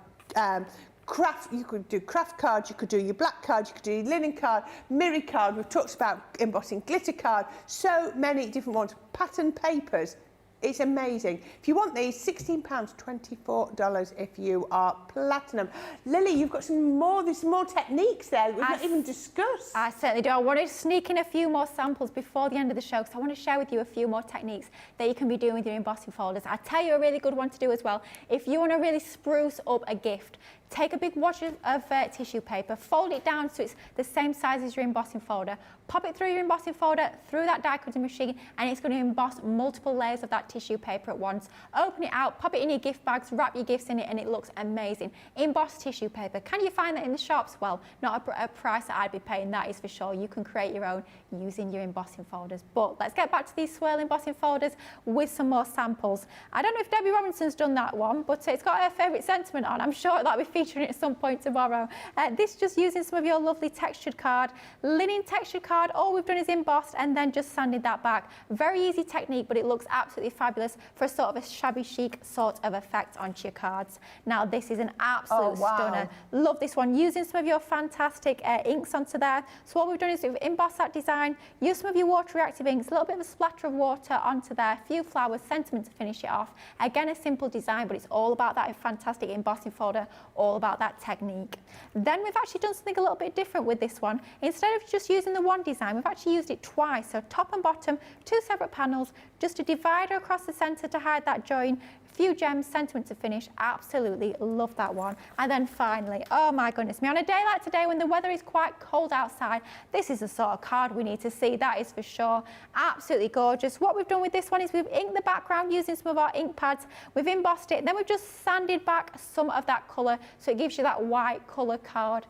craft. You could do craft cards, you could do your black card, you could do your linen card, mirror card. We've talked about embossing glitter card, so many different ones. Pattern papers. It's amazing. If you want these, £16, $24 if you are platinum. Lily, you've got some more. There's some more techniques there we've not even discussed. I certainly do. I want to sneak in a few more samples before the end of the show because I want to share with you a few more techniques that you can be doing with your embossing folders. I'll tell you a really good one to do as well. If you want to really spruce up a gift, take a big wad of tissue paper, fold it down so it's the same size as your embossing folder, pop it through your embossing folder, through that die cutting machine, and it's going to emboss multiple layers of that tissue paper at once. Open it out, pop it in your gift bags, wrap your gifts in it, and it looks amazing. Embossed tissue paper. Can you find that in the shops? Well, not a price that I'd be paying, that is for sure. You can create your own using your embossing folders. But let's get back to these Swirl embossing folders with some more samples. I don't know if Debbie Robinson's done that one, but it's got her favourite sentiment on. I'm sure that'll be featuring it at some point tomorrow. This just using some of your lovely textured card, linen textured card. All we've done is embossed and then just sanded that back. Very easy technique, but it looks absolutely fabulous for a sort of a shabby chic sort of effect onto your cards. Now this is an absolute stunner. Love this one. Using some of your fantastic inks onto there. So what we've done is we've embossed that design, use some of your water reactive inks, a little bit of a splatter of water onto there, a few flowers, sentiment to finish it off. Again, a simple design, but it's all about that fantastic embossing folder or all about that technique. Then we've actually done something a little bit different with this one. Instead of just using the one design, we've actually used it twice. So top and bottom, 2 separate panels, just a divider across the centre to hide that join, few gems, sentiment to finish. Absolutely love that one. And then finally, oh my goodness me, on a day like today when the weather is quite cold outside, this is the sort of card we need to see, that is for sure. Absolutely gorgeous. What we've done with this one is we've inked the background using some of our ink pads, we've embossed it, then we've just sanded back some of that colour so it gives you that white colour card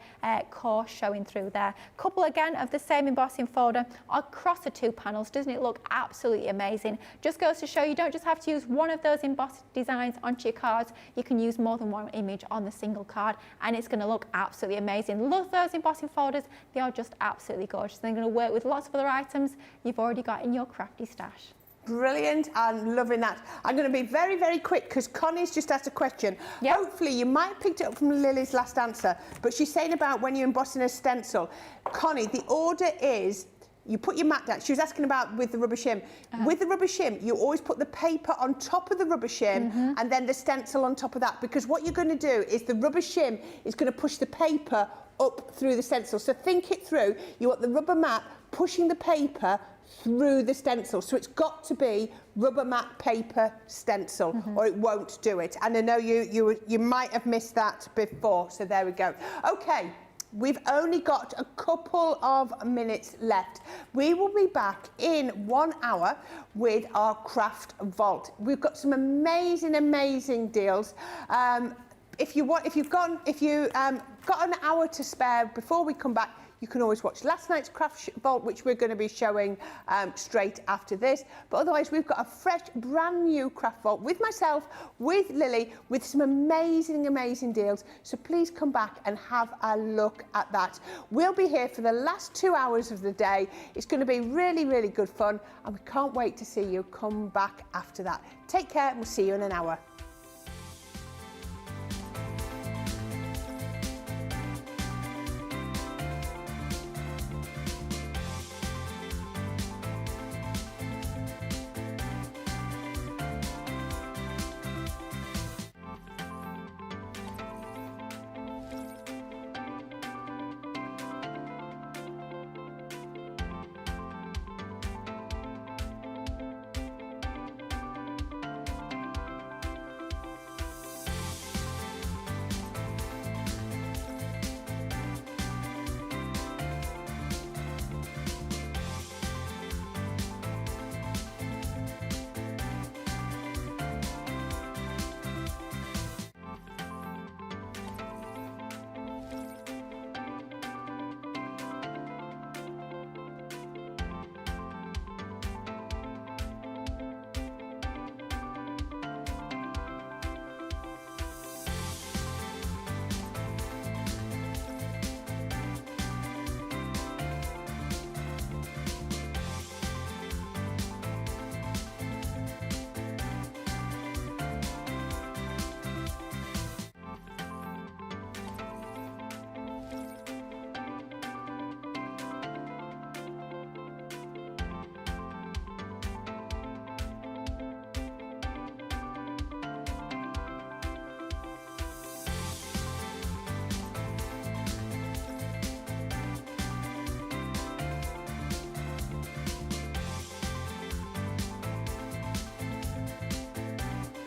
core showing through there. Couple again of the same embossing folder across the 2 panels. Doesn't it look absolutely amazing? Just goes to show you don't just have to use one of those embossed designs onto your cards, you can use more than one image on the single card and it's going to look absolutely amazing. Love those embossing folders, they are just absolutely gorgeous. They're going to work with lots of other items you've already got in your crafty stash. Brilliant, I'm loving that. I'm going to be very, very quick because Connie's just asked a question. Yep. Hopefully you might have picked it up from Lily's last answer, but she's saying about when you're embossing a stencil. Connie, the order is you put your mat down. She was asking about with the rubber shim. With the rubber shim, you always put the paper on top of the rubber shim and then the stencil on top of that, because what you're going to do is the rubber shim is going to push the paper up through the stencil. So think it through. You want the rubber mat pushing the paper through the stencil. So it's got to be rubber mat paper stencil or it won't do it. And I know you might have missed that before. So there we go. Okay. We've only got a couple of minutes left. We will be back in 1 hour with our craft vault. We've got some amazing deals. If you've got an hour to spare before we come back, you can always watch last night's craft vault, which we're going to be showing straight after this. But otherwise, we've got a fresh, brand new craft vault with myself, with Lily, with some amazing deals. So please come back and have a look at that. We'll be here for the last 2 hours of the day. It's going to be really good fun, and we can't wait to see you come back after that. Take care, and we'll see you in an hour.